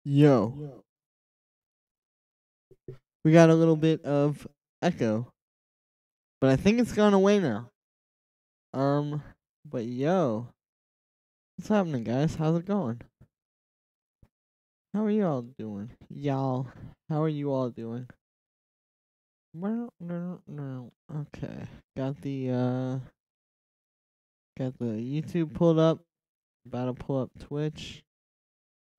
Yo, we got a little bit of echo, but I think it's gone away now. Um, but yo, what's happening, guys? How's it going? How are you all doing? Y'all, how are you all doing? Well, no. Okay, got the YouTube pulled up. About to pull up Twitch.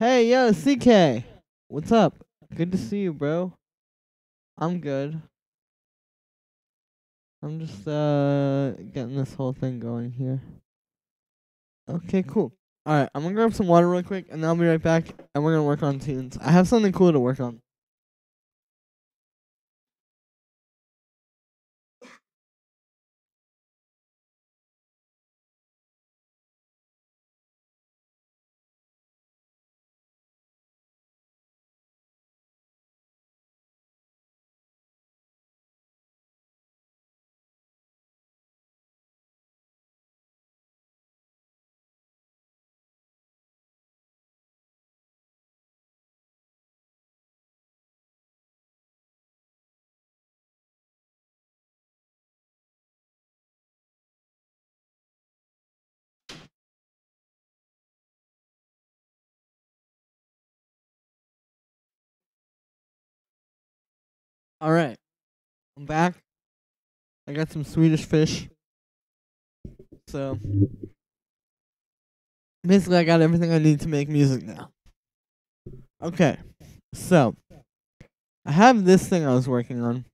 Hey, yo, CK, what's up? Good to see you, bro. I'm good. I'm just getting this whole thing going here. Okay, cool. Alright, I'm gonna grab some water real quick, and then I'll be right back, and we're gonna work on tunes. I have something cool to work on. Alright, I'm back. I got some Swedish fish. So, basically, I got everything I need to make music now. Okay, so, I have this thing I was working on.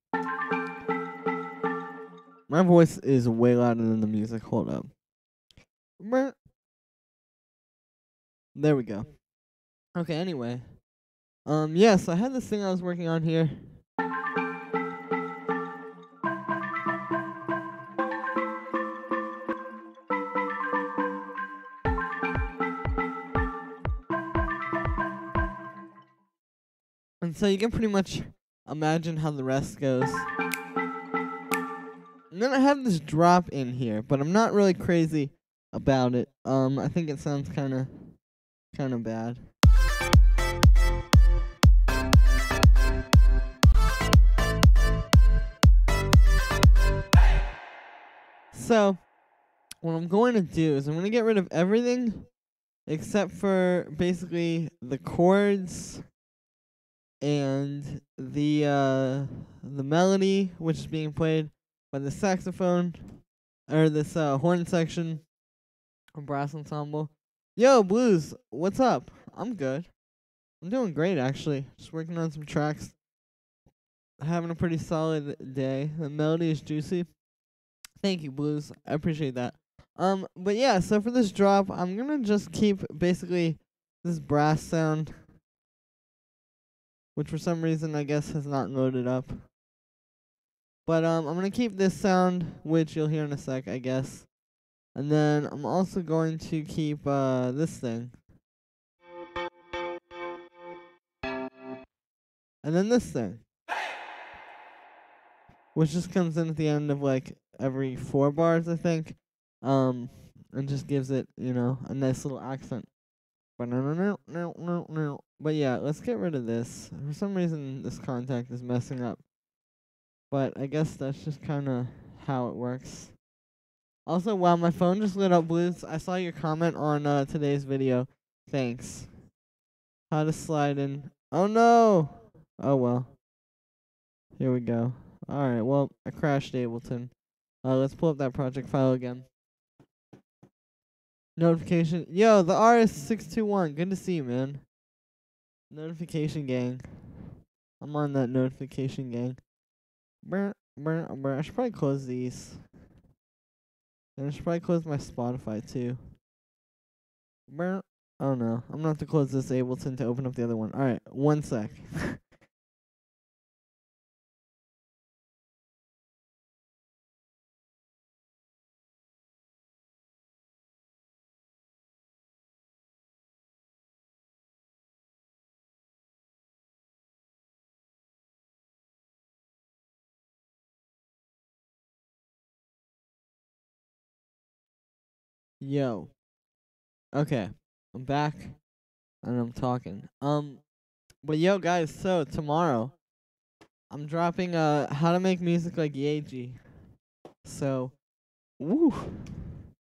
My voice is way louder than the music. Hold up. There we go. Okay, anyway. Yes, I had this thing I was working on here. And so you can pretty much imagine how the rest goes. And then I have this drop in here, but I'm not really crazy about it. I think it sounds kind of bad. So, what I'm going to do is I'm going to get rid of everything except for basically the chords and the melody, which is being played by the saxophone, or this horn section, or brass ensemble. Yo, Blues, what's up? I'm good. I'm doing great, actually. Just working on some tracks. Having a pretty solid day. The melody is juicy. Thank you, Blues. I appreciate that. But yeah, so for this drop, I'm gonna just keep basically this brass sound, which for some reason I guess has not loaded up. But I'm gonna keep this sound, which you'll hear in a sec, I guess. And then I'm also going to keep this thing. And then this thing. Which just comes in at the end of like every 4 bars, I think. And just gives it, a nice little accent. But yeah, let's get rid of this. For some reason, this contact is messing up. But I guess that's just kind of how it works. Also, wow, my phone just lit up, Blues. I saw your comment on today's video. Thanks. How to slide in. Oh, no. Oh, well. Here we go. Alright, well, I crashed Ableton. Let's pull up that project file again. Notification. Yo, the RS621. Good to see you, man. Notification gang. I'm on that notification gang. I should probably close these. And I should probably close my Spotify too. Oh no. I'm gonna have to close this Ableton to open up the other one. Alright, 1 sec. Yo. Okay. I'm back and I'm talking. But yo, guys, so tomorrow I'm dropping how to make music like Yeji. So, woo.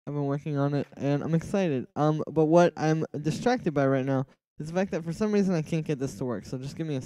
I've been working on it and I'm excited. But what I'm distracted by right now is the fact that for some reason I can't get this to work. So just give me a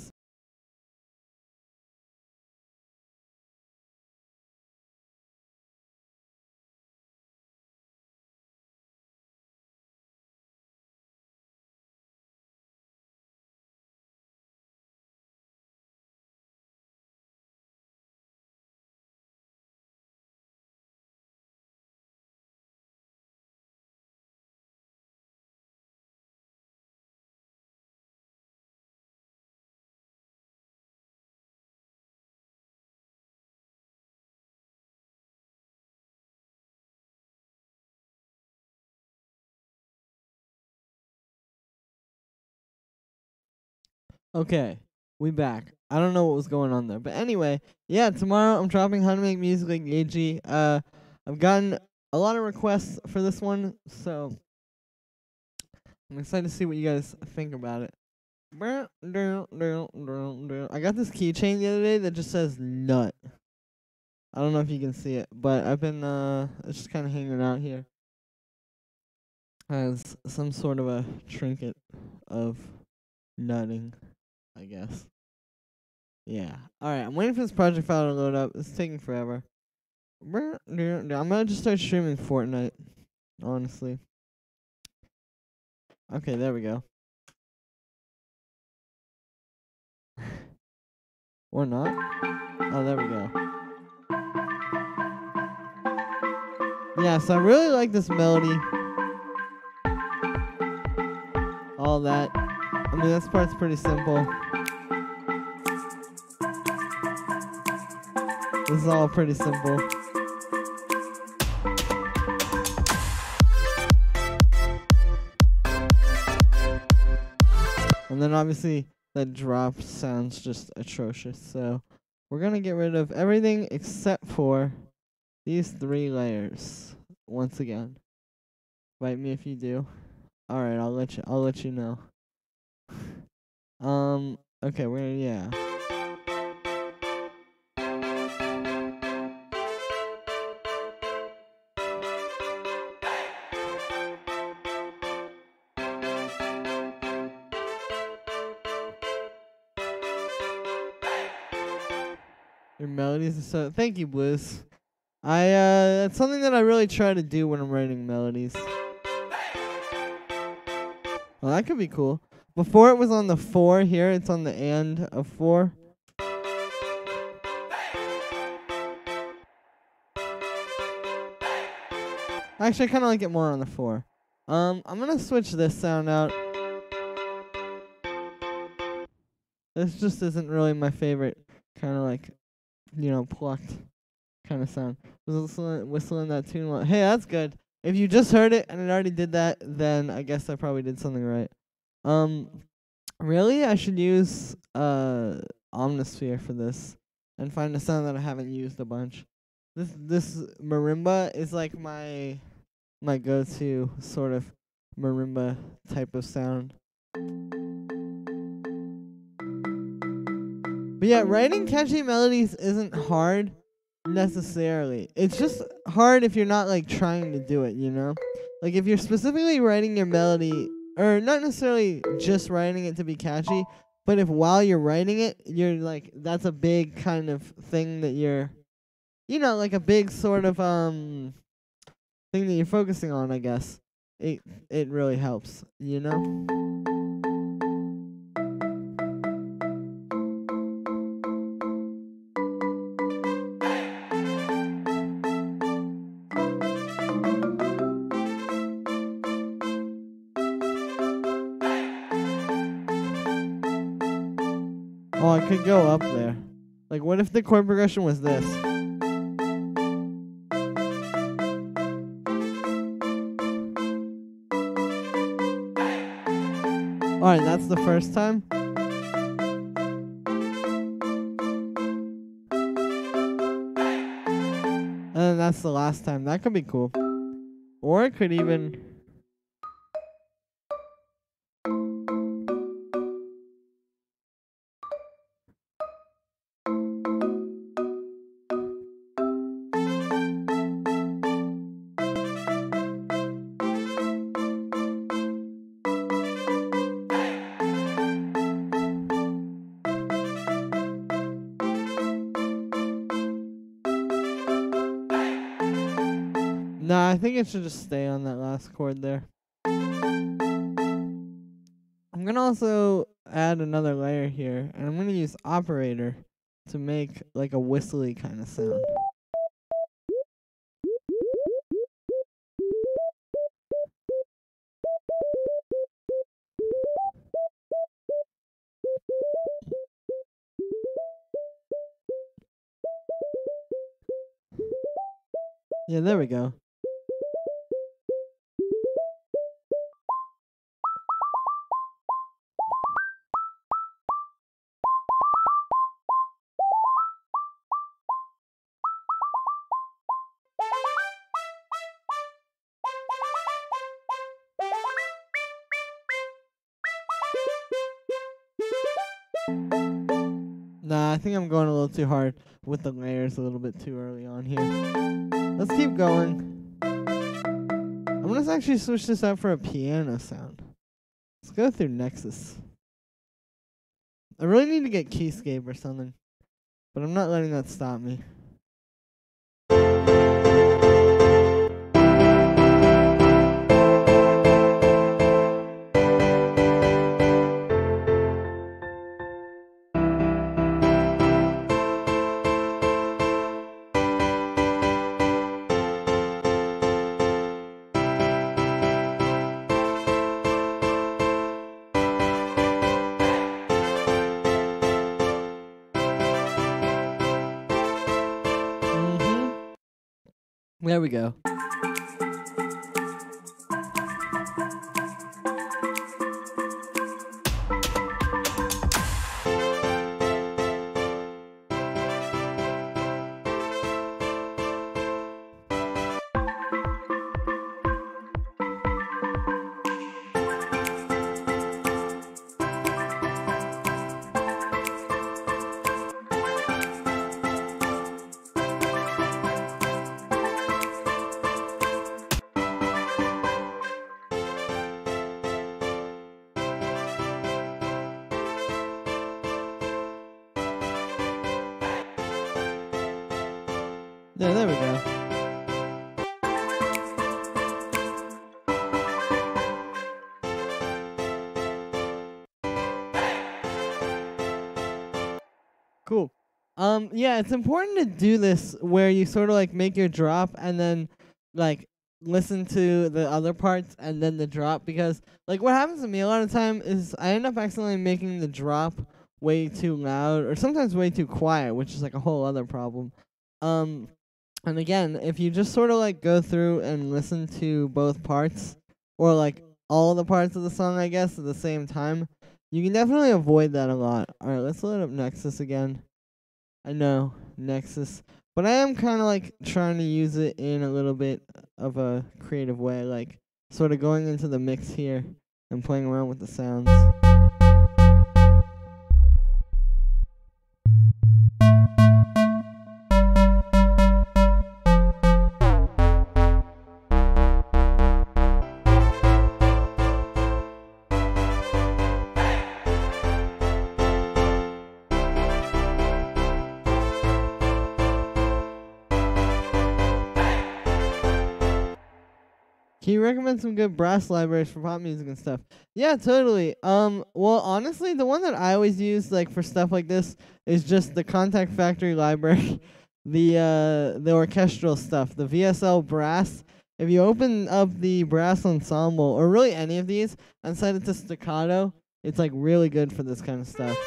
Okay, we back. I don't know what was going on there, but anyway, yeah. Tomorrow I'm dropping how to make music like AG. I've gotten a lot of requests for this one, so I'm excited to see what you guys think about it. I got this keychain the other day that just says nut. I don't know if you can see it, but I've been it's just kind of hanging out here as some sort of a trinket of nutting, I guess. Yeah. Alright, I'm waiting for this project file to load up. It's taking forever. I'm gonna just start streaming Fortnite, honestly. Okay, there we go. Or not. Oh, there we go. Yeah, so I really like this melody. All that. I mean, this part's pretty simple. This is all pretty simple. And then obviously that drop sounds just atrocious. So we're going to get rid of everything except for these 3 layers. Once again. Fight me if you do. Alright, I'll let you know. Okay, we're gonna, yeah. Your melodies are so, thank you, Blues. That's something that I really try to do when I'm writing melodies. Well, that could be cool. Before it was on the 4, here it's on the and of 4. Actually, I kind of like it more on the 4. I'm gonna switch this sound out. This just isn't really my favorite kind of like, plucked kind of sound. Whistling that tune. Hey, that's good. If you just heard it and it already did that, then I guess I probably did something right. Really, I should use Omnisphere for this and find a sound that I haven't used a bunch. This marimba is like my go-to sort of marimba type of sound. But yeah, writing catchy melodies isn't hard necessarily. It's just hard if you're not like trying to do it, Like if you're specifically writing your melody, or not necessarily just writing it to be catchy, but if while you're writing it, you're like, that's a big kind of thing that you're, like a big sort of thing that you're focusing on, I guess. It really helps, Oh, I could go up there. Like, what if the chord progression was this? Alright, that's the first time. And then that's the last time. That could be cool. Or it could even... I think it should just stay on that last chord there. I'm gonna also add another layer here, and I'm gonna use operator to make like a whistly kind of sound. Yeah, there we go. Nah, I think I'm going a little too hard with the layers a little bit too early on here. Let's keep going. I'm gonna actually switch this out for a piano sound. Let's go through Nexus. I really need to get Keyscape or something, but I'm not letting that stop me. There we go. Yeah, there we go. Cool. Yeah, it's important to do this where you sort of like make your drop and then like listen to the other parts and then the drop, because like what happens to me a lot of time is I end up accidentally making the drop way too loud or sometimes way too quiet, which is like a whole other problem. And again, if you just sort of like go through and listen to both parts or like all the parts of the song, I guess, at the same time, you can definitely avoid that a lot. All right, let's load up Nexus again. I know, Nexus. But I am kind of like trying to use it in a little bit of a creative way, like sort of going into the mix here and playing around with the sounds. Can you recommend some good brass libraries for pop music and stuff? Yeah, totally. Well, honestly, the one that I always use like for stuff like this is just the Contact Factory library, the orchestral stuff, the VSL brass. If you open up the brass ensemble or really any of these and set it to staccato, it's like really good for this kind of stuff.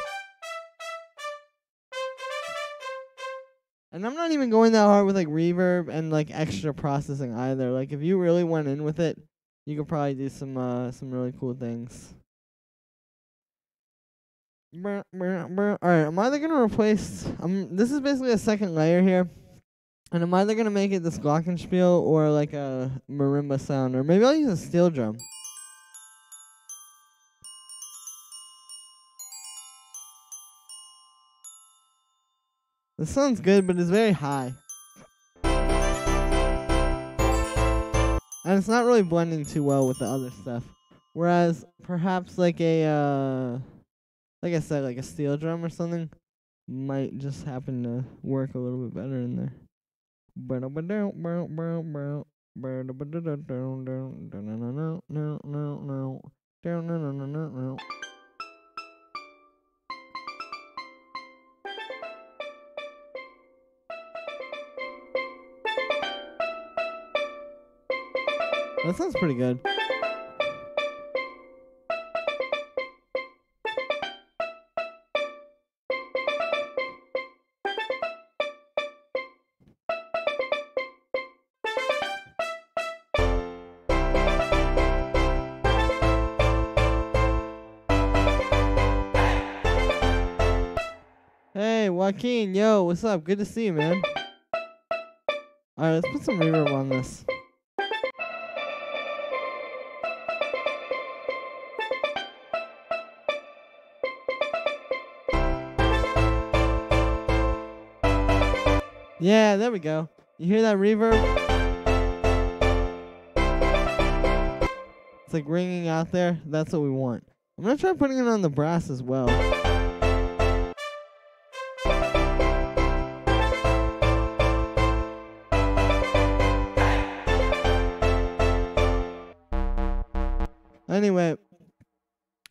And I'm not even going that hard with like reverb and like extra processing either. Like if you really went in with it, you could probably do some really cool things. All right, I'm either gonna replace. This is basically a second layer here, and I'm either gonna make it this glockenspiel or like a marimba sound, or maybe I'll use a steel drum. This sounds good, but it's very high. And it's not really blending too well with the other stuff. Whereas perhaps like a like I said, like a steel drum or something might just happen to work a little bit better in there. That sounds pretty good. Hey, Joaquin, yo, what's up? Good to see you, man. Alright, let's put some reverb on this. Yeah, there we go. You hear that reverb? It's like ringing out there. That's what we want. I'm going to try putting it on the brass as well. Anyway,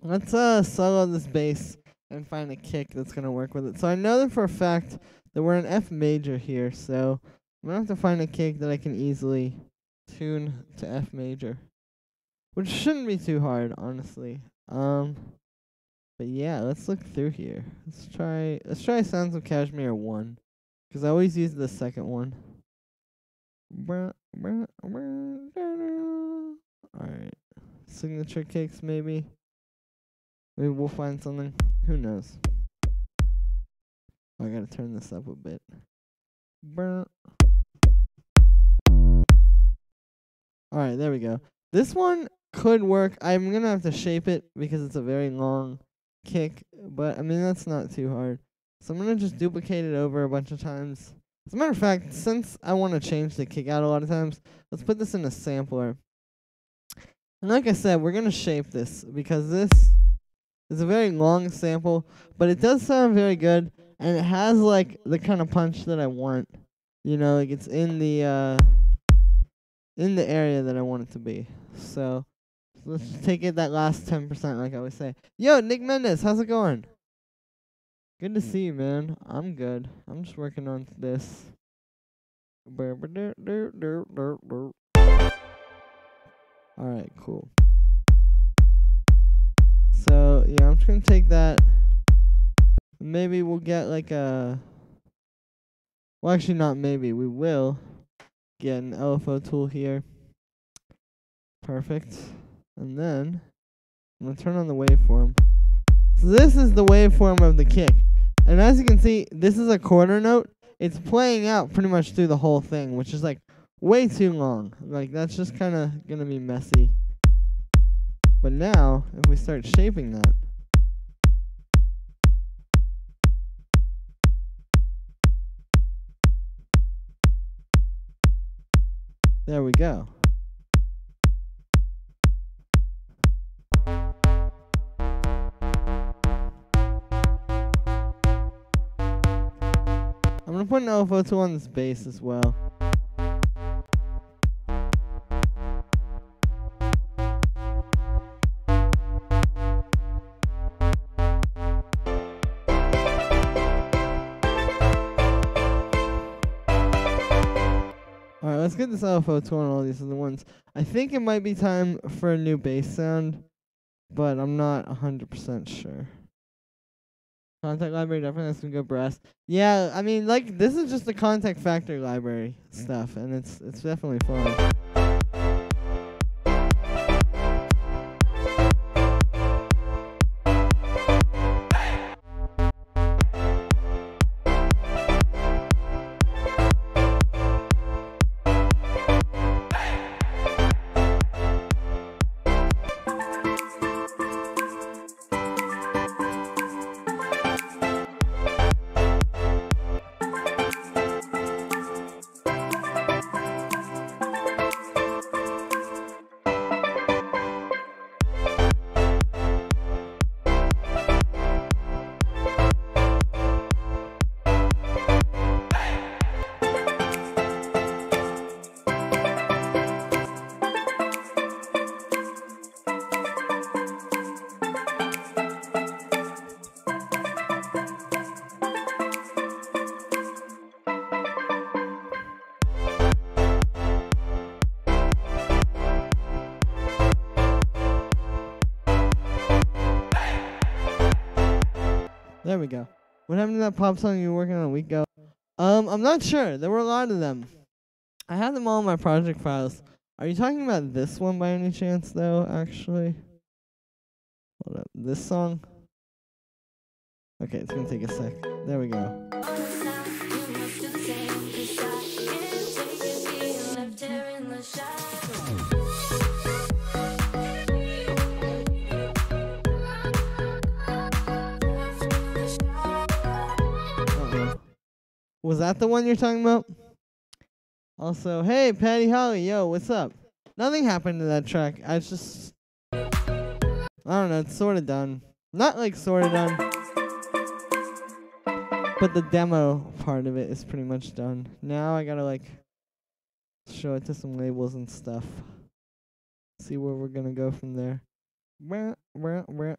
let's solo this bass and find a kick that's going to work with it. So I know that for a fact that we're in F major here, so I'm going to have to find a kick that I can easily tune to F major, which shouldn't be too hard, honestly. But yeah, let's look through here. Let's try Sounds of Kashmir 1, because I always use the second one. Alright. Signature kicks, maybe. Maybe we'll find something. Who knows? I gotta turn this up a bit. Alright, there we go. This one could work. I'm gonna have to shape it because it's a very long kick, but I mean, that's not too hard. So I'm gonna just duplicate it over a bunch of times. As a matter of fact, since I want to change the kick out a lot of times, let's put this in a sampler. And like I said, we're gonna shape this because this is a very long sample, but it does sound very good, and it has like the kind of punch that I want. You know, like it's in the area that I want it to be. So let's just take it that last 10%, like I always say. Yo, Nick Mendez, how's it going? Good to see you, man. I'm good. I'm just working on this. Alright, cool. So, yeah, I'm just gonna take that. Maybe we'll get like a... Well, actually not maybe. We will get an LFO tool here. Perfect. And then, I'm gonna turn on the waveform. So this is the waveform of the kick. And as you can see, this is a quarter note. It's playing out pretty much through the whole thing, which is like way too long. Like, that's just kind of gonna be messy. But now, if we start shaping that, there we go. I'm gonna put an LFO tool on this bass as well. Alright, let's get this LFO tool on all these other ones. I think it might be time for a new bass sound, but I'm not 100% sure. Contact library definitely has some good brass. Yeah, I mean, like, this is just the Contact Factory library stuff, and it's definitely fun. There we go. What happened to that pop song you were working on a week ago? I'm not sure. There were a lot of them. I had them all in my project files. Are you talking about this one by any chance, though, actually? Hold up. This song? Okay, it's gonna take a sec. There we go. Was that the one you're talking about? Also, hey, Patty Holly, yo, what's up? Nothing happened to that track. I don't know, it's sort of done. Not like sort of done, but the demo part of it is pretty much done. Now I gotta like show it to some labels and stuff. See where we're gonna go from there.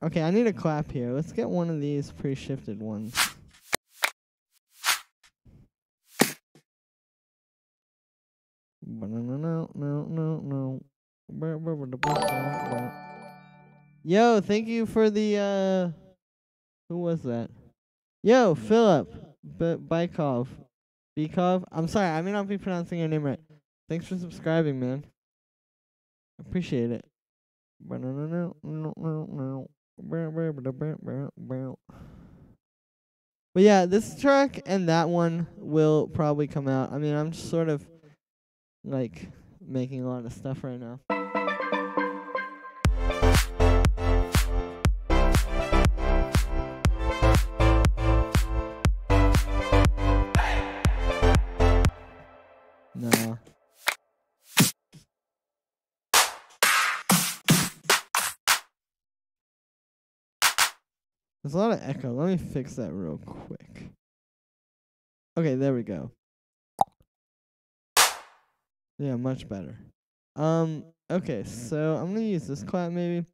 Okay, I need a clap here. Let's get one of these pre-shifted ones. No. Yo, thank you for the who was that? Yo, Philip Bykov. I'm sorry, I may not be pronouncing your name right. Thanks for subscribing, man. Appreciate it. But yeah, this track and that one will probably come out. I mean, I'm just sort of like making a lot of stuff right now. No. There's a lot of echo. Let me fix that real quick. Okay, there we go. Yeah, much better. Okay, so I'm gonna use this clap maybe.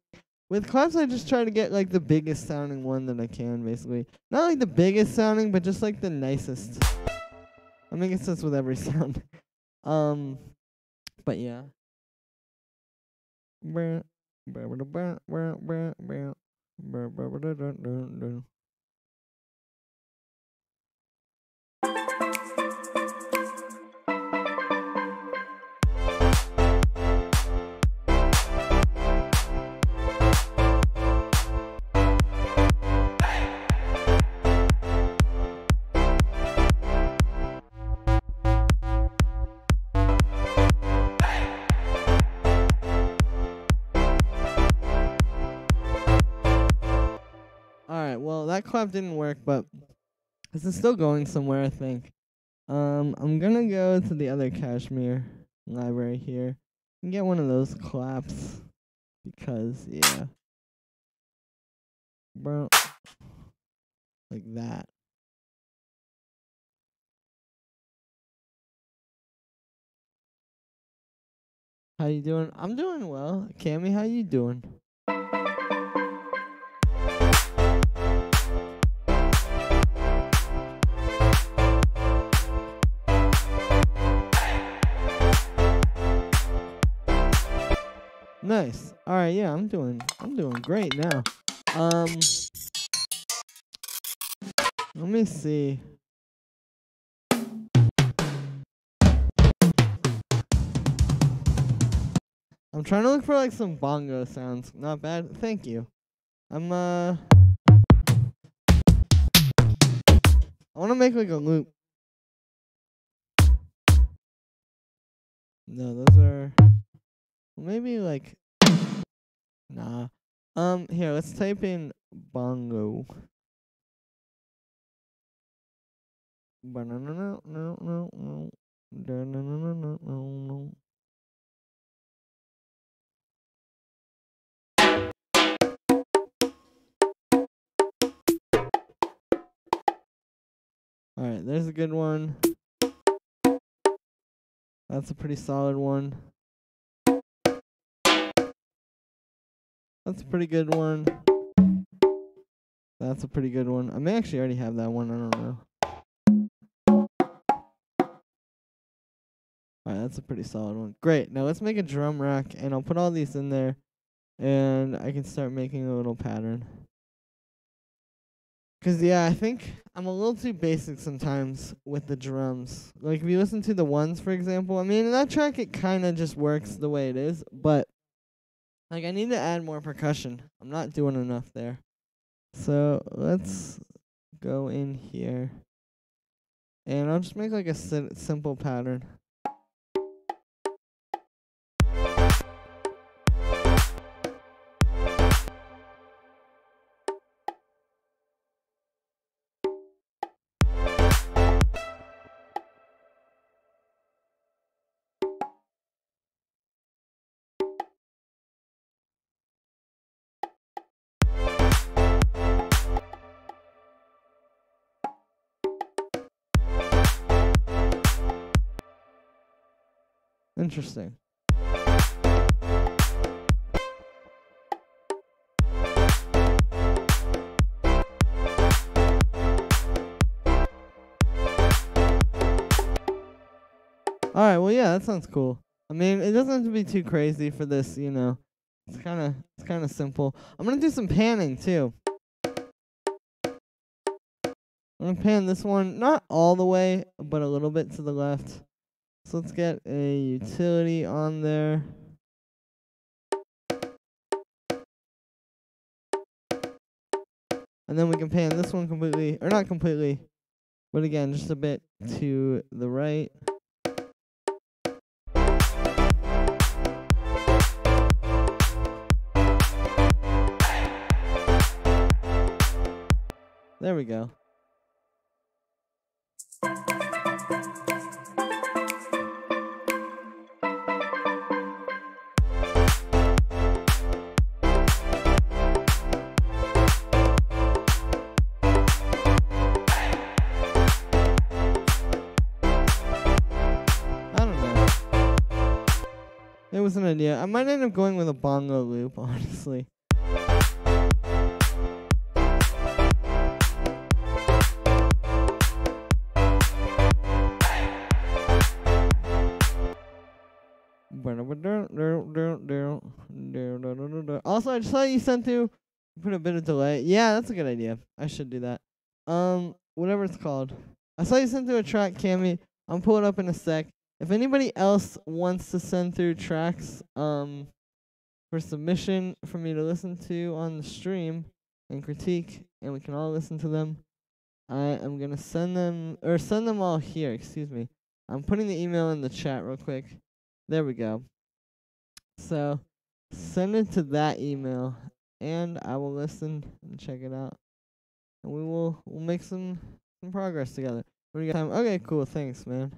With claps, I just try to get like the biggest sounding one that I can, basically. Not like the biggest sounding, but just like the nicest. I'm making sense with every sound. But yeah. Alright, well, that clap didn't work, but this is still going somewhere, I think. I'm gonna go to the other Kashmir library here and get one of those claps, because, yeah. Bro. Like that. How you doing? I'm doing well. Cammy, how you doing? Nice. All right, yeah, I'm doing great now. Let me see. I'm trying to look for like some bongo sounds. Not bad. Thank you. I want to make like a loop. No, those are maybe like nah. Here, let's type in bongo. Alright, there's a good one. That's a pretty solid one. That's a pretty good one. That's a pretty good one. I may actually already have that one. I don't know. Alright, that's a pretty solid one. Great. Now let's make a drum rack, and I'll put all these in there, and I can start making a little pattern. 'Cause yeah, I think I'm a little too basic sometimes with the drums. Like if you listen to the ones, for example, I mean in that track it kind of just works the way it is, but like I need to add more percussion. I'm not doing enough there. So let's go in here, and I'll just make like a simple pattern. Interesting. Alright, well yeah, that sounds cool. I mean, it doesn't have to be too crazy for this, you know. It's kinda simple. I'm gonna do some panning too. I'm gonna pan this one, not all the way, but a little bit to the left. So let's get a utility on there. And then we can pan this one completely, or not completely, but again, just a bit to the right. There we go. It was an idea. I might end up going with a bongo loop, honestly. Also, I just saw you sent to put a bit of delay. Yeah, that's a good idea. I should do that. Whatever it's called. I saw you sent through a track, Cammy. I'm pulling up in a sec. If anybody else wants to send through tracks for submission for me to listen to on the stream and critique, and we can all listen to them, I am going to send them all here, excuse me. I'm putting the email in the chat real quick. There we go. So, send it to that email, and I will listen and check it out. And we'll make some progress together. What do you got time? Okay, cool, thanks, man.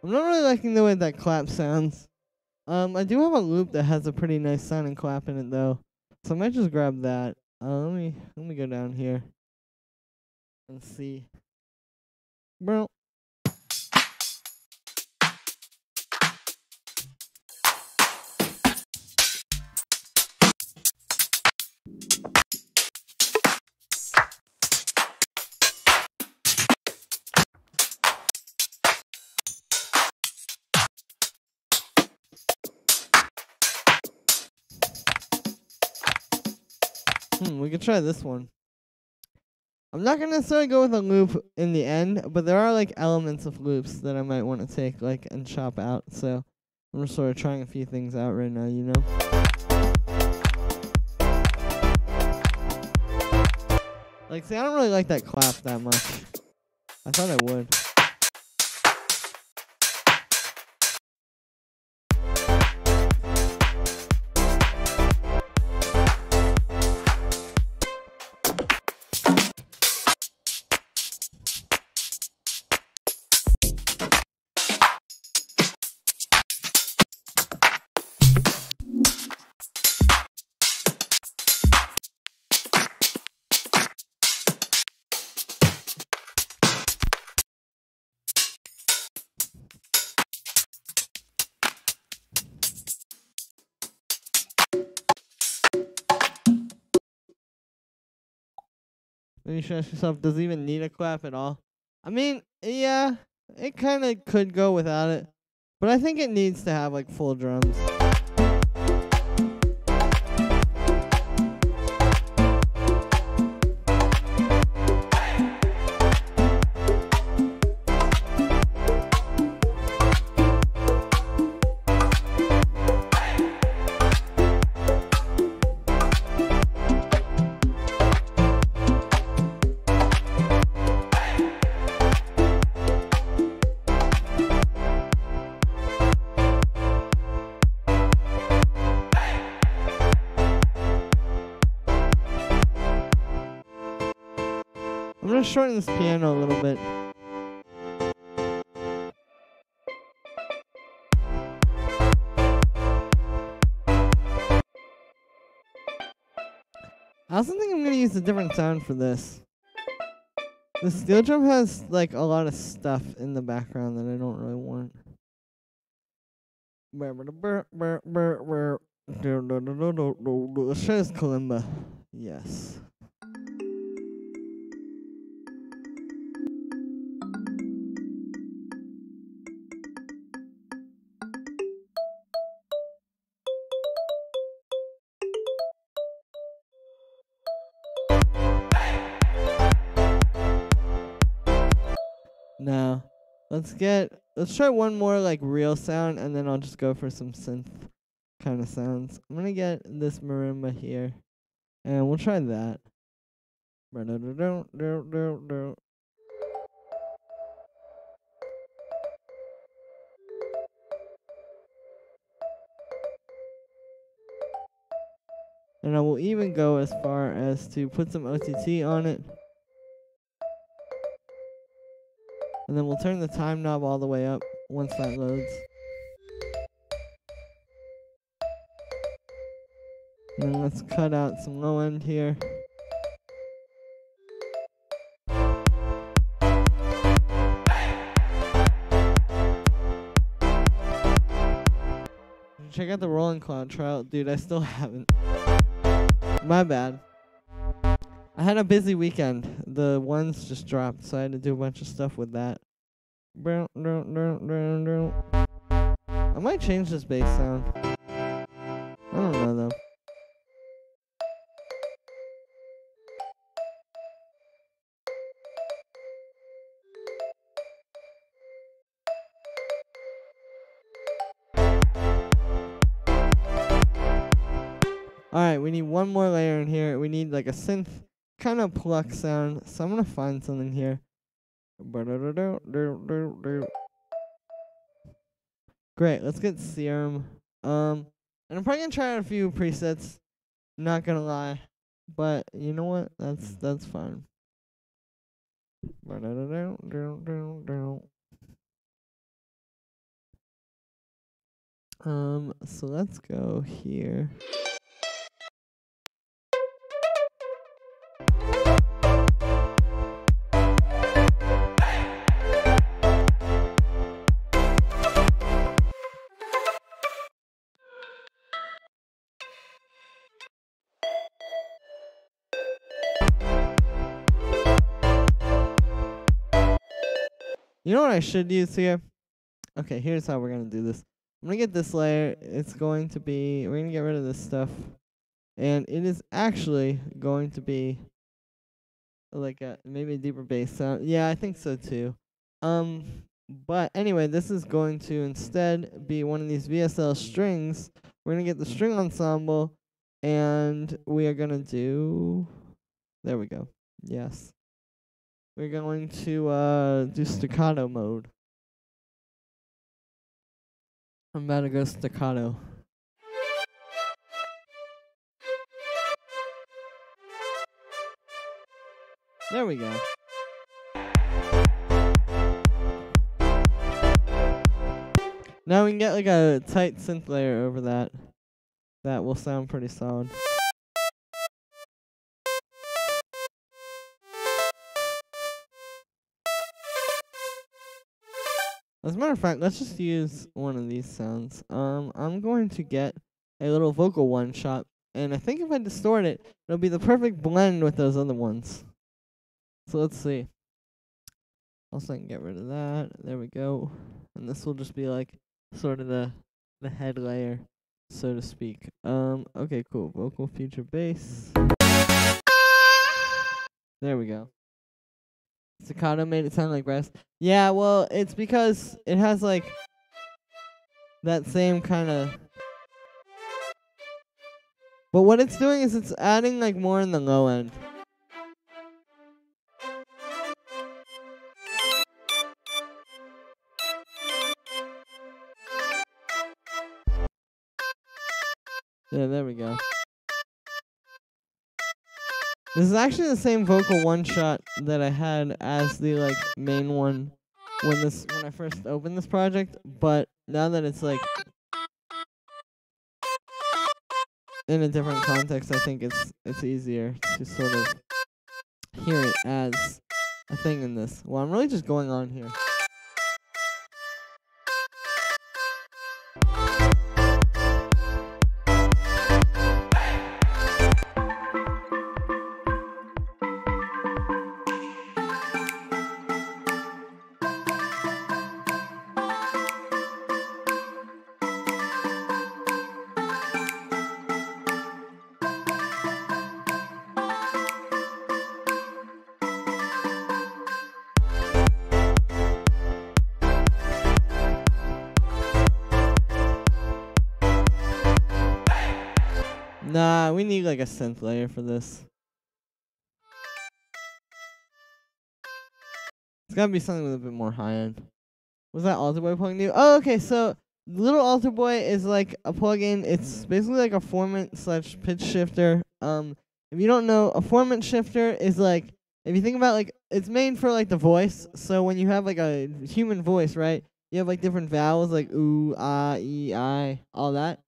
I'm not really liking the way that clap sounds. I do have a loop that has a pretty nice sounding clap in it though, so I might just grab that. Let me go down here and see. Bro. We could try this one. I'm not gonna necessarily go with a loop in the end, but there are like elements of loops that I might want to take like and chop out. So I'm just sort of trying a few things out right now, you know. Like, see, I don't really like that clap that much. I thought I would. you should ask yourself, does it even need a clap at all? I mean, yeah, it kind of could go without it, but I think it needs to have like full drums. I'm gonna shorten this piano a little bit. I also think I'm gonna use a different sound for this. The steel drum has like a lot of stuff in the background that I don't really want. Let's try this kalimba. Yes. Now, let's try one more like real sound, and then I'll just go for some synth kind of sounds. I'm gonna get this marimba here, and we'll try that. And I will even go as far as to put some OTT on it. And then we'll turn the time knob all the way up once that loads. And then let's cut out some low end here. Check out the Rolling Cloud trial. Dude, I still haven't. My bad. I had a busy weekend. The ones just dropped, so I had to do a bunch of stuff with that. I might change this bass sound. I don't know, though. Alright, we need one more layer in here. We need like a synth kind of pluck sound. So I'm going to find something here. Great, let's get Serum. And I'm probably going to try out a few presets. Not going to lie. But you know what? That's fine. So let's go here. You know what I should use here? Okay, here's how we're going to do this. I'm going to get this layer. It's going to be, we're going to get rid of this stuff. And it is actually going to be like maybe a deeper bass sound. Yeah, I think so too. But anyway, this is going to instead be one of these VSL strings. We're going to get the string ensemble, and we are going to do, there we go. Yes. We're going to do staccato mode. I'm about to go staccato. There we go. Now we can get like a tight synth layer over that. That will sound pretty solid. As a matter of fact, let's just use one of these sounds. I'm going to get a little vocal one shot, and I think if I distort it, it'll be the perfect blend with those other ones. So let's see. Also, I can get rid of that. There we go. And this will just be like sort of the head layer, so to speak. Okay, cool. Vocal feature bass. There we go. Staccato made it sound like brass. Yeah, well, it's because it has like that same kind of. But what it's doing is it's adding like more in the low end. Yeah, there we go. This is actually the same vocal one shot that I had as the like main one when I first opened this project, but now that it's like in a different context, I think it's easier to sort of hear it as a thing in this. Well, I'm really just going on here. Nah, we need like a synth layer for this. It's gotta be something with a bit more high end. Was that Alter Boy plugin new? Oh, okay, so Little Alter Boy is like a plugin. It's basically like a formant/pitch shifter. If you don't know, a formant shifter is like, if you think about like, it's made for like the voice. So when you have like a human voice, right? You have like different vowels like ooh, ah, e, I, all that.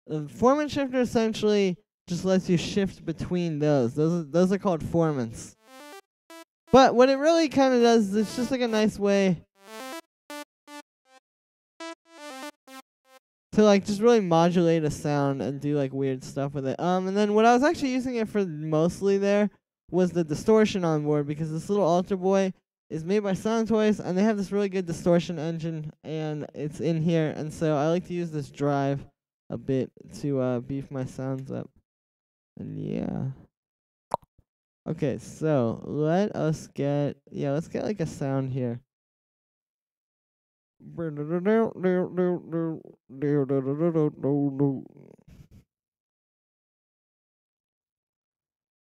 The formant shifter essentially just lets you shift between those. Those are called formants. But what it really kind of does is it's just like a nice way to like just really modulate a sound and do like weird stuff with it. And then what I was actually using it for mostly there was the distortion on board, because this Little Alter Boy is made by Soundtoys and they have this really good distortion engine and it's in here, and so I like to use this drive a bit to beef my sounds up. And yeah. Okay, so let's get like a sound here.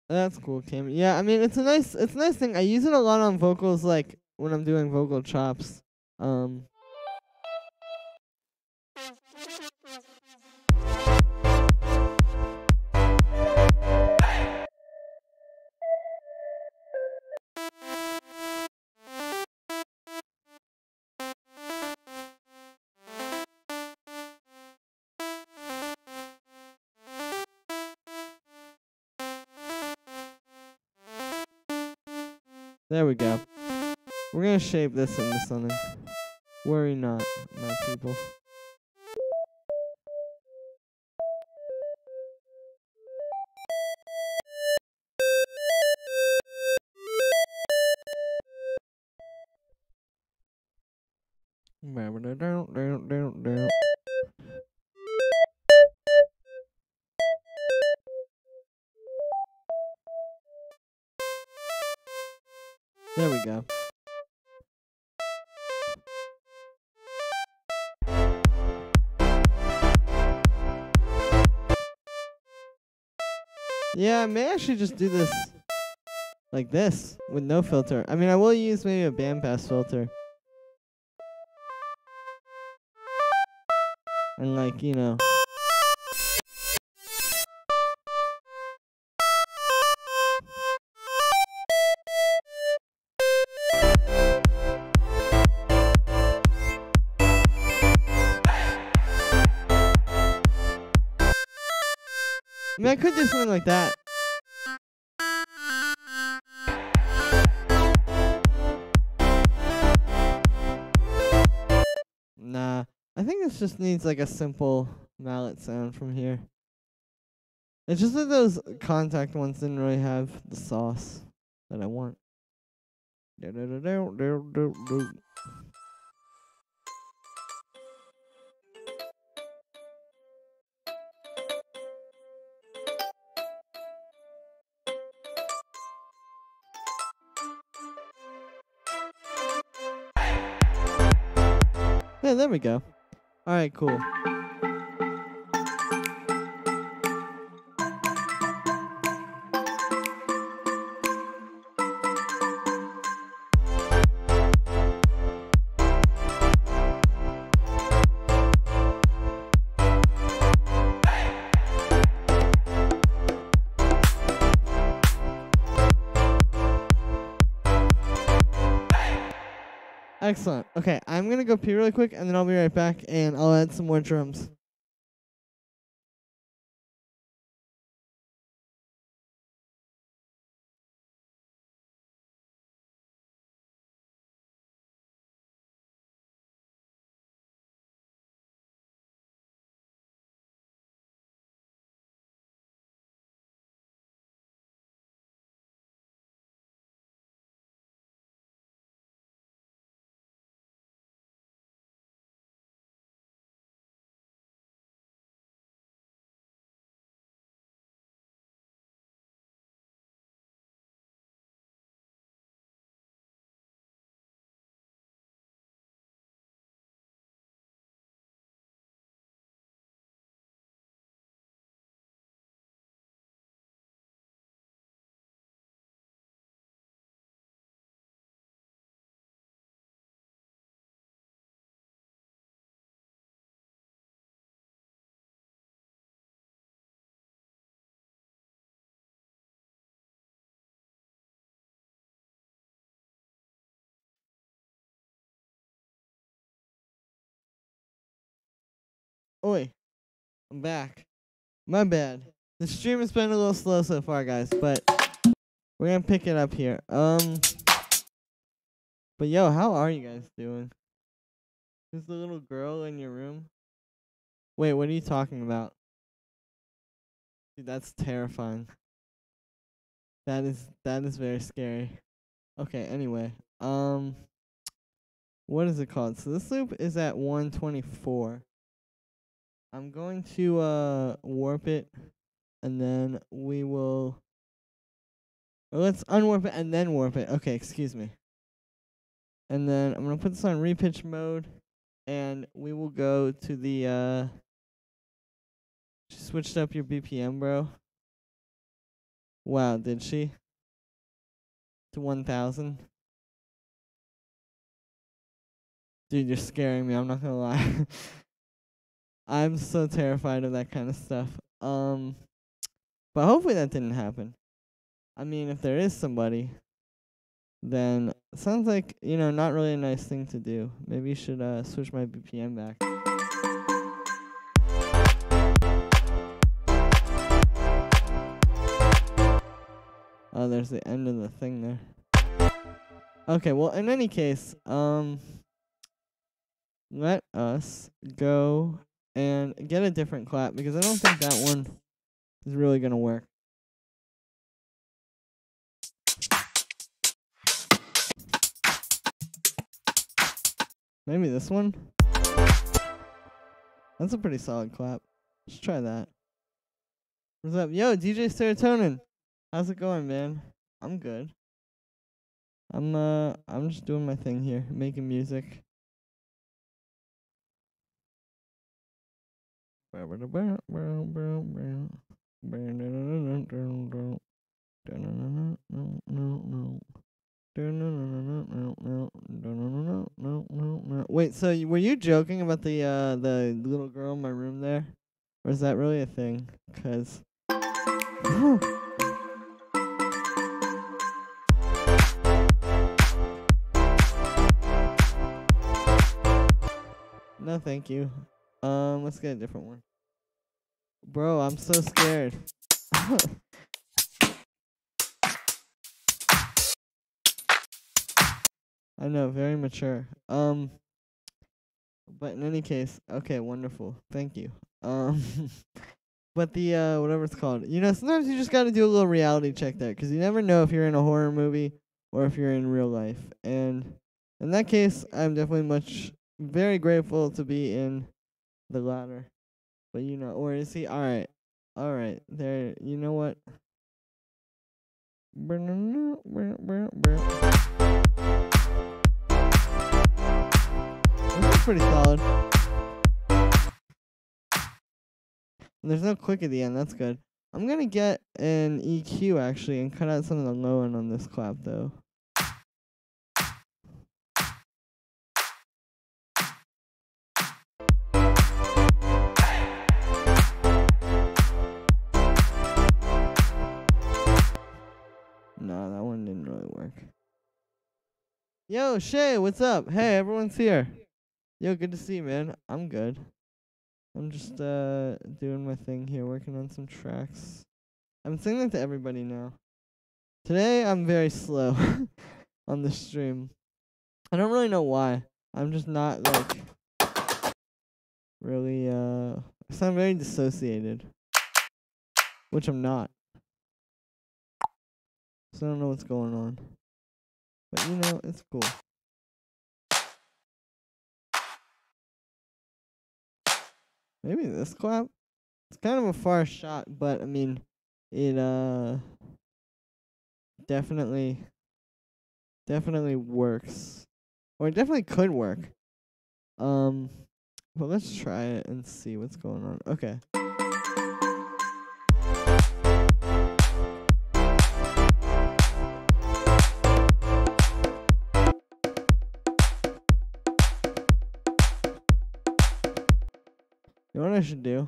That's cool, Kim. Yeah, I mean it's a nice thing. I use it a lot on vocals, like when I'm doing vocal chops. There we go. We're gonna shape this into something. Worry not, my people. There we go. Yeah, I may actually just do this like this with no filter. I mean, I will use maybe a bandpass filter. And like, you know. I mean, I could do something like that. Nah, I think this just needs like a simple mallet sound from here. It's just that those contact ones didn't really have the sauce that I want. Yeah, there we go. All right, cool. Excellent. Okay, I'm gonna go pee really quick, and then I'll be right back, and I'll add some more drums. Oi, I'm back. My bad. The stream has been a little slow so far, guys, but we're gonna pick it up here. But yo, how are you guys doing? Is the little girl in your room? Wait, what are you talking about? Dude, that's terrifying. That is very scary. Okay, anyway. What is it called? So this loop is at 124. I'm going to warp it, and then we will. Or let's unwarp it and then warp it. Okay, excuse me. And then I'm gonna put this on repitch mode, and we will go to the She switched up your BPM, bro. Wow, did she? To 1,000. Dude, you're scaring me. I'm not gonna lie. I'm so terrified of that kind of stuff. But hopefully that didn't happen. I mean, if there is somebody, then it sounds like, not really a nice thing to do. Maybe you should switch my BPM back. Oh, there's the end of the thing there. Okay, well, in any case, let us go and get a different clap, because I don't think that one is really gonna work. Maybe this one? That's a pretty solid clap. Let's try that. What's up? Yo, DJ Serotonin. How's it going, man? I'm good. I'm just doing my thing here, making music. Wait, so were you joking about the little girl in my room there? Or is that really a thing? 'Cause no, thank you. Let's get a different one. Bro, I'm so scared. I know, very mature. But in any case, okay, wonderful. Thank you. But the whatever it's called, sometimes you just got to do a little reality check there, 'cause you never know if you're in a horror movie or if you're in real life. And in that case, I'm definitely very grateful to be in the latter. But you know, or is he? Alright. Alright. There, you know what? This is pretty solid. And there's no click at the end, that's good. I'm gonna get an EQ actually and cut out some of the low end on this clap though. No, that one didn't really work. Yo, Shay, what's up? Hey, everyone's here. Yo, good to see you, man. I'm good. I'm just doing my thing here, working on some tracks. I'm singing that to everybody now. Today, I'm very slow on the stream. I don't really know why. I'm just not, like, really, I sound very dissociated. Which I'm not. So I don't know what's going on. But, you know, it's cool. Maybe this clap? It's kind of a far shot, but, I mean, it, definitely works. Or it definitely could work. But let's try it and see what's going on. Okay. You know what I should do?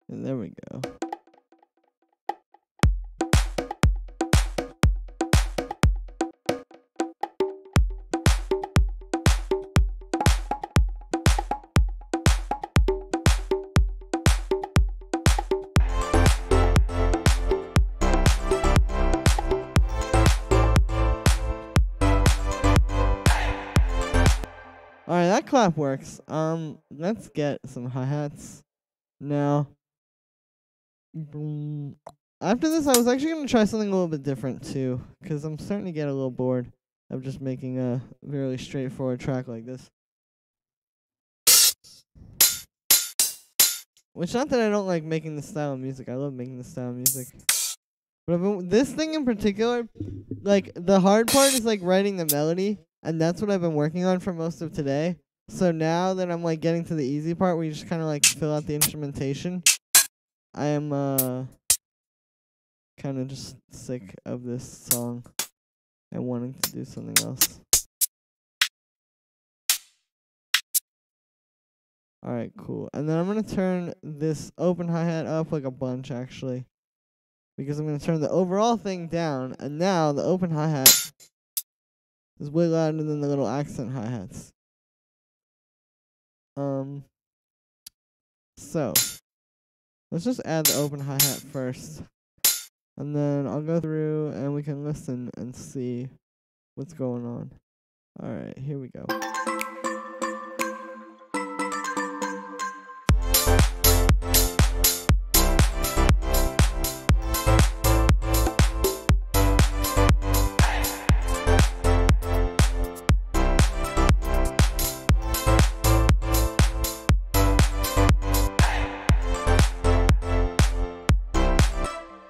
And there we go. Alright, that clap works. Let's get some hi-hats now. After this, I was actually going to try something a little bit different, too. Because I'm starting to get a little bored of just making a really straightforward track like this. Which, not that I don't like making this style of music. I love making this style of music. But this thing in particular, like, the hard part is, like, writing the melody. And that's what I've been working on for most of today. So now that I'm, like, getting to the easy part where you just kind of, like, fill out the instrumentation, I am, kind of just sick of this song and wanting to do something else. Alright, cool. And then I'm going to turn this open hi-hat up like a bunch, actually. Because I'm going to turn the overall thing down. And now the open hi-hat is way louder than the little accent hi-hats. So, let's just add the open hi-hat first. And then I'll go through and we can listen and see what's going on. Alright, here we go.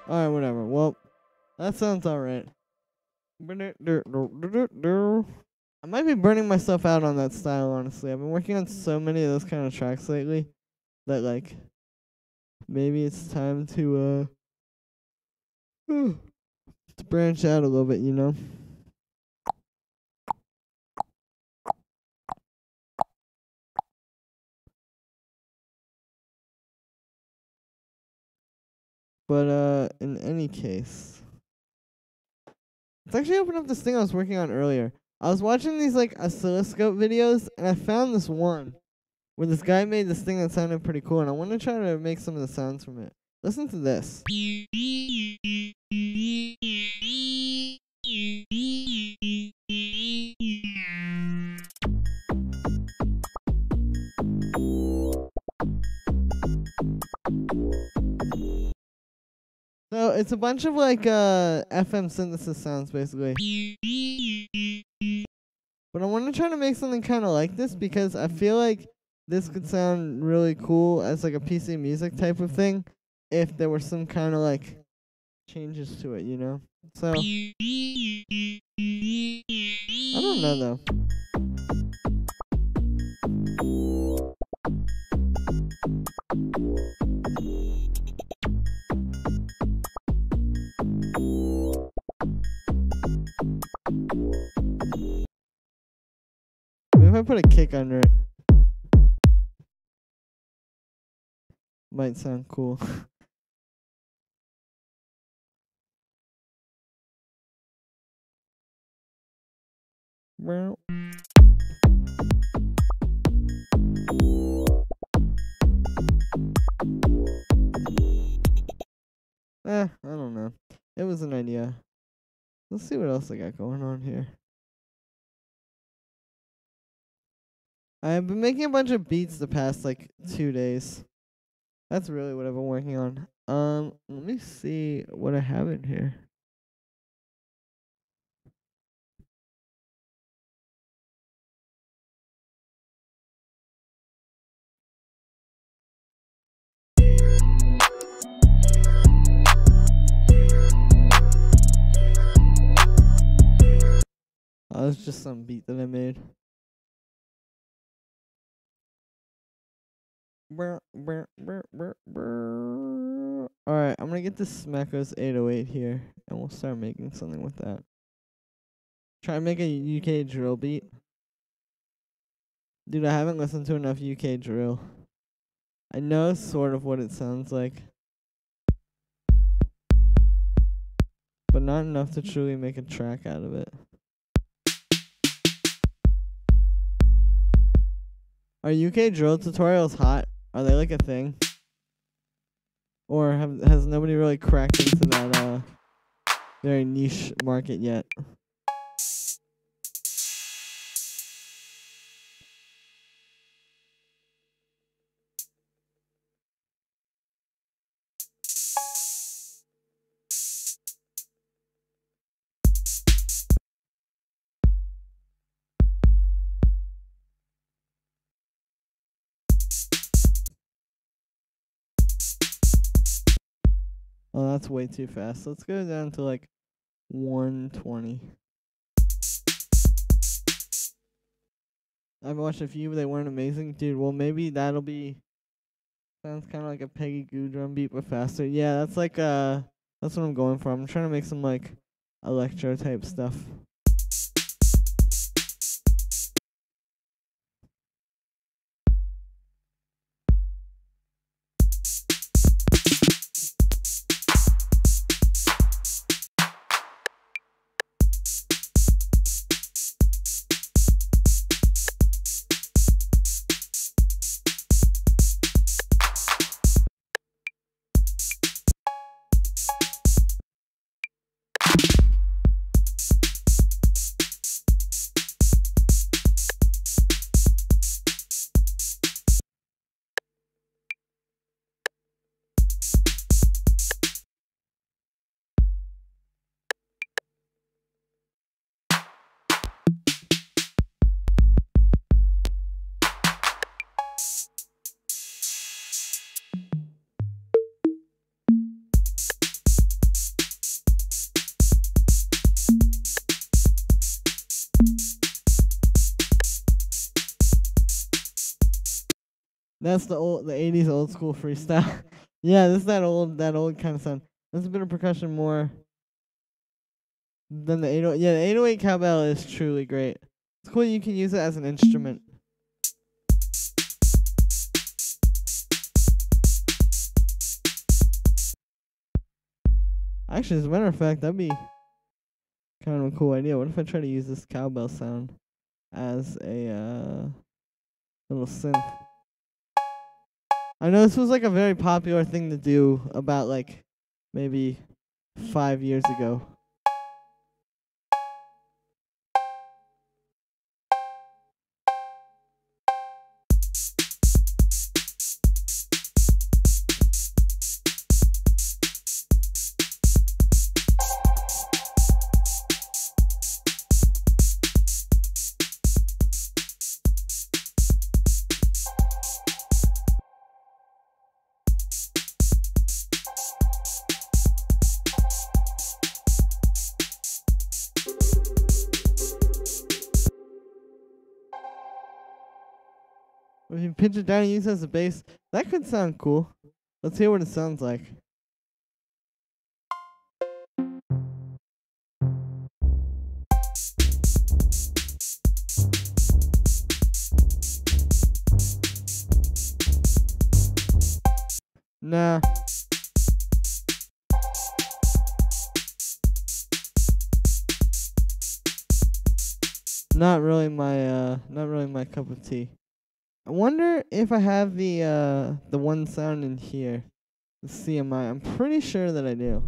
Alright, whatever. Well, that sounds alright. I might be burning myself out on that style, honestly. I've been working on so many of those kind of tracks lately that, like, maybe it's time to branch out a little bit, you know? But, in any case, let's actually open up this thing I was working on earlier. I was watching these, like, oscilloscope videos, and I found this one where this guy made this thing that sounded pretty cool, and I want to try to make some of the sounds from it. Listen to this. So it's a bunch of like FM synthesis sounds basically. But I want to try to make something kind of like this because I feel like this could sound really cool as like a PC music type of thing if there were some kind of like changes to it, you know? So I don't know though. Maybe if I put a kick under it, might sound cool. Well. I don't know. It was an idea. Let's see what else I got going on here. I've been making a bunch of beats the past like 2 days. That's really what I've been working on. Let me see what I have in here. Oh, it's just some beat that I made. Alright, I'm gonna get this Smacko's 808 here, and we'll start making something with that. Try and make a UK drill beat. Dude, I haven't listened to enough UK drill. I know sort of what it sounds like, but not enough to truly make a track out of it. Are UK drill tutorials hot? Are they like a thing? Or has nobody really cracked into that very niche market yet? Oh, that's way too fast. Let's go down to like 120. I've watched a few, but they weren't amazing. Dude, well, maybe that'll be... Sounds kind of like a Peggy Goo drum beat, but faster. Yeah, that's like, that's what I'm going for. I'm trying to make some, like, electro-type stuff. That's the 80s old school freestyle. Yeah, this is that old kind of sound. There's a bit of percussion more than the 808. Yeah, the 808 cowbell is truly great. It's cool you can use it as an instrument. Actually, as a matter of fact, that'd be kind of a cool idea. What if I try to use this cowbell sound as a little synth? I know this was like a very popular thing to do about like maybe 5 years ago. If you pinch it down and use it as a bass, that could sound cool. Let's hear what it sounds like. Nah. Not really my cup of tea. I wonder if I have the one sound in here. The CMI. I'm pretty sure that I do.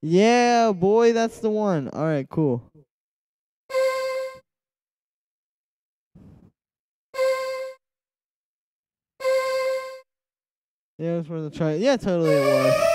Yeah, boy, that's the one. Alright, cool. Yeah, it was worth a try. Yeah, totally it was.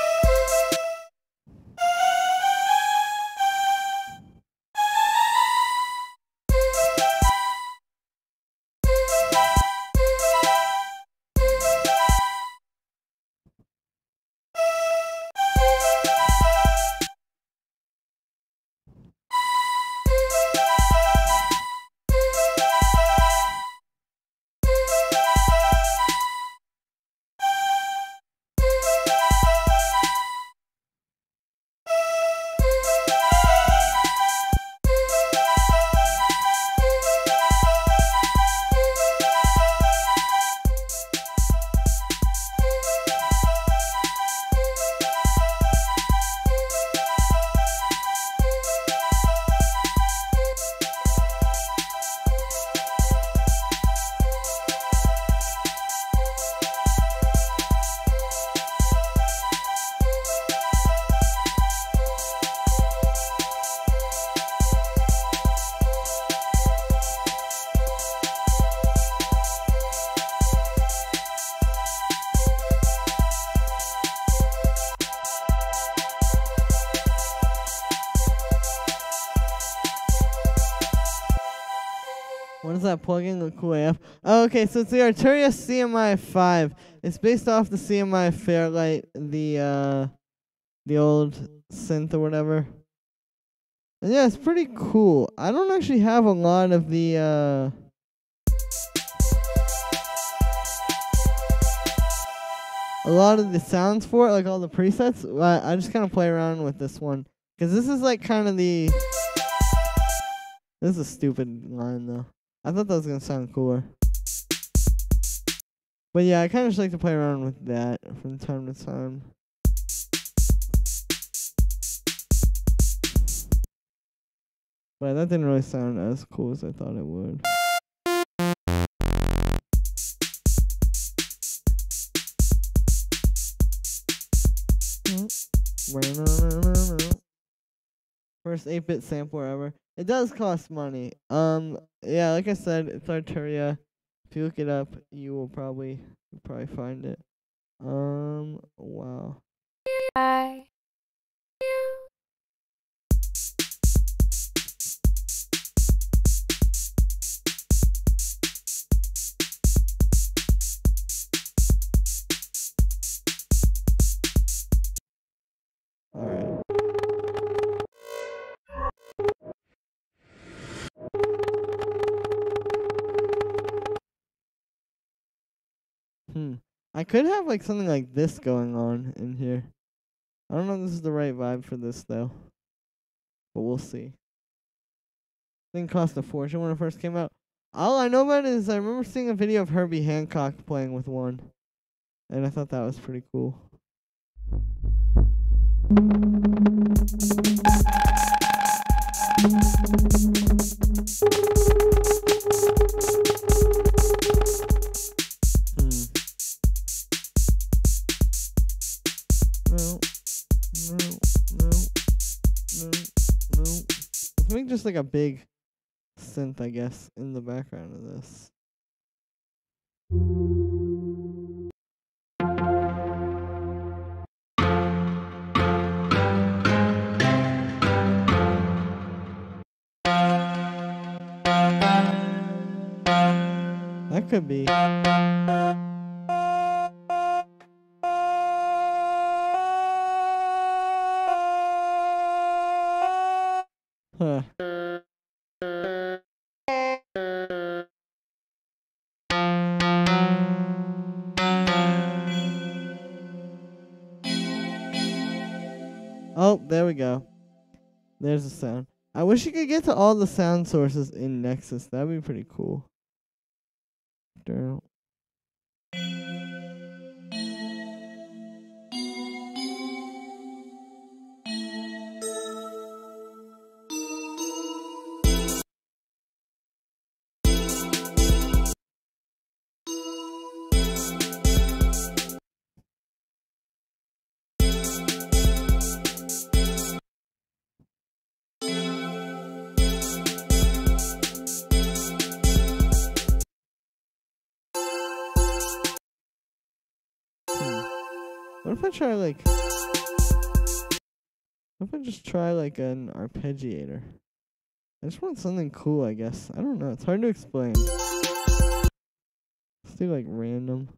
What is that plugin? The cool AF. Oh, okay, so it's the Arturia CMI 5. It's based off the CMI Fairlight, the old synth or whatever. And yeah, it's pretty cool. I don't actually have a lot of the sounds for it, like all the presets. I just kind of play around with this one. Because this is like kind of the... This is a stupid line though. I thought that was going to sound cooler. But yeah, I kind of just like to play around with that from time to time. But that didn't really sound as cool as I thought it would. First 8-bit sampler ever. It does cost money. Yeah, like I said, it's Arturia. If you look it up, you'll probably find it. Wow. Bye. Alright. I could have like something like this going on in here. I don't know if this is the right vibe for this though. But we'll see. Thing cost a fortune when it first came out. All I know about it is I remember seeing a video of Herbie Hancock playing with one. And I thought that was pretty cool. No. Let's make just like a big synth, I guess, in the background of this. That could be. Huh. Oh, there we go. There's a sound. I wish you could get to all the sound sources in Nexus. That'd be pretty cool. What if I try like... What if I just try like an arpeggiator? I just want something cool, I guess. I don't know. It's hard to explain. Let's do like random.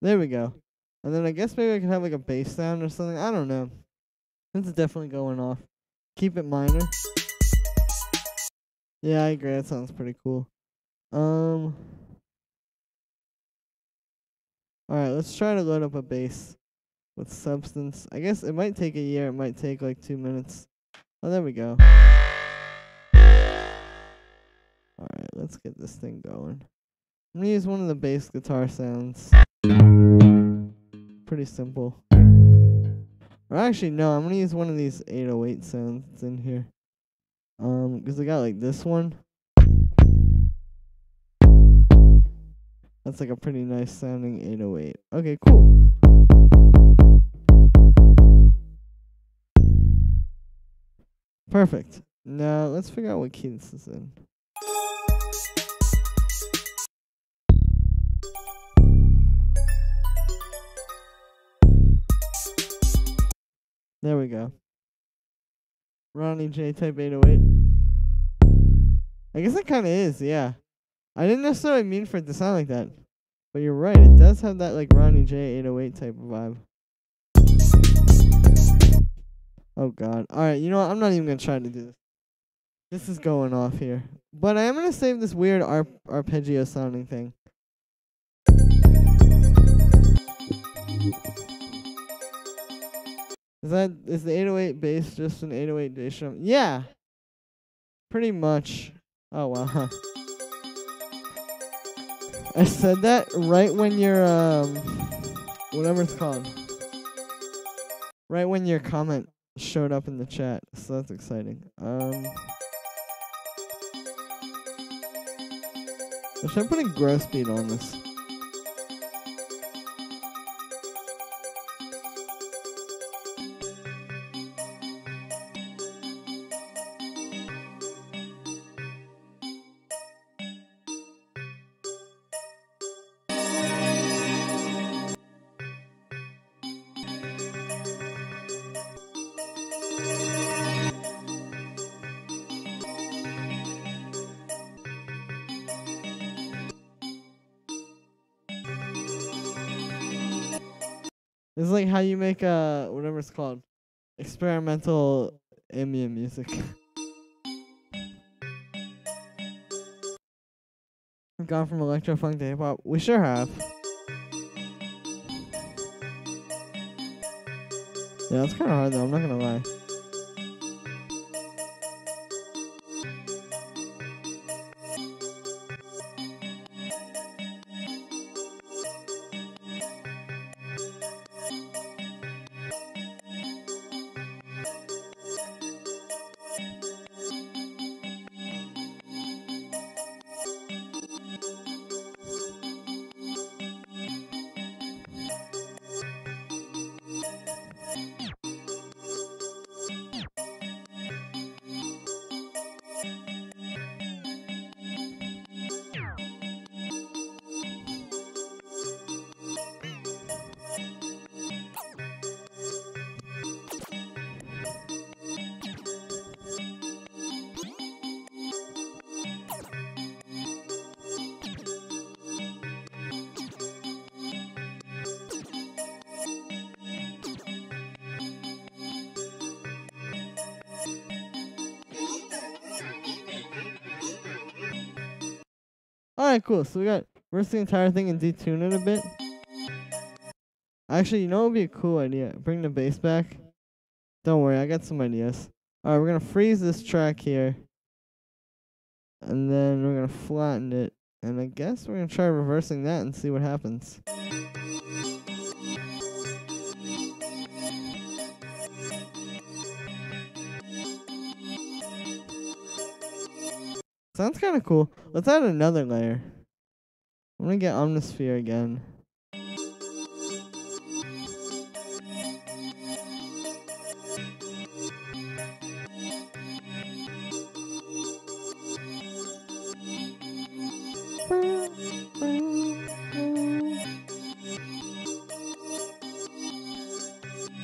There we go. And then I guess maybe I could have like a bass sound or something. I don't know. This is definitely going off. Keep it minor. Yeah, I agree. That sounds pretty cool. Alright, let's try to load up a bass with Substance. I guess it might take a year. It might take like 2 minutes. Oh, there we go. Alright, let's get this thing going. I'm going to use one of the bass guitar sounds. Pretty simple. Or actually, no, I'm going to use one of these 808 sounds that's in here. Because I got like this one. That's like a pretty nice sounding 808. Okay, cool. Perfect. Now, let's figure out what key this is in. There we go. Ronnie J type 808. I guess it kind of is, yeah. I didn't necessarily mean for it to sound like that. But you're right, it does have that like Ronnie J 808 type of vibe. Oh god. Alright, you know what? I'm not even going to try to do this. This is going off here. But I am going to save this weird arpeggio sounding thing. Is the 808 bass just an 808 bass drum? Yeah. Pretty much. Oh wow. I said that right when your whatever it's called. Right when your comment showed up in the chat. So that's exciting. Should I put a gross beat on this? It's like how you make whatever it's called, experimental ambient music. We've gone from electro funk to hip hop. We sure have. Yeah, it's kind of hard though. I'm not gonna lie. Alright, cool. So we got reverse the entire thing and detune it a bit. Actually, you know what would be a cool idea? Bring the bass back. Don't worry, I got some ideas. Alright, we're gonna freeze this track here. And then we're gonna flatten it. And I guess we're gonna try reversing that and see what happens. Sounds kind of cool. Let's add another layer. I'm gonna get Omnisphere again.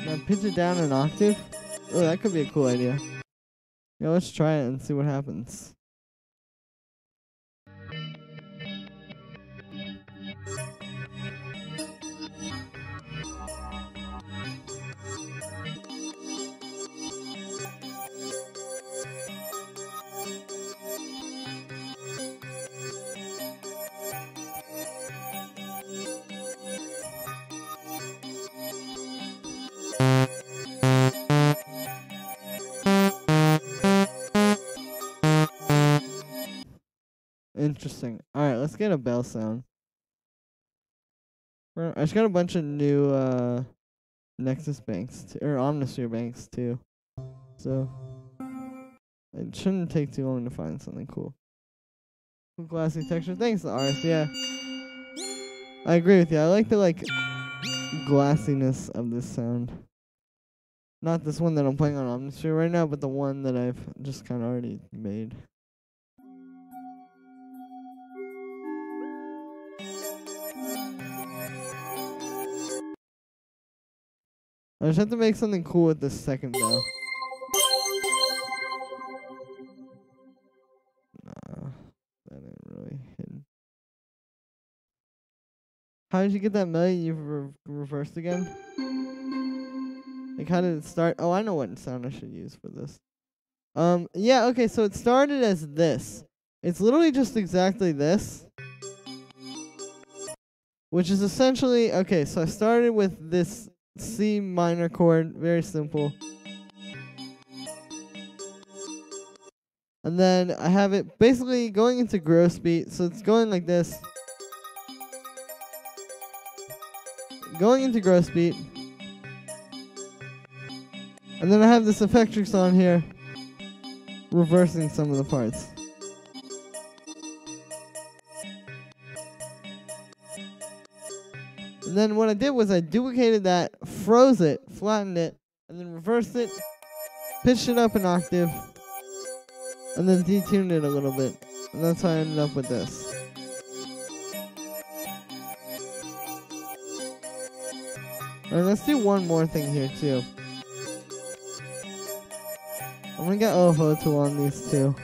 Now pitch it down an octave. Oh, that could be a cool idea. Yeah, let's try it and see what happens. Interesting. Alright, let's get a bell sound. I just got a bunch of new Nexus banks, or Omnisphere banks too. So, it shouldn't take too long to find something cool. Cool glassy texture. Thanks, Aris. Yeah. I agree with you. I like the, glassiness of this sound. Not this one that I'm playing on Omnisphere right now, but the one that I've just kind of already made. I just have to make something cool with this second bell. Nah, that ain't really hidden. How did you get that melody you've reversed again? Like, how did it start? Oh, I know what sound I should use for this. Yeah, okay, so it started as this. It's literally just exactly this. Which is essentially, okay, so I started with this C minor chord, very simple. And then I have it basically going into gross beat, so it's going like this. Going into gross beat. And then I have this effectrix on here, reversing some of the parts. And then what I did was I duplicated that, froze it, flattened it, and then reversed it, pitched it up an octave, and then detuned it a little bit. And that's how I ended up with this. Alright, let's do one more thing here too. I'm gonna get OFO to on these two.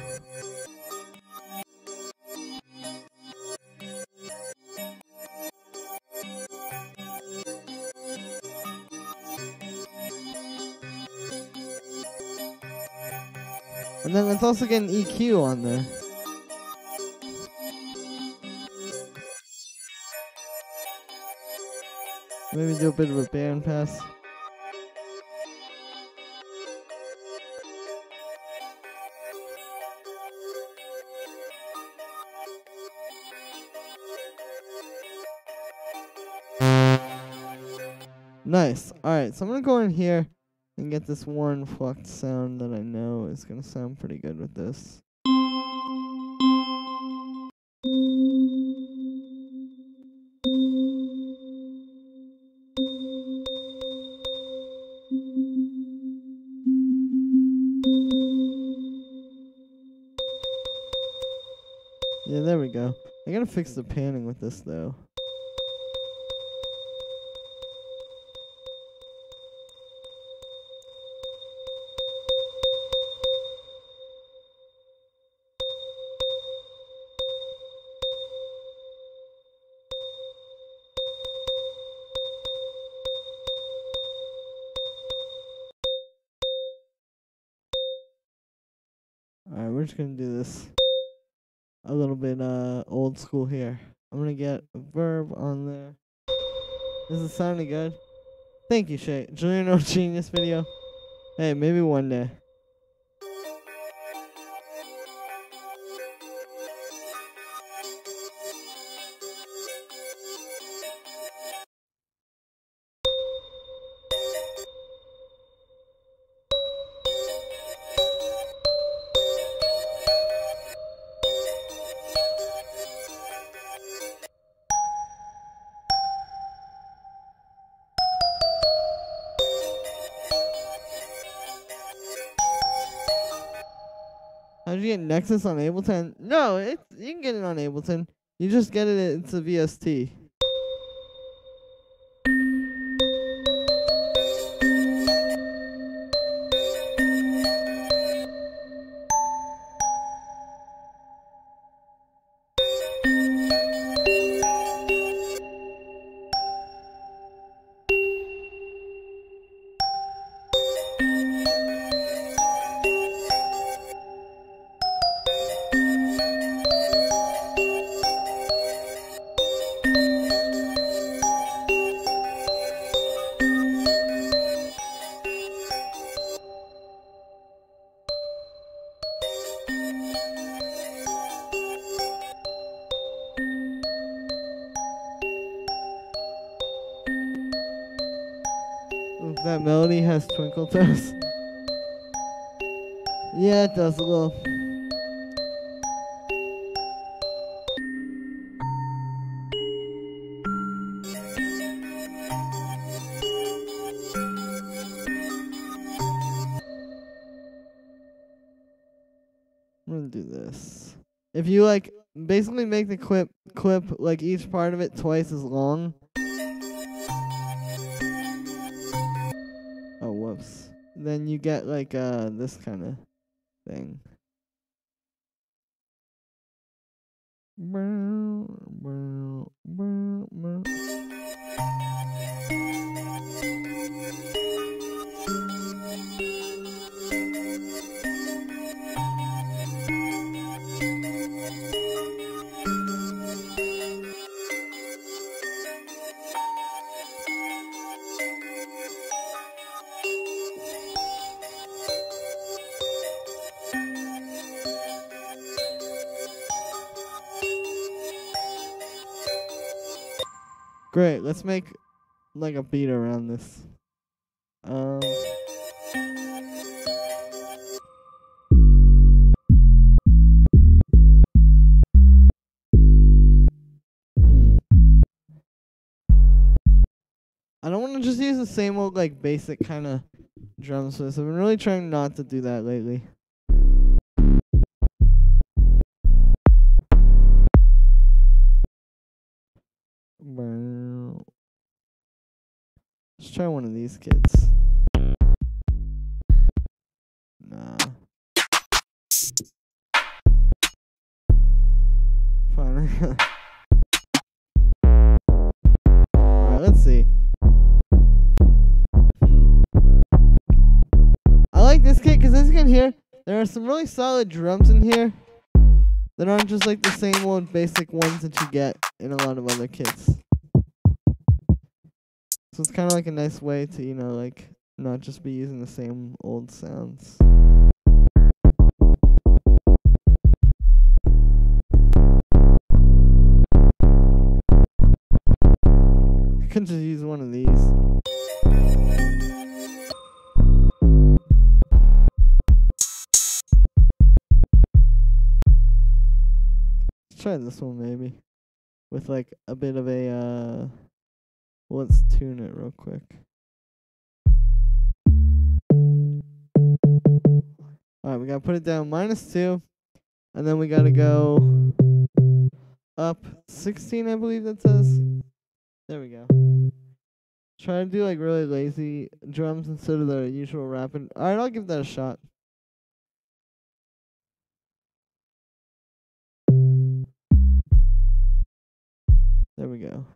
And then let's also get an EQ on there. Maybe do a bit of a band pass. Nice. Alright, so I'm gonna go in here and get this one plucked sound that I know is gonna sound pretty good with this. Yeah, there we go. I gotta fix the panning with this though. Alright, we're just gonna do this. a little bit old school here. I'm gonna get a verb on there. This is sounding good. Thank you, Shay. Julian Genius video. Hey, maybe one day. How'd you get Nexus on Ableton? No, you can get it on Ableton. You just get it. It's a VST. That melody has twinkle toes. Yeah, it does a little. I'm gonna do this. If you like, basically make the clip like each part of it twice as long. Oh, whoops. Then you get like this kind of thing. Great, let's make like a beat around this. I don't want to just use the same old like basic kind of drums for this. I've been really trying not to do that lately. Let's try one of these kids. Nah. Fine. Alright, let's see. I like this kit because as you can hear, there are some really solid drums in here that aren't just like the same old basic ones that you get in a lot of other kits. So it's kind of like a nice way to, you know, like not just be using the same old sounds. I could just use one of these. Let's try this one maybe. With like a bit of a let's tune it real quick. Alright, we gotta put it down -2. And then we gotta go up 16, I believe that says. There we go. Try to do like really lazy drums instead of the usual rapid. Alright, I'll give that a shot. There we go.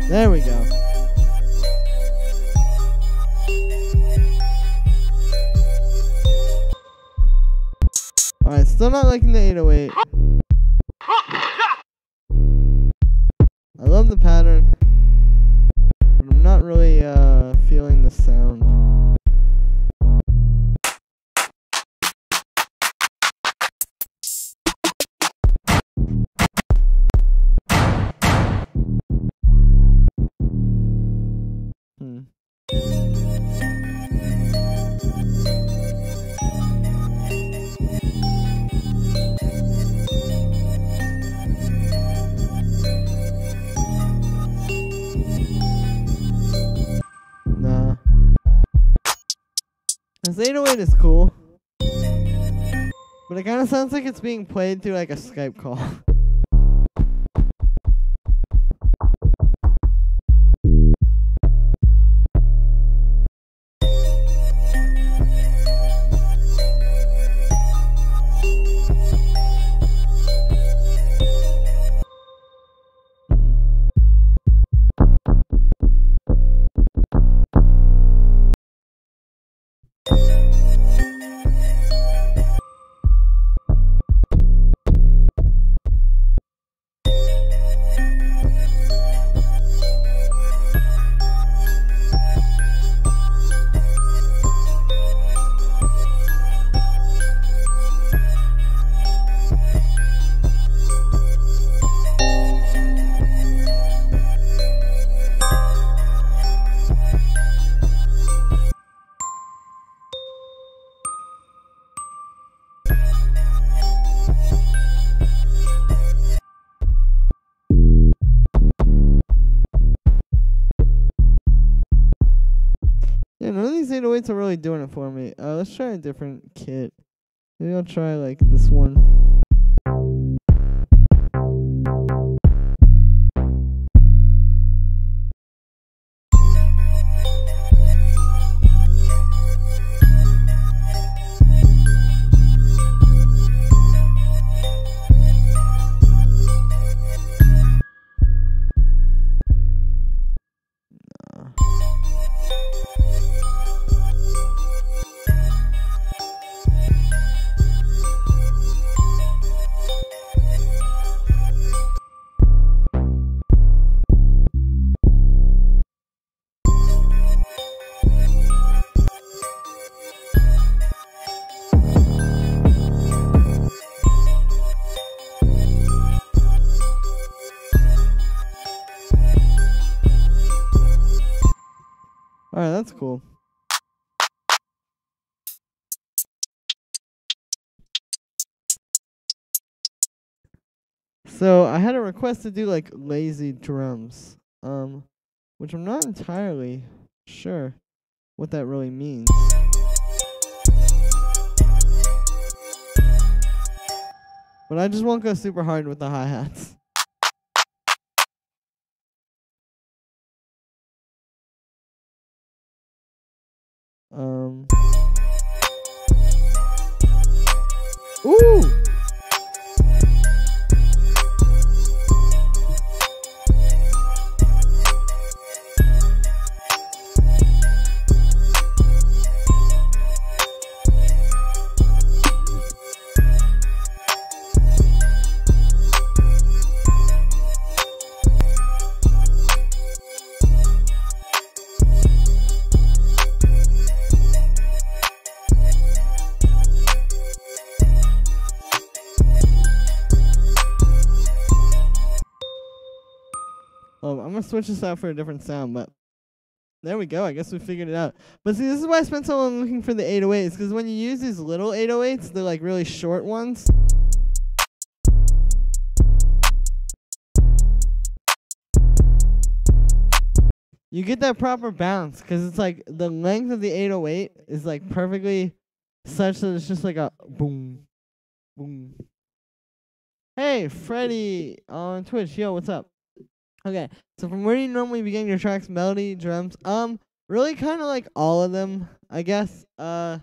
There we go. Alright, still not liking the 808. I love the pattern, but I'm not really feeling the sound. Nah. This 808 is cool, but it kind of sounds like it's being played through like a Skype call. Yeah, none of these 808s are really doing it for me. Let's try a different kit. Maybe I'll try like this one. Alright, that's cool. So I had a request to do like lazy drums, which I'm not entirely sure what that really means. But I just won't go super hard with the hi-hats. Ooh! I'm gonna switch this out for a different sound, but there we go. I guess we figured it out. But see, this is why I spent so long looking for the 808s, because when you use these little 808s, they're like really short ones. You get that proper bounce, because it's like the length of the 808 is like perfectly such that it's just like a boom, boom. Hey, Freddy on Twitch. Yo, what's up? Okay, so from where do you normally begin your tracks? Melody, drums? Really kind of like all of them, I guess. Yeah,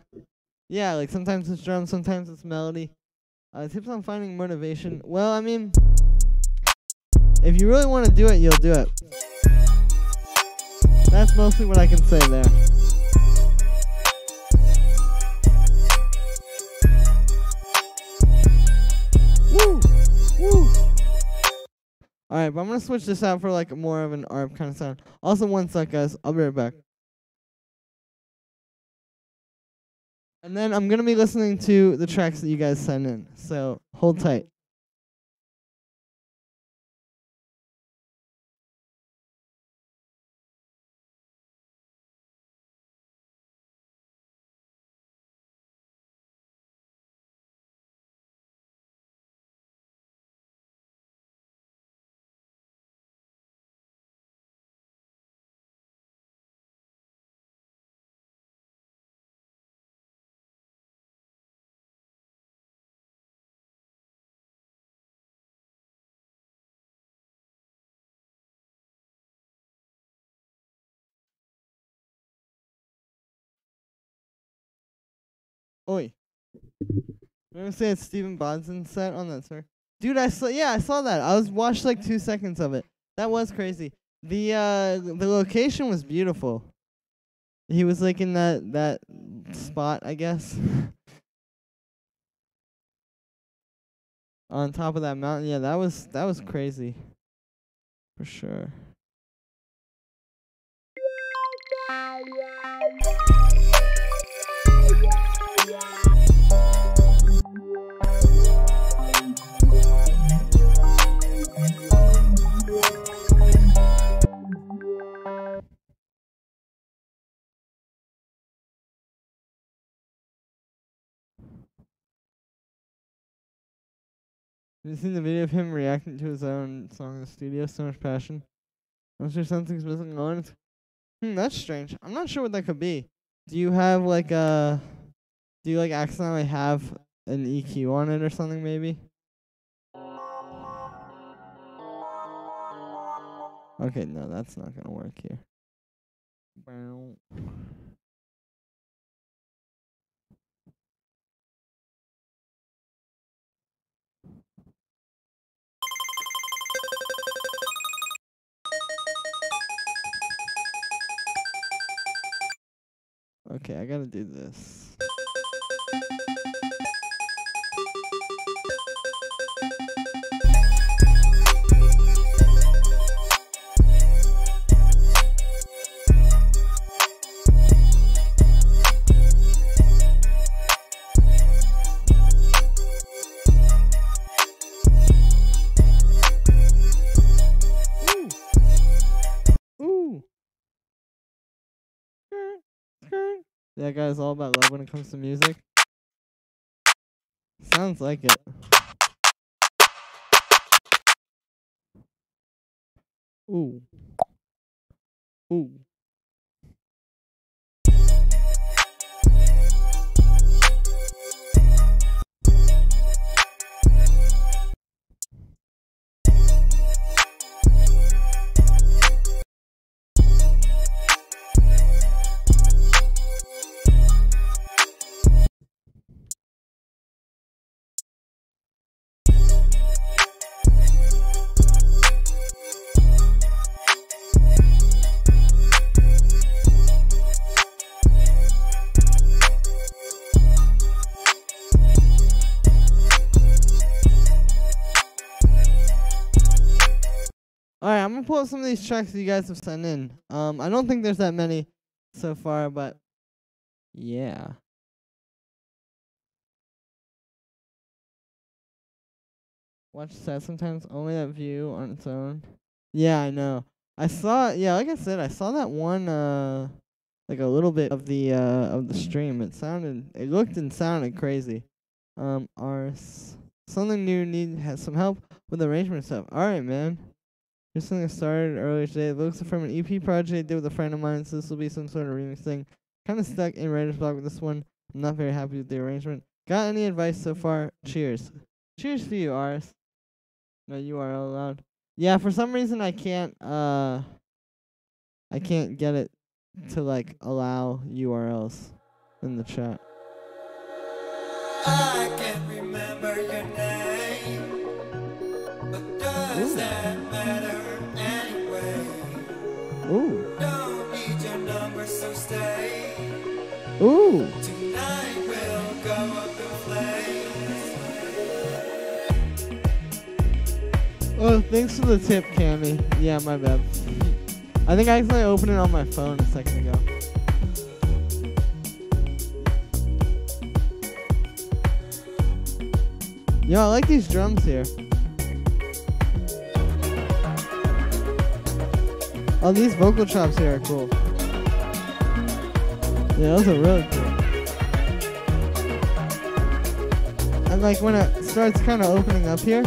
like sometimes it's drums, sometimes it's melody. Tips on finding motivation. Well, I mean, if you really want to do it, you'll do it. That's mostly what I can say there. Woo! Woo! Alright, but I'm gonna switch this out for like more of an ARP kind of sound. Also, one sec, guys. I'll be right back. And then I'm gonna be listening to the tracks that you guys send in. So hold tight. Oi. I'm gonna say it's Stephen Bonson's set on that, sir. Dude, I saw that. I watched like 2 seconds of it. That was crazy. The location was beautiful. He was like in that spot, I guess. On top of that mountain. Yeah, that was crazy. For sure. Have you seen the video of him reacting to his own song in the studio? So much passion. I'm sure something's missing on it. That's strange. I'm not sure what that could be. Do you have like do you like accidentally have an EQ on it or something maybe? Okay, no, that's not gonna work here. Okay, I gotta do this. That guy's all about love when it comes to music. Sounds like it. Ooh. Ooh. Alright, I'm gonna pull up some of these tracks that you guys have sent in. I don't think there's that many so far, but yeah. Watch set sometimes, only that view on its own. Yeah, I know. I saw, yeah, like I said, I saw that one, like a little bit of the stream. It looked and sounded crazy. Something new has some help with arrangement stuff. Alright, man. Here's something I started earlier today. It looks from an EP project I did with a friend of mine, so this will be some sort of remix thing. Kind of stuck in writer's block with this one. I'm not very happy with the arrangement. Got any advice so far? Cheers. Cheers to you, Aris. No URL allowed. Yeah, for some reason I can't get it to like allow URLs in the chat. I can't remember your name, but does that matter anyway? Ooh. Don't need Ooh. Tonight we'll go up in flames. Oh, thanks for the tip, Cammy. Yeah, my bad. I think I accidentally opened it on my phone a second ago. Yo, I like these drums here. Oh, these vocal chops here are cool. Yeah, those are really cool. And like when it starts kind of opening up here.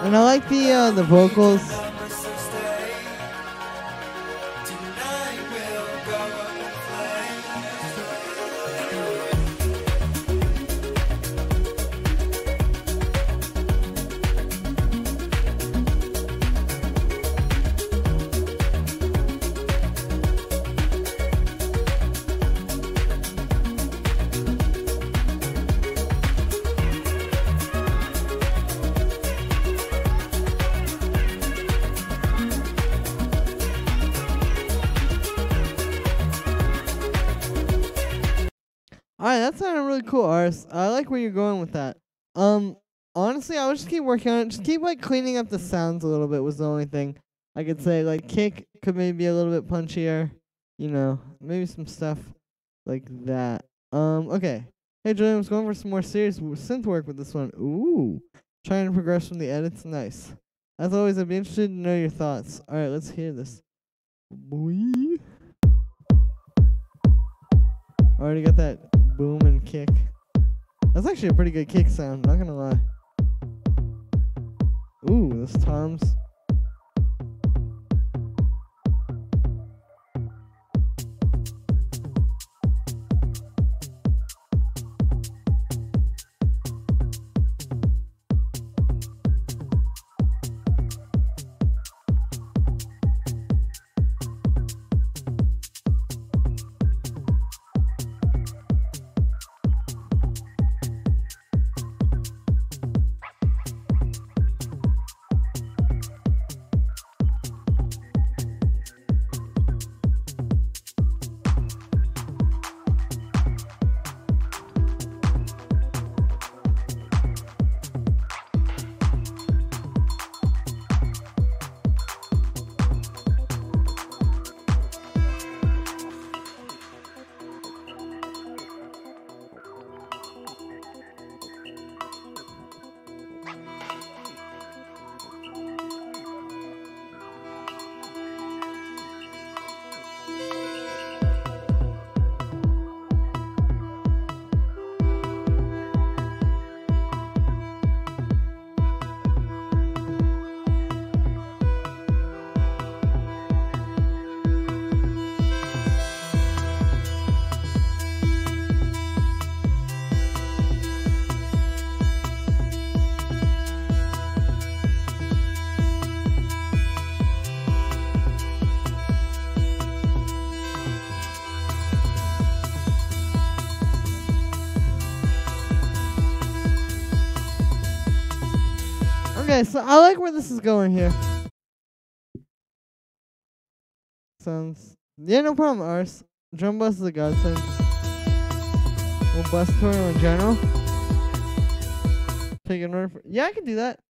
And I like the vocals. Alright, that sounded really cool, Ars. I like where you're going with that. Honestly, I would just keep working on it. Just keep like cleaning up the sounds a little bit was the only thing I could say. Like kick could maybe be a little bit punchier, you know, maybe some stuff like that. Okay. Hey Julian, was going for some more serious synth work with this one. Ooh. Trying to progress from the edits. Nice. As always, I'd be interested to know your thoughts. Alright, let's hear this. Boy. Already got that boom and kick. That's actually a pretty good kick sound, not gonna lie. Ooh, those toms. Okay, so I like where this is going here. Sounds... Yeah, no problem, Ars. Drum bus is a godsend. Well, bus tutorial in general. Take an order for... Yeah, I can do that.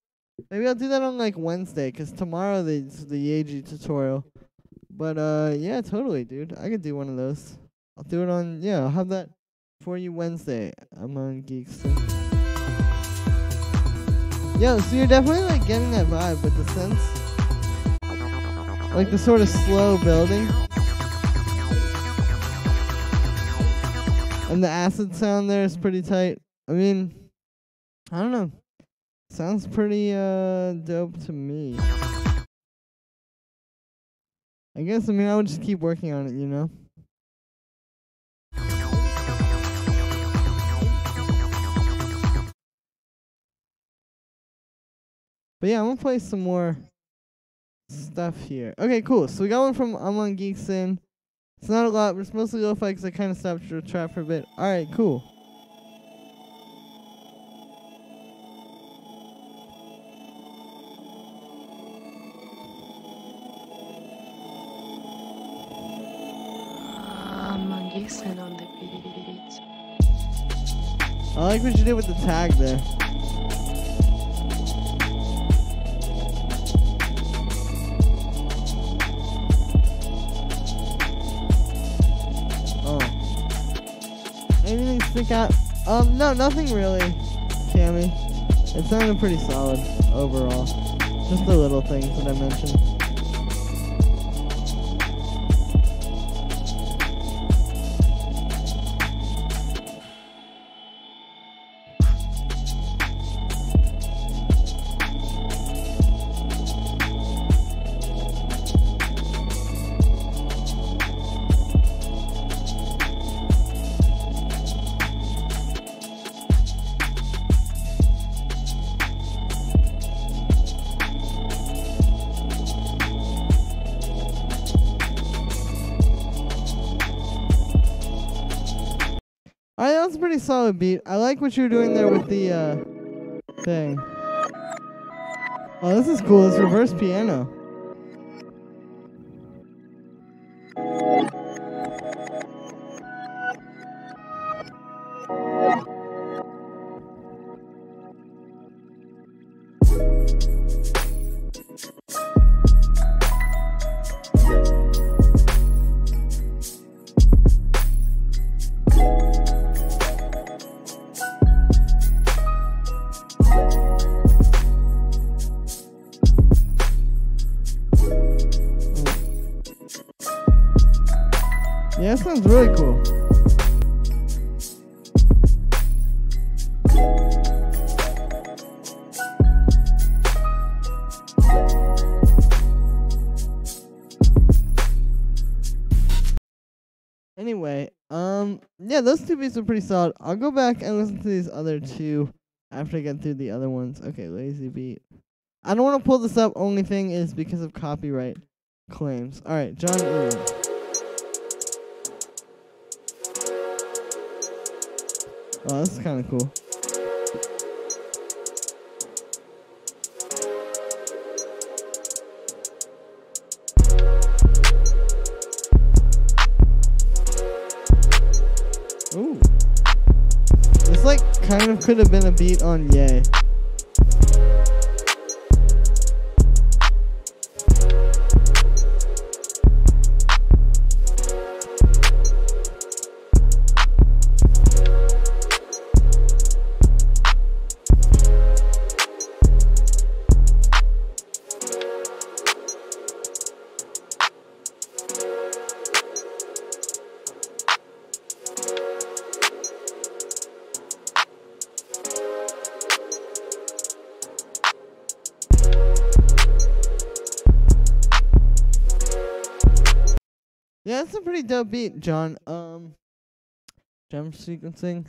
Maybe I'll do that on, like, Wednesday, because tomorrow it's the Yeji tutorial. But, yeah, totally, dude. I could do one of those. I'll do it on... Yeah, I'll have that for you Wednesday. I'm on Geekston. Yo, so you're definitely like getting that vibe with the synths. Like the sort of slow building. And the acid sound there is pretty tight. I mean, I don't know. Sounds pretty dope to me. I guess, I mean, I would just keep working on it, you know? But yeah, I'm gonna play some more stuff here. Okay, cool. So we got one from Amon Geekson. It's not a lot, but it's mostly lo-fi because I kind of stopped the trap for a bit. Alright, cool. Amon Geekson on the beat. I like what you did with the tag there. Anything stick out? No, nothing really, Cammy. It sounded pretty solid overall. Just the little things that I mentioned. Alright, that was a pretty solid beat. I like what you were doing there with the thing. Oh, this is cool. It's reverse piano. Yeah, that sounds really cool. Anyway, yeah, those two beats are pretty solid. I'll go back and listen to these other two after I get through the other ones. Okay, lazy beat. I don't want to pull this up. Only thing is because of copyright claims. All right, John Ilian. Oh, this is kind of cool. Ooh. This like kind of could have been a beat on Yay. Yeah, that's a pretty dope beat, John. Jump sequencing?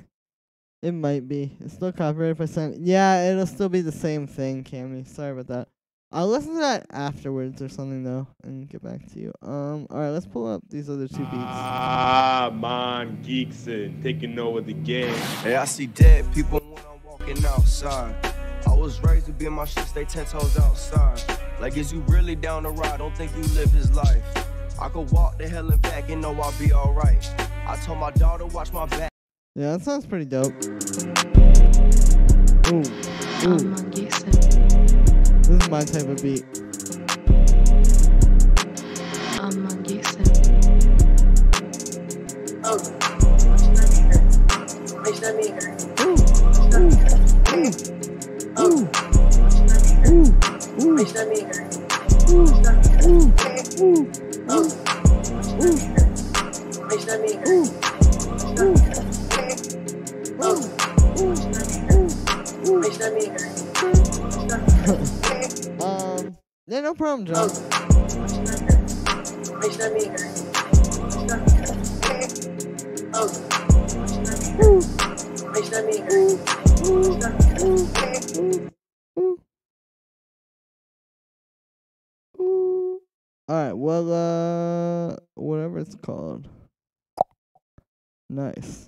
It might be. It's still copyrighted by Simon. Yeah, it'll still be the same thing, Cammy. Sorry about that. I'll listen to that afterwards or something, though, and get back to you. Alright, let's pull up these other two beats. Man, Geekson, taking over the game. Hey, I see dead people when I'm walking outside. I was raised to be in my shit, stay 10 toes outside. Like, is you really down the ride? Don't think you live his life. I could walk the hell and back and know I'll be alright. I told my daughter watch my back. Yeah, that sounds pretty dope. Ooh. This is my type of beat. Yeah, no problem, John. Alright, well, whatever it's called. Nice.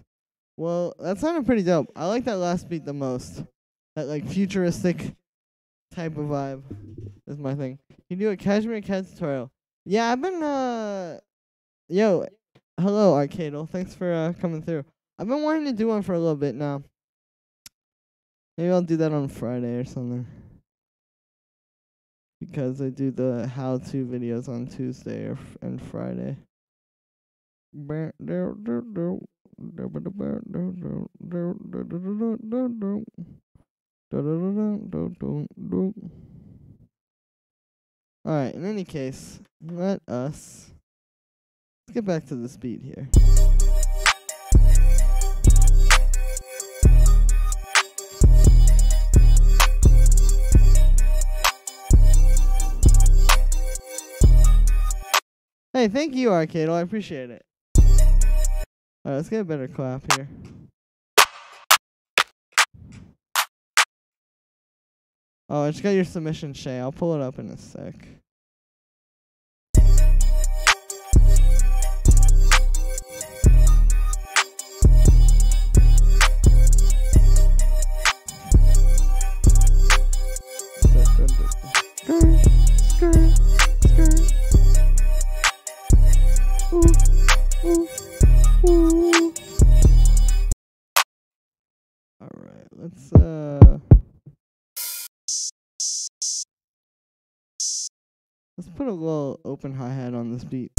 Well, that sounded pretty dope. I like that last beat the most. That, like, futuristic type of vibe is my thing. You do a Cashmere Cat tutorial. Yeah, I've been, Yo, hello, Arcadal. Thanks for, coming through. I've been wanting to do one for a little bit now. Maybe I'll do that on Friday or something. Because I do the how-to videos on Tuesday and Friday. Alright, in any case, let's get back to this beat here. Hey, thank you, Arcadal. I appreciate it. Alright, let's get a better clap here. Oh, I just got your submission, Shay. I'll pull it up in a sec. Alright, let's put a little open hi-hat on this beat.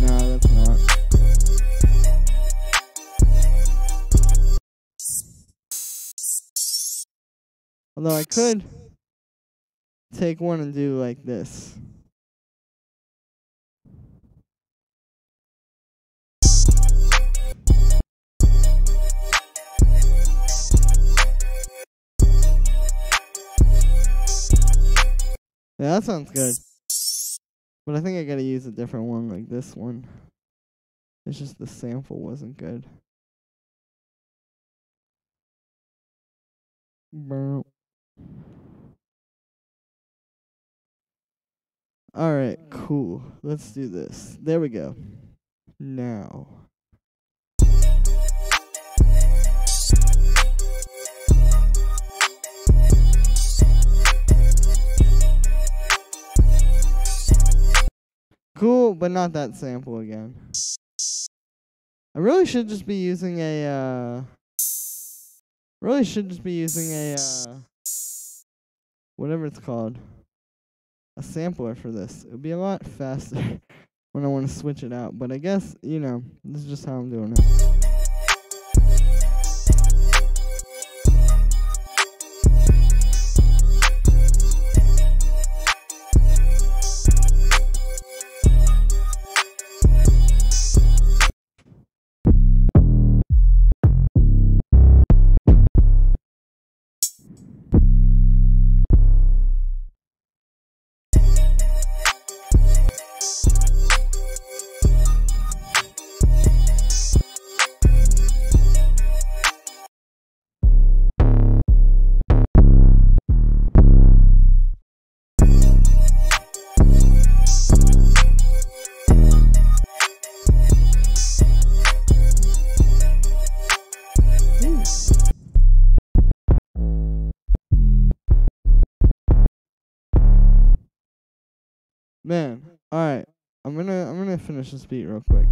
No, that's not. Although I could take one and do like this. Yeah, that sounds good. But I think I gotta use a different one like this one. It's just the sample wasn't good. Alright, cool. Let's do this. There we go. Now. Cool, but not that sample again. I really should just be using a, whatever it's called. A sampler for this. It would be a lot faster when I want to switch it out. But I guess, you know, this is just how I'm doing it. Man, alright. I'm gonna finish this beat real quick.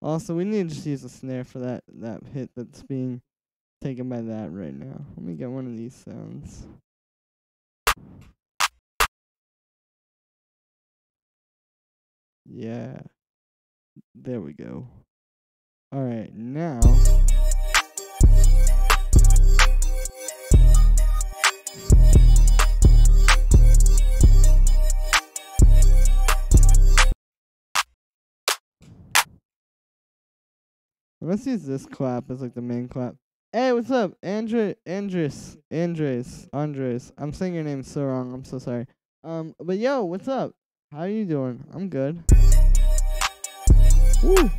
Also, we need to just use a snare for that hit that's being taken by that right now. Let me get one of these sounds. Yeah. There we go. Alright, now. Let's use this clap as like the main clap. Hey, what's up? Andres. I'm saying your name so wrong. I'm so sorry. But yo, what's up? How you doing? I'm good. Woo.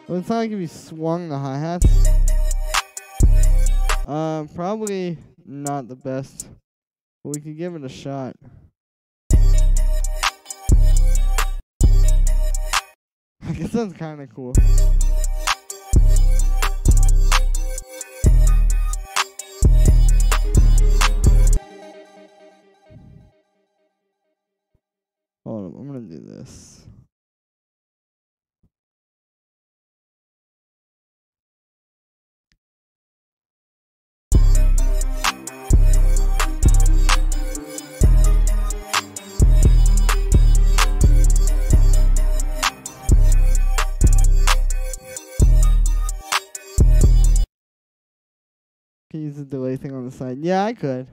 Well, it's not like if you swung the hi-hats. Probably not the best, but we could give it a shot. I guess that's kind of cool. Hold on, I'm gonna do this. Can you use the delay thing on the side? Yeah, I could.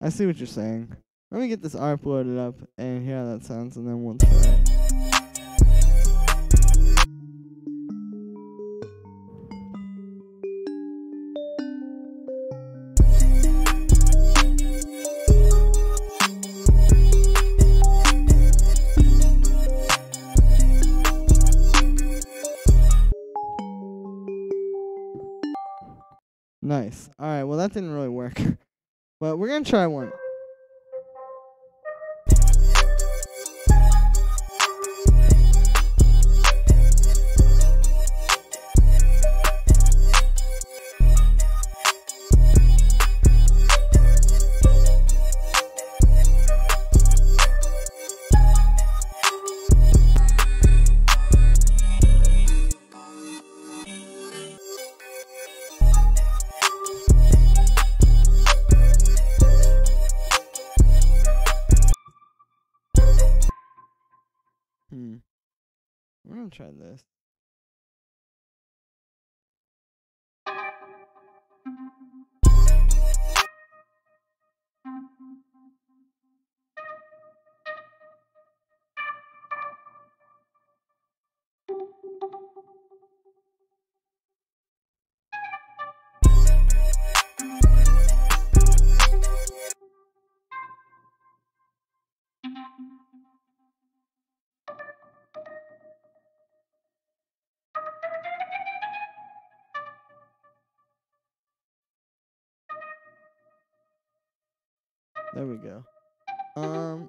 I see what you're saying. Let me get this ARP loaded up and hear how that sounds, and then we'll try it. Nice. Alright, well that didn't really work. But we're gonna try one. We're gonna try this. There we go. Alright,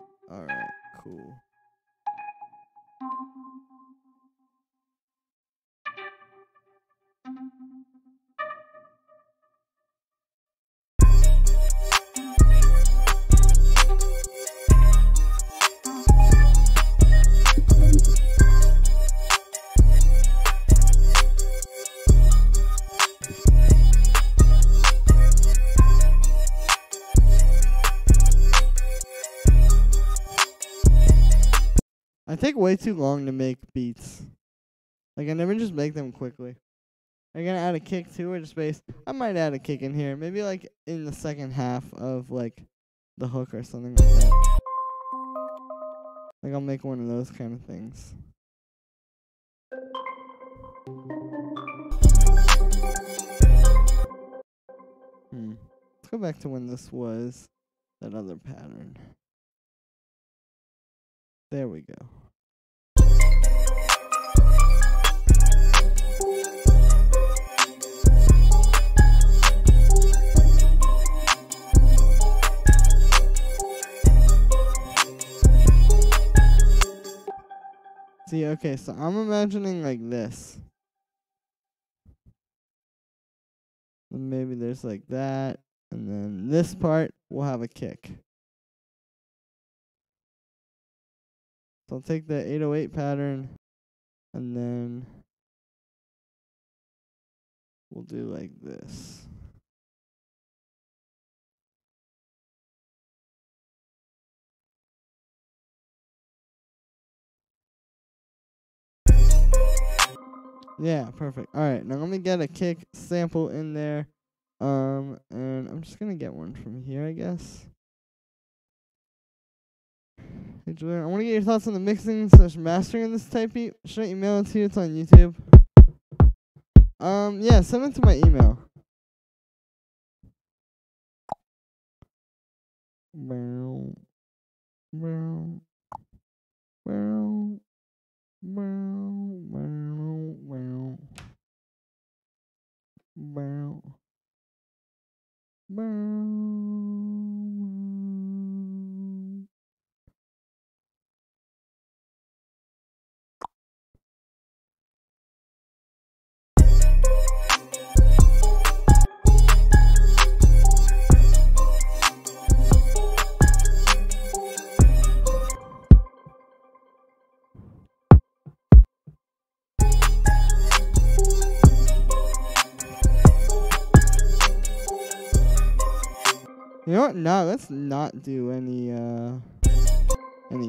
cool. I take way too long to make beats. Like, I never just make them quickly. Are you gonna add a kick too, or just bass? I might add a kick in here. Maybe, like, in the second half of, like, the hook or something like that. Like, I'll make one of those kind of things. Let's go back to when this was that other pattern. There we go. See, okay, so I'm imagining like this. And maybe there's like that, and then this part will have a kick. So I'll take the 808 pattern, and then we'll do like this. Yeah, perfect. Alright, now let me get a kick sample in there. And I'm just gonna get one from here, I guess. Hey Julian, I wanna get your thoughts on the mixing / mastering of this type beat. Should I email it to you? It's on YouTube. Yeah, send it to my email. Bow, bow, bow, bow, bow, bow, bow, bow. You know what? No, let's not do any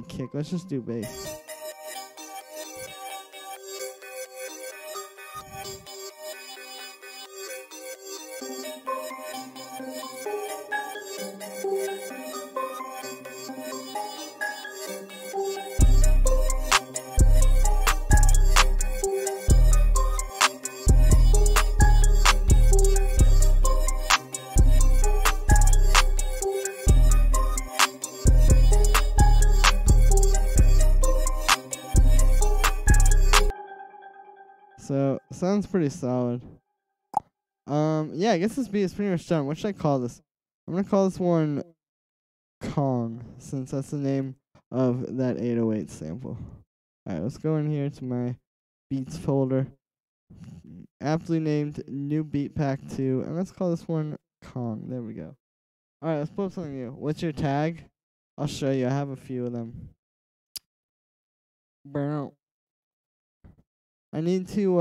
kick. Let's just do bass. So, sounds pretty solid. Yeah, I guess this beat is pretty much done. What should I call this? I'm gonna call this one Kong, since that's the name of that 808 sample. Alright, let's go in here to my beats folder. Aptly named New Beat Pack 2. And let's call this one Kong. There we go. Alright, let's pull up something new. What's your tag? I'll show you. I have a few of them. Bow. I need to,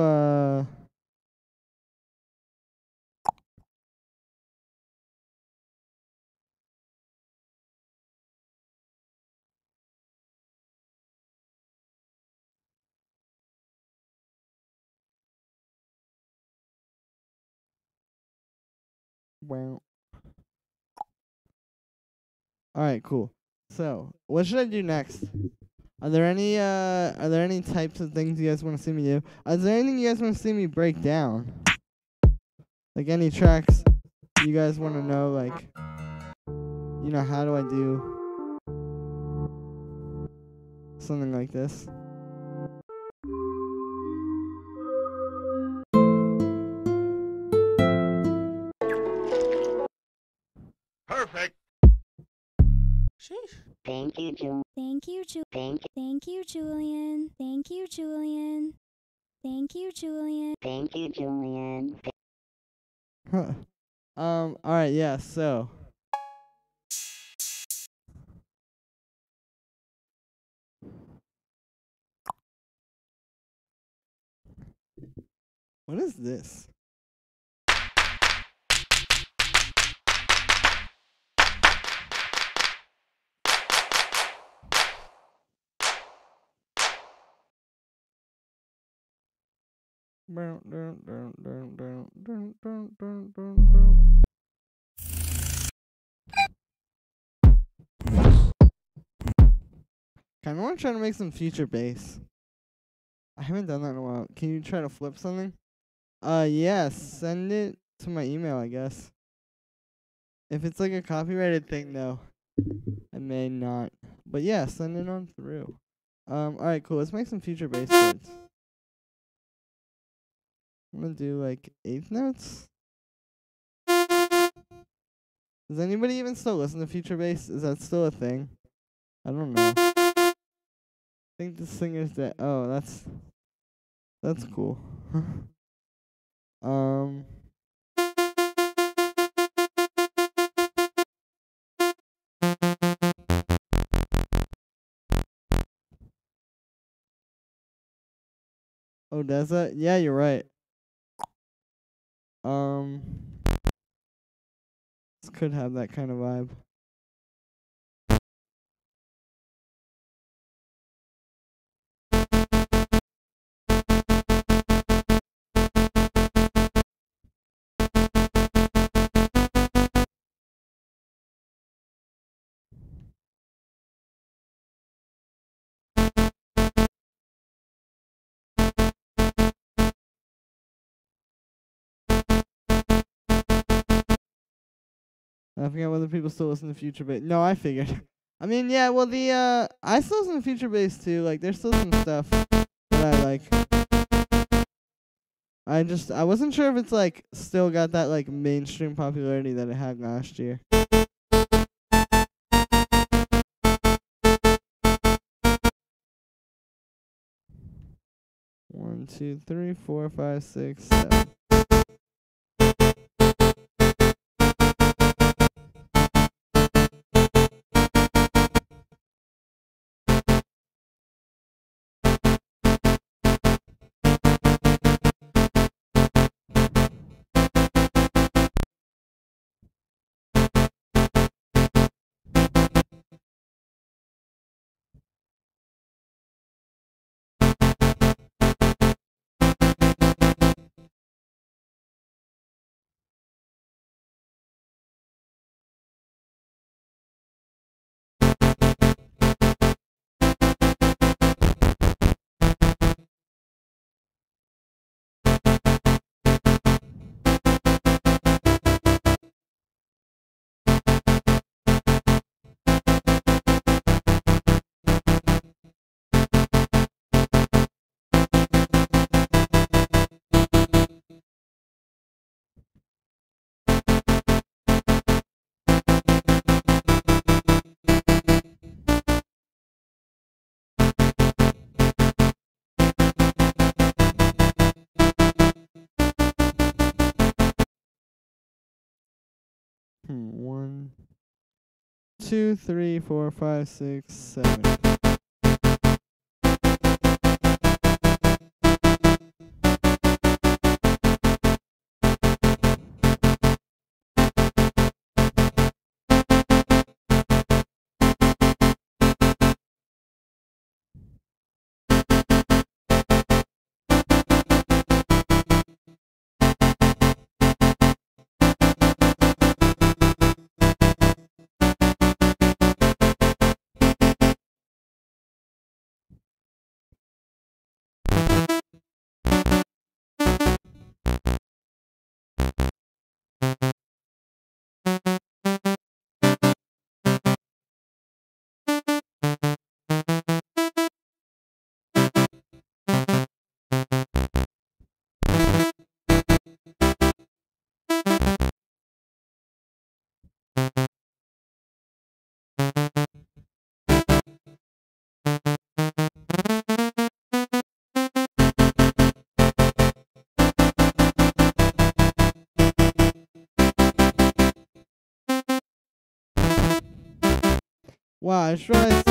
Wow. Alright, cool. So, what should I do next? Are there any types of things you guys want to see me do? Is there anything you guys want to see me break down? Like any tracks you guys want to know, like, you know, how do I do something like this? Perfect. Sheesh. Thank you, Julian. Thank you, Julian. Thank you, Julian. Thank you, Julian. Thank you, Julian. Thank you, Julian. Huh. Alright, yeah, so. What is this? Kinda wanna try to make some future bass. I haven't done that in a while. Can you try to flip something? Yeah, send it to my email, I guess. If it's like a copyrighted thing, though, I may not. But yeah, send it on through. Alright, cool. Let's make some future bass chords. I'm gonna do like eighth notes. Does anybody even still listen to future bass? Is that still a thing? I don't know. think the singer's dead. Oh, that's cool. um. Odessa? Yeah, you're right. This could have that kind of vibe. I forgot whether people still listen to Future Bass. No, I figured. I mean, yeah, well, I still listen to Future Bass too. Like, there's still some stuff that I like. I wasn't sure if it's, like, still got that, like, mainstream popularity that it had last year. One, two, three, 4, 5, 6, 7. One, 2, 3, 4, 5, 6, 7. Wow, I just realized.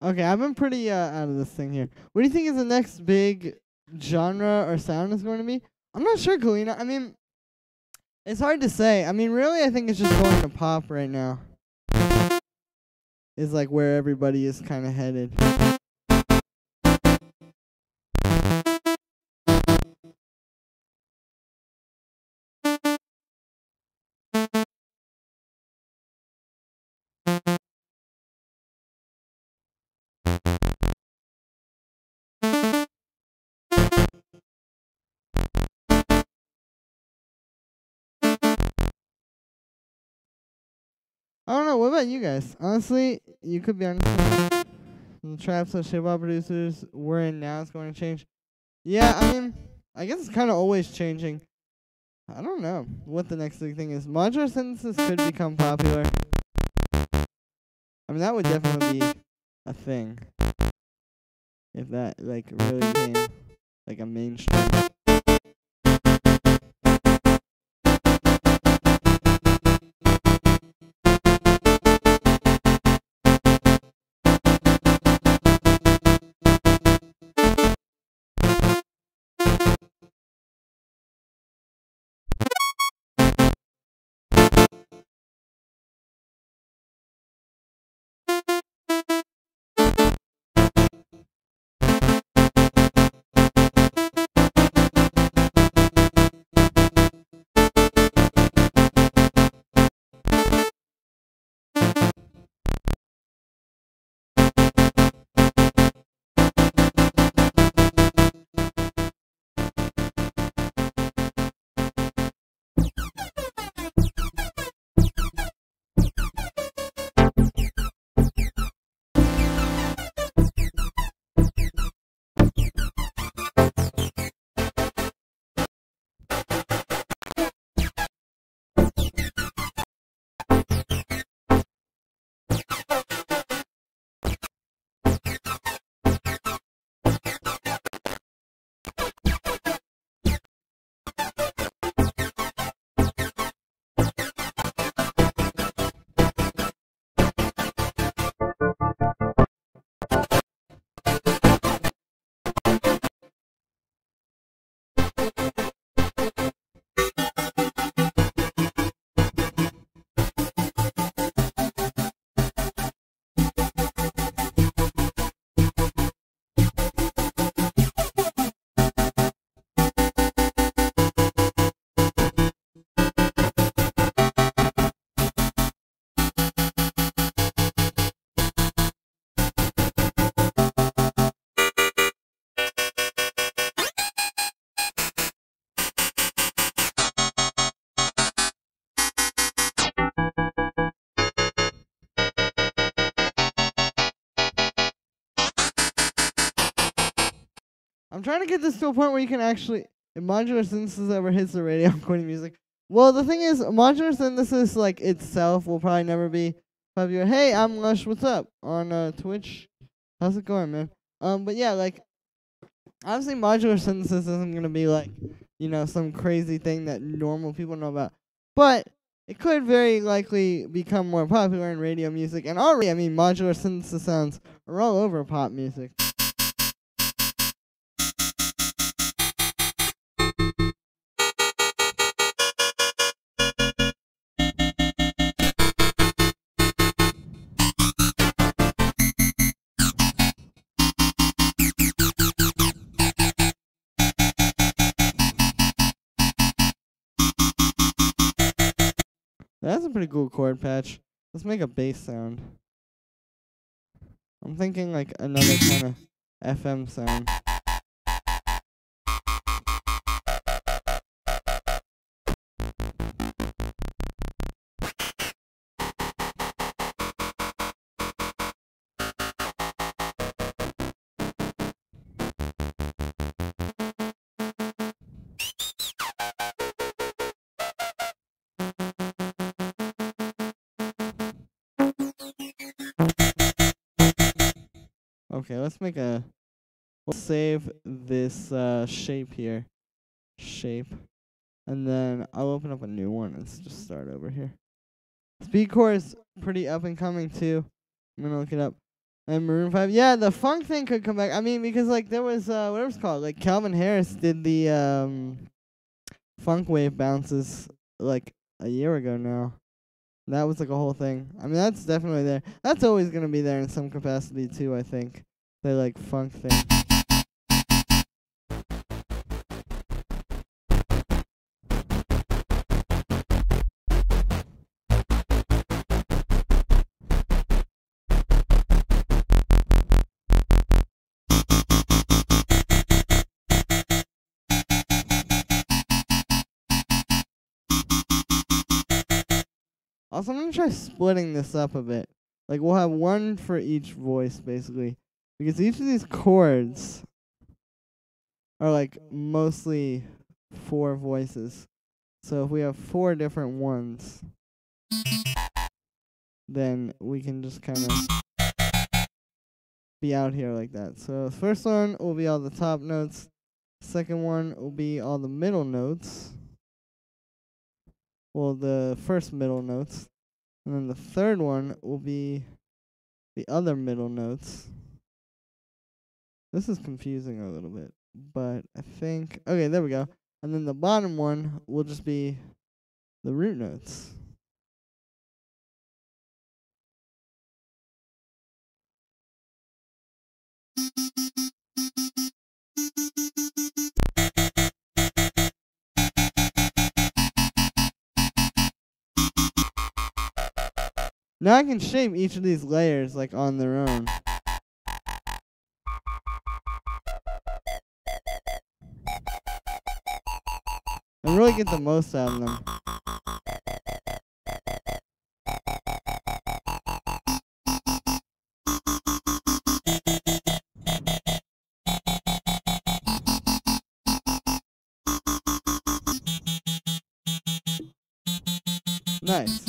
Okay, I've been pretty out of this thing here. What do you think is the next big genre or sound is going to be? I'm not sure, Kalina. I mean, it's hard to say. I mean, really, I think it's just going to pop right now. Is like where everybody is kind of headed. I don't know. What about you guys? Honestly, you could be honest. The traps that hip hop producers we're in now is going to change. Yeah, I mean, I guess it's kind of always changing. I don't know what the next big thing is. Modular synthesis could become popular. I mean, that would definitely be a thing. If that, like, really became, like, a mainstream. I'm trying to get this to a point where you can actually, if modular synthesis ever hits the radio, I'm quitting music. Well, the thing is, modular synthesis, like, itself will probably never be popular. Hey, I'm Lush, what's up? On Twitch. How's it going, man? But yeah, like, obviously modular synthesis isn't going to be, like, you know, some crazy thing that normal people know about. But it could very likely become more popular in radio music. And already, I mean, modular synthesis sounds are all over pop music. That's a pretty cool chord patch. Let's make a bass sound. I'm thinking like another kind of FM sound. Okay, let's make a... We'll save this shape here. Shape. And then I'll open up a new one. Let's just start over here. Speedcore is pretty up and coming too. I'm gonna look it up. And Maroon 5. Yeah, the funk thing could come back. I mean, because like there was whatever it's called. Like Calvin Harris did the funk wave bounces like a year ago now. That was like a whole thing. I mean, that's definitely there. That's always gonna be there in some capacity too, I think. The like funk thing. Also, I'm gonna try splitting this up a bit. Like, we'll have one for each voice, basically. Because each of these chords are, like, mostly 4 voices. So if we have 4 different ones, then we can just kind of be out here like that. So the first one will be all the top notes. Second one will be all the middle notes. Well, the first middle notes. And then the third one will be the other middle notes. This is confusing a little bit, but I think... Okay, there we go. And then the bottom one will just be the root notes. Now I can shape each of these layers like on their own. And really get the most out of them. Nice.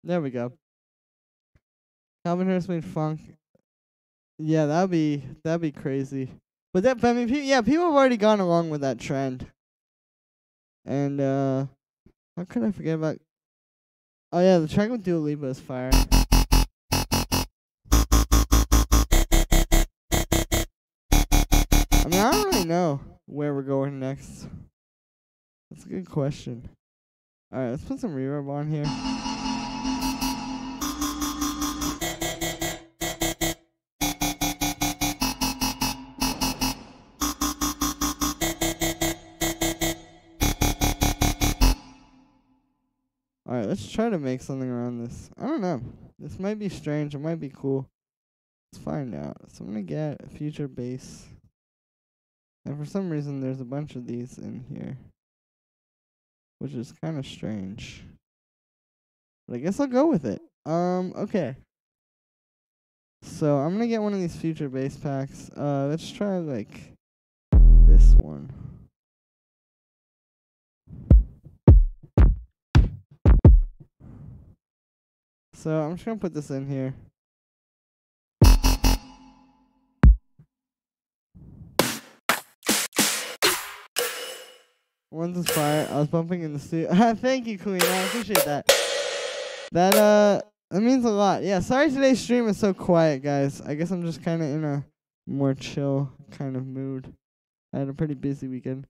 There we go. Calvin Harris made funk. Yeah, that'd be crazy. But I mean, people have already gone along with that trend. And how could I forget about? Oh yeah, the track with Dua Lipa is fire. I mean, I don't really know where we're going next. That's a good question. All right, let's put some reverb on here. Alright, let's try to make something around this. I don't know. This might be strange. It might be cool. Let's find out. So I'm going to get a future bass. And for some reason, there's a bunch of these in here. Which is kind of strange. But I guess I'll go with it. Okay. So I'm going to get one of these future bass packs. Let's try, like, this one. So I'm just going to put this in here. One's is fire. I was bumping in the studio. Thank you, Queen. I appreciate that. That means a lot. Yeah, sorry today's stream is so quiet, guys. I guess I'm just kind of in a more chill kind of mood. I had a pretty busy weekend.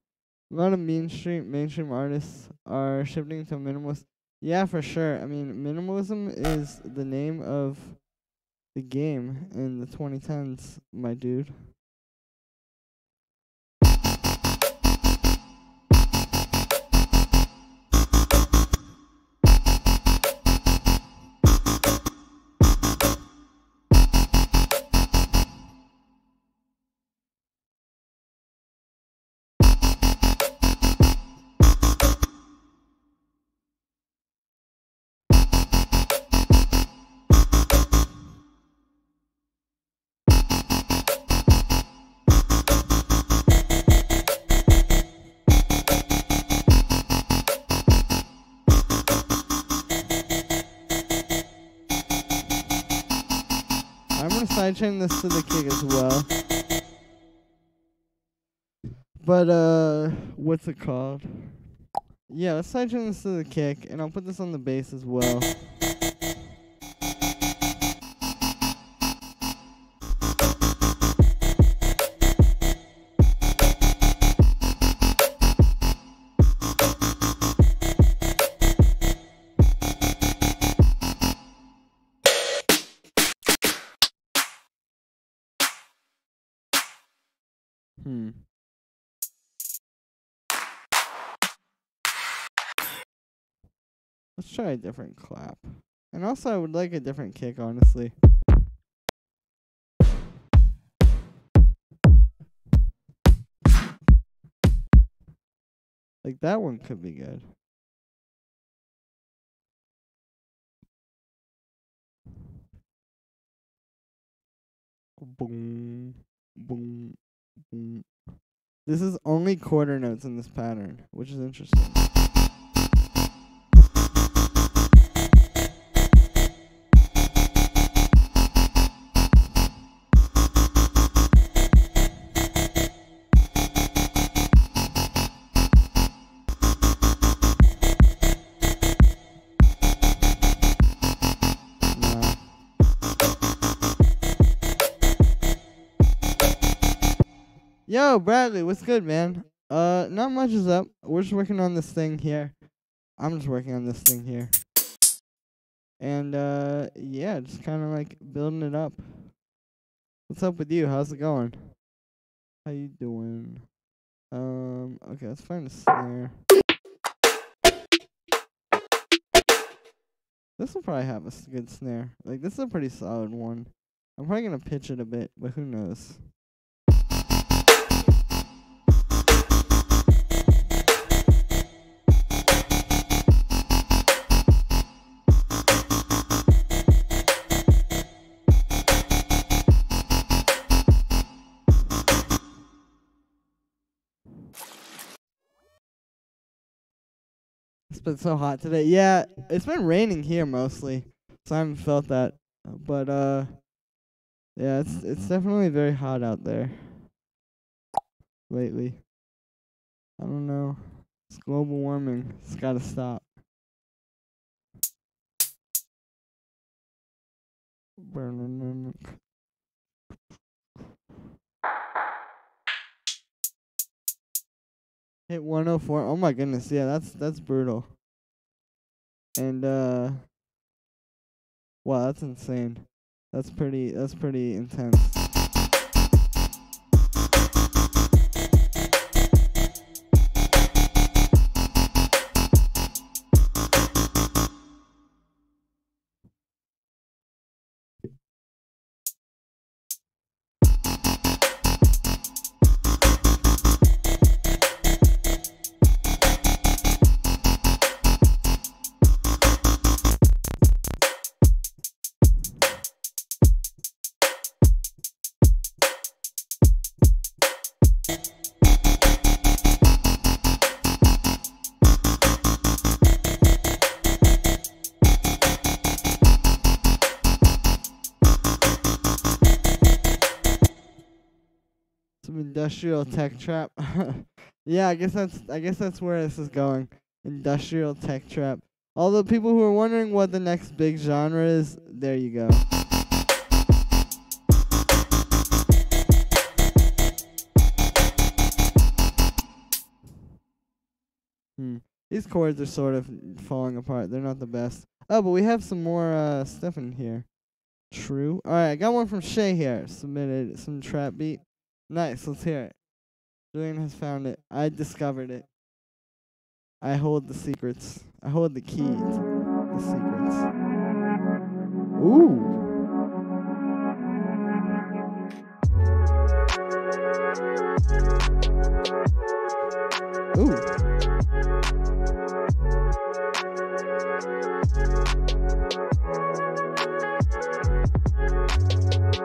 A lot of mainstream artists are shifting to minimalist. Yeah, for sure. I mean, minimalism is the name of the game in the 2010s, my dude. sidechain this to the kick as well. But, what's it called? Yeah, let's sidechain this to the kick, and I'll put this on the bass as well. Let's try a different clap. And also, I would like a different kick, honestly. Like, that one could be good. Boom, boom, boom. This is only quarter notes in this pattern, which is interesting. Yo, Bradley, what's good, man? Not much is up. We're just working on this thing here. I'm just working on this thing here. And, yeah, just kind of like building it up. What's up with you? How's it going? How you doing? Okay, let's find a snare. This will probably have a good snare. Like, this is a pretty solid one. I'm probably gonna pitch it a bit, but who knows? It's been so hot today. Yeah, it's been raining here mostly, so I haven't felt that. But yeah, it's definitely very hot out there lately. I don't know. It's global warming. It's gotta stop. Hit 104. Oh my goodness, yeah, that's brutal. And wow, that's insane. That's pretty intense. Industrial tech trap. Yeah, I guess that's where this is going. Industrial tech trap. All the people who are wondering what the next big genre is, there you go. These chords are sort of falling apart. They're not the best. Oh, but we have some more stuff in here. True. Alright, I got one from Shay here. Submitted some trap beat. Nice, let's hear it. Julian has found it. I discovered it. I hold the secrets. I hold the key to the secrets. Ooh. Ooh.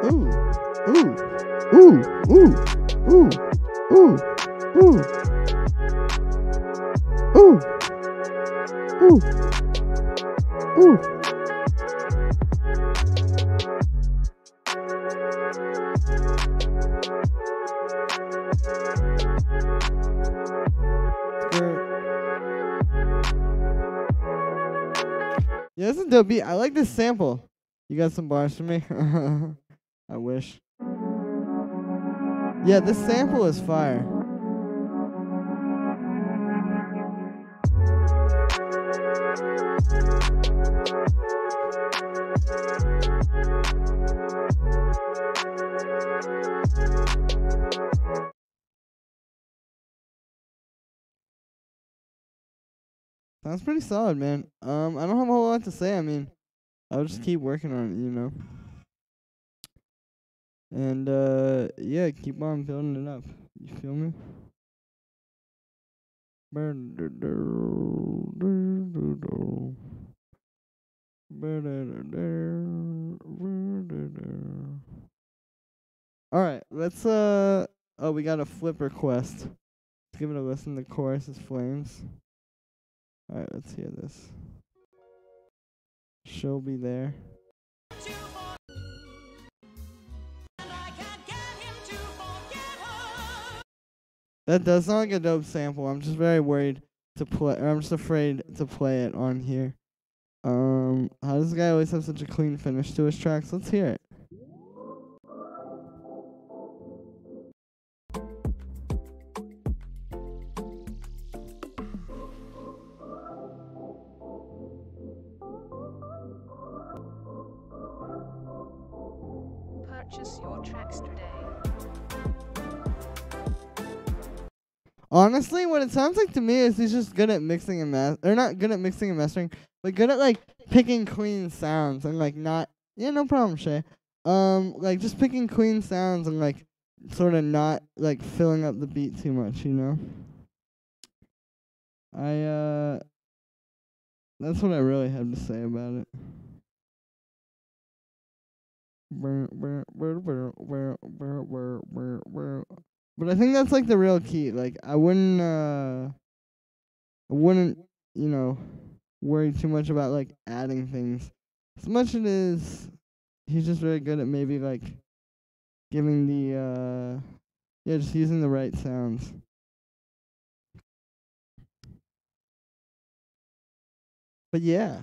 Ooh. Ooh. Ooh, ooh, ooh, ooh, ooh, ooh, ooh, ooh. That's a dope beat. I like this sample. You got some bars for me? I wish. Yeah, this sample is fire. Sounds pretty solid, man. I don't have a whole lot to say. I mean, I'll just keep working on it, you know. And yeah, keep on building it up. You feel me? All right, let's oh, we got a flip request. Let's give it a listen. The chorus is Flames. All right, let's hear this. She'll be there. That does sound like a dope sample. I'm just very worried to play. Or I'm just afraid to play it on here. How does this guy always have such a clean finish to his tracks? Let's hear it. Purchase your tracks today. Honestly, what it sounds like to me is he's just good at mixing and or not good at mixing and mastering, but good at like picking clean sounds and like not, yeah, no problem, Shay. Like just picking clean sounds and like sort of not like filling up the beat too much, you know. That's what I really have to say about it. But I think that's like the real key. Like I wouldn't, you know, worry too much about like adding things. As much as it is, he's just very good at maybe like giving the yeah, just using the right sounds. But yeah.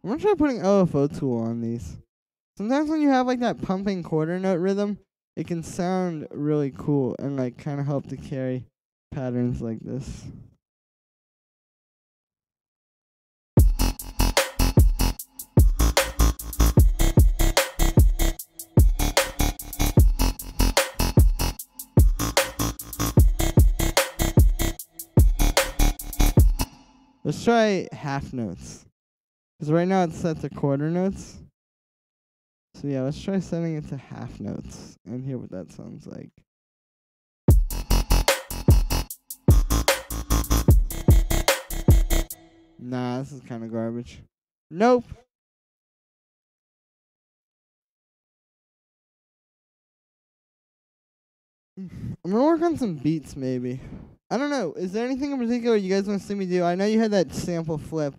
I'm gonna try putting LFO tool on these. Sometimes when you have like that pumping quarter note rhythm, it can sound really cool and like kind of help to carry patterns like this. Let's try half notes. Because right now it's set to quarter notes. So yeah, let's try setting it to half notes and hear what that sounds like. Nah, this is kind of garbage. Nope. I'm gonna work on some beats maybe. I don't know. Is there anything in particular you guys want to see me do? I know you had that sample flip.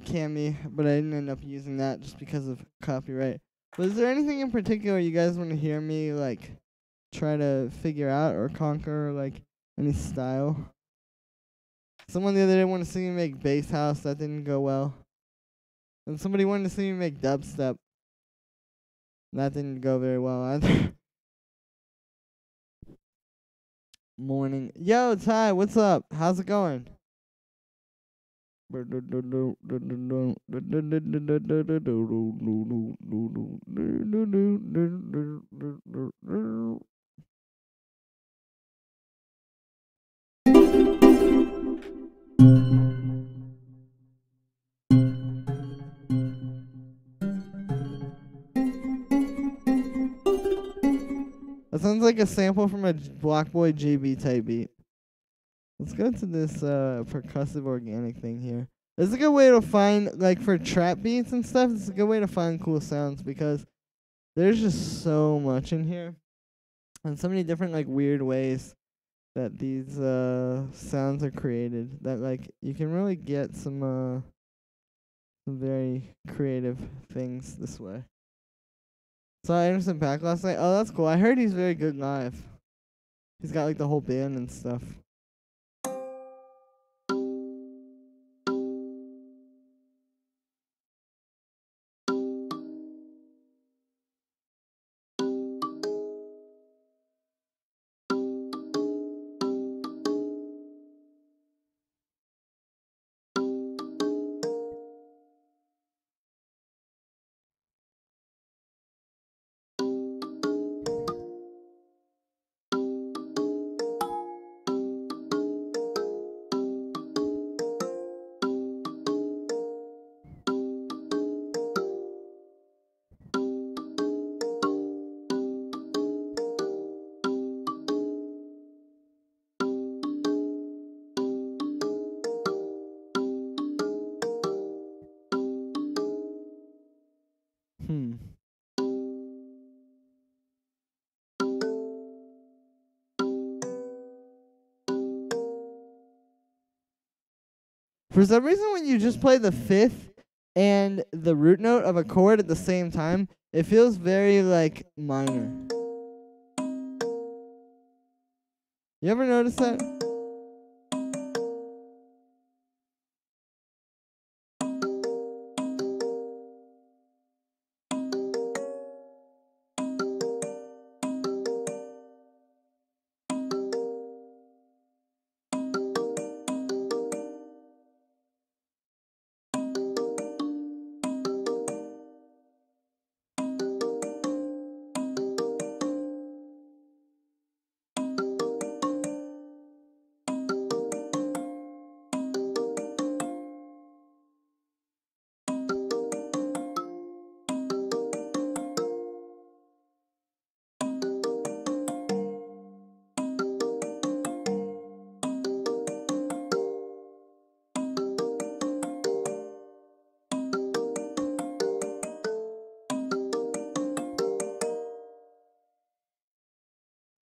Cammy, but I didn't end up using that just because of copyright. But is there anything in particular you guys want to hear me like try to figure out or conquer, like any style? Someone the other day wanted to see me make bass house, that didn't go well. And somebody wanted to see me make dubstep. That didn't go very well either. Morning. Yo, Ty, what's up? How's it going? That's sounds like a sample from a Block Boy JB type beat. Let's go to this percussive organic thing here. This is a good way to find, like, for trap beats and stuff, this is a good way to find cool sounds because there's just so much in here. And so many different, like, weird ways that these sounds are created that, like, you can really get some very creative things this way. Saw Anderson Paak last night. Oh, that's cool. I heard he's very good live. He's got, like, the whole band and stuff. For some reason, when you just play the fifth and the root note of a chord at the same time, it feels very, like, minor. You ever notice that?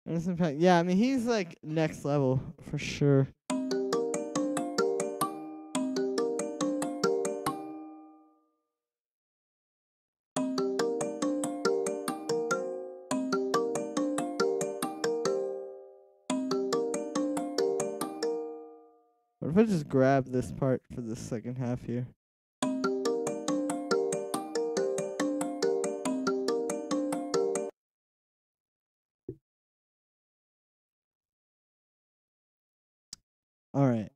Anderson Paak. Yeah, I mean, he's, like, next level for sure. What if I just grab this part for the second half here? All right.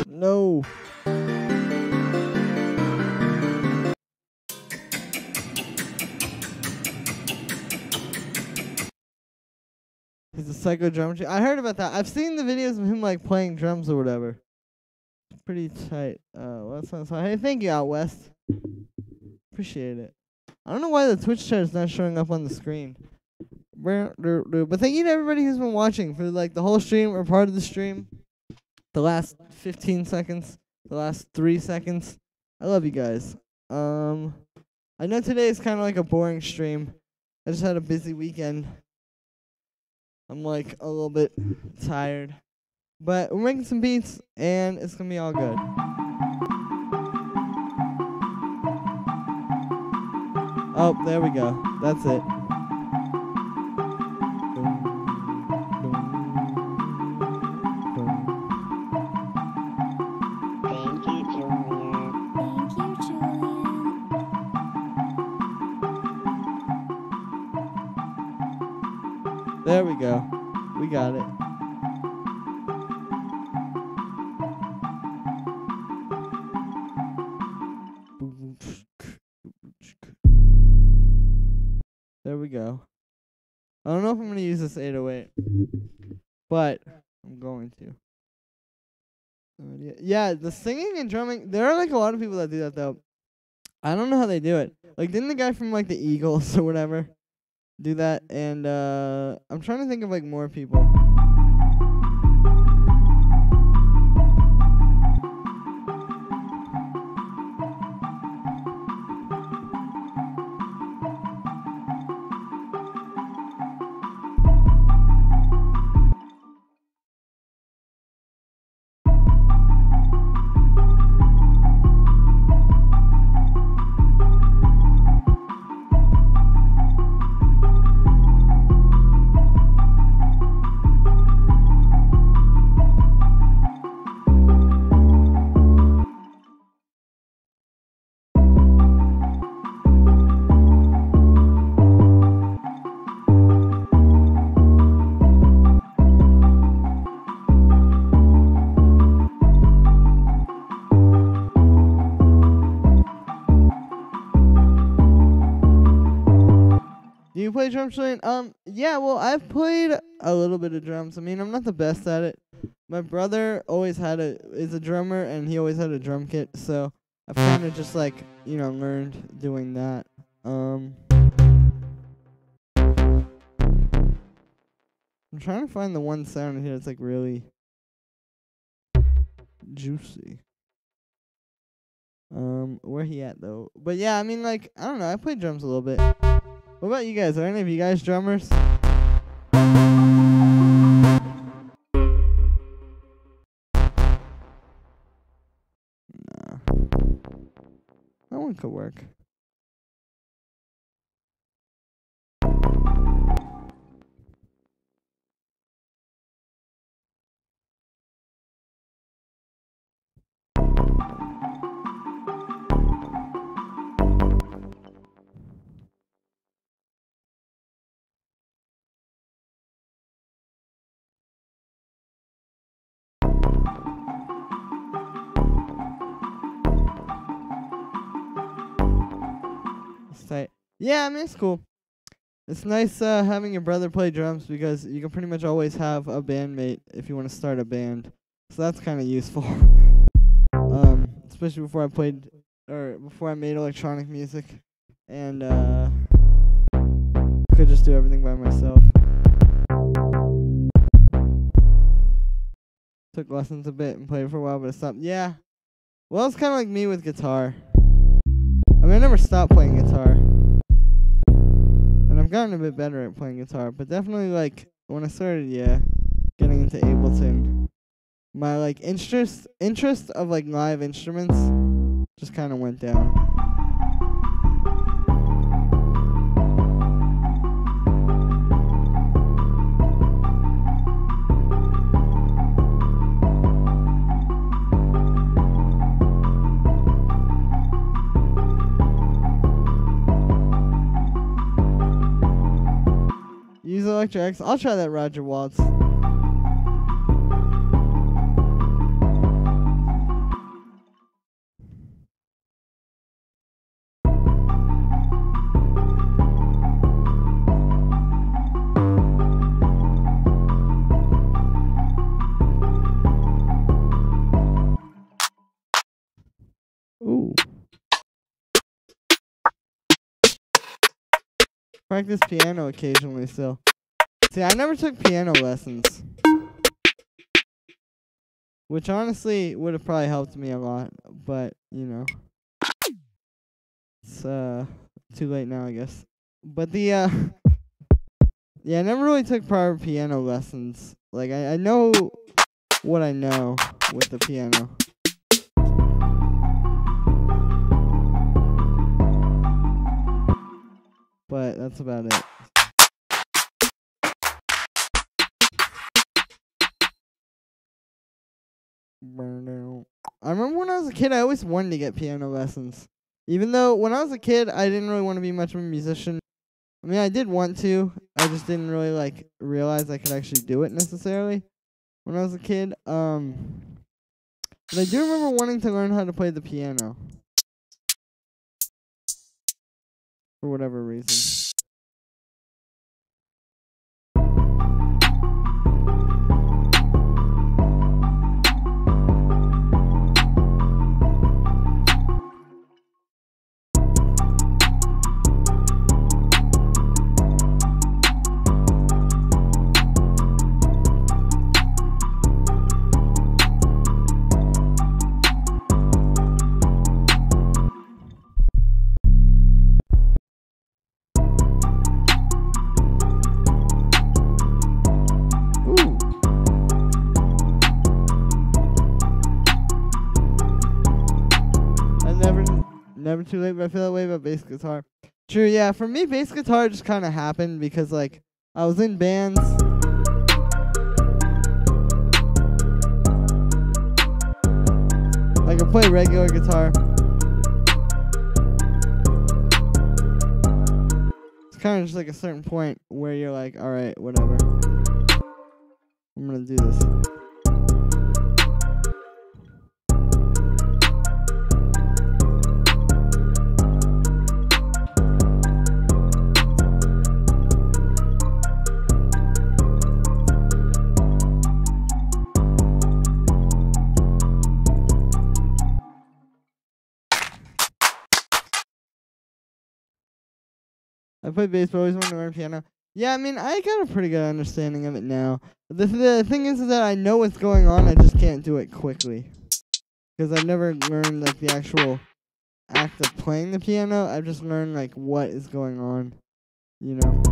No. He's a psycho drum machine. I heard about that. I've seen the videos of him, like, playing drums or whatever. It's pretty tight. Well, that sounds fine. Hey, thank you, Out West. Appreciate it. I don't know why the Twitch chat is not showing up on the screen. But thank you to everybody who's been watching for, like, the whole stream or part of the stream. The last 15 seconds. The last 3 seconds. I love you guys. I know today is kind of like a boring stream. I just had a busy weekend. I'm, like, a little bit tired. But we're making some beats, and it's going to be all good. Oh, there we go. That's it. Thank you, Julian. Thank you, Julian. There we go. We got it. I don't know if I'm gonna use this 808, but I'm going to. Yeah, the singing and drumming. There are like a lot of people that do that though. I don't know how they do it. Like, didn't the guy from like the Eagles or whatever do that? And I'm trying to think of like more people. Do you play drums, Julian? Yeah, well, I've played a little bit of drums. I mean, I'm not the best at it. My brother is a drummer, and he always had a drum kit, so I've kind of just, like, learned doing that. I'm trying to find the one sound in here that's, like, really juicy. Where he at, though? But, yeah, I mean, like, I don't know. I played drums a little bit. What about you guys? Are any of you guys drummers? Nah. That one could work. It's tight. Yeah, I mean, it's cool. It's nice having your brother play drums because you can pretty much always have a bandmate if you want to start a band. So that's kind of useful. Especially before I made electronic music, and could just do everything by myself. Took lessons a bit and played for a while, but I stopped. Yeah. Well, it's kind of like me with guitar. I mean, I never stopped playing guitar. And I've gotten a bit better at playing guitar, but definitely, like, when I started, getting into Ableton, my, like, interest of, like, live instruments just kind of went down. Use Electro X. I'll try that Roger Waltz. Ooh. Practice piano occasionally still. See, I never took piano lessons. Which honestly would have probably helped me a lot, but, it's too late now, I guess. But yeah, I never really took proper piano lessons. Like, I know what I know with the piano. But that's about it. I remember when I was a kid, I always wanted to get piano lessons. Even though when I was a kid, I didn't really want to be much of a musician. I mean, I did want to. I just didn't really, like, realize I could actually do it necessarily when I was a kid. But I do remember wanting to learn how to play the piano. For whatever reason. Never too late, but I feel that way about bass guitar. True, yeah. For me, bass guitar just kind of happened because, like, I was in bands. I could play regular guitar. It's kind of just like a certain point where you're like, alright, whatever. I'm gonna do this. I played bass, but always wanted to learn piano. Yeah, I mean, I got a pretty good understanding of it now. The thing is that I know what's going on, I just can't do it quickly. Because I've never learned, like, the actual act of playing the piano. I've just learned, like, what is going on, you know?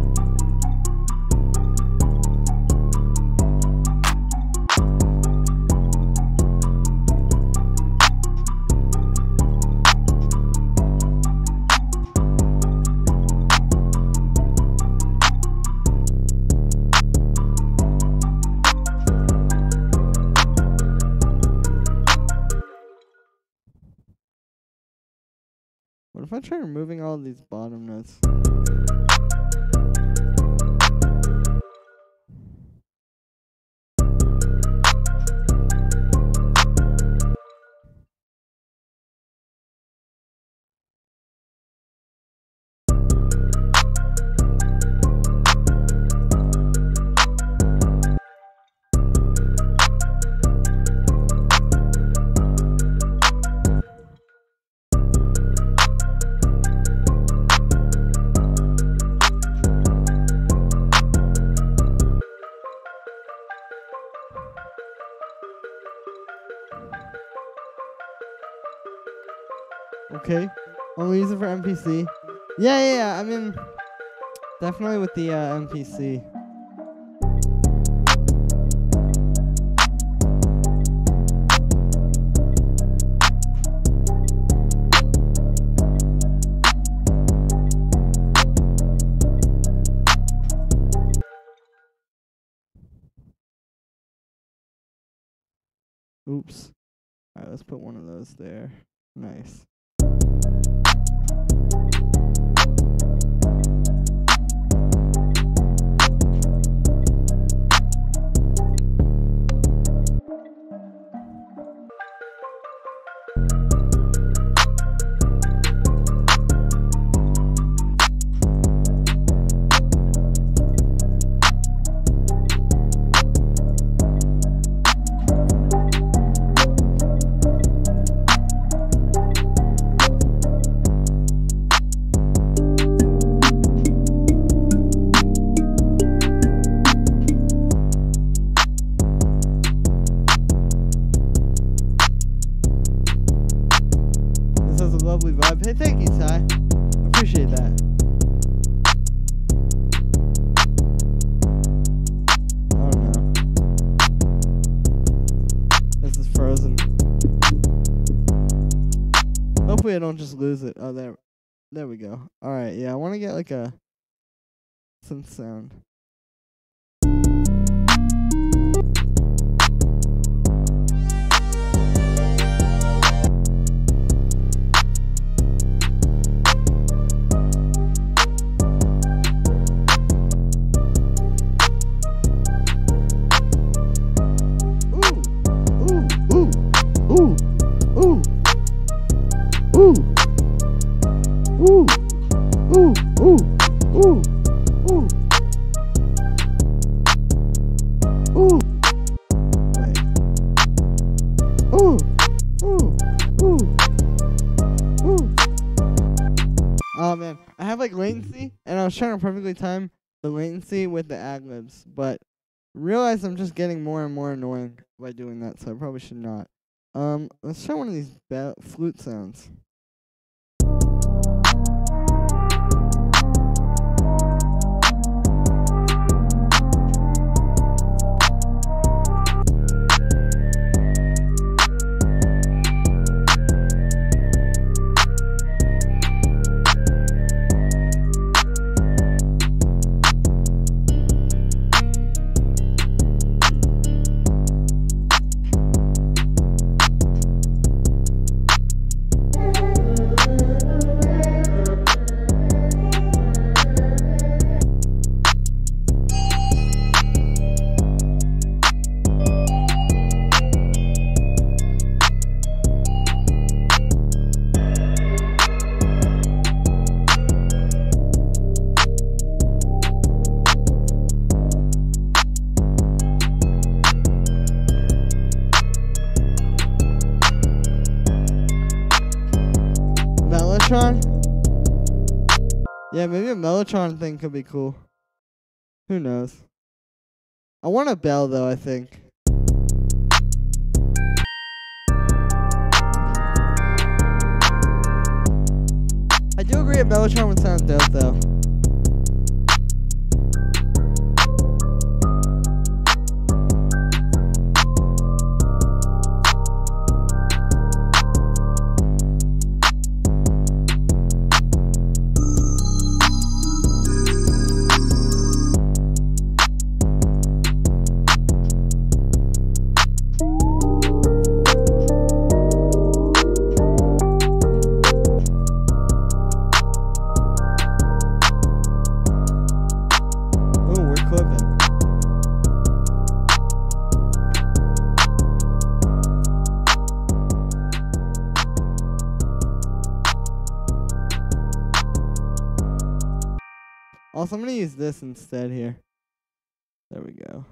What if I try removing all of these bottom notes? Okay, only use it for MPC. Yeah, I mean, definitely with the MPC. Oops. Alright, let's put one of those there. Nice. Lovely vibe. Hey, thank you, Ty. Appreciate that. Oh no. This is frozen. Hopefully I don't just lose it. Oh, there we go. Alright, yeah, I want to get like a synth sound. Oh man, I have like latency, and I was trying to perfectly time the latency with the ad-libs, but realized I'm just getting more and more annoying by doing that, so I probably should not. Let's try one of these flute sounds. Mellotron? Yeah, maybe a Mellotron thing could be cool. Who knows? I want a bell though, I think. I do agree a Mellotron would sound dope though. Also, I'm going to use this instead here. There we go.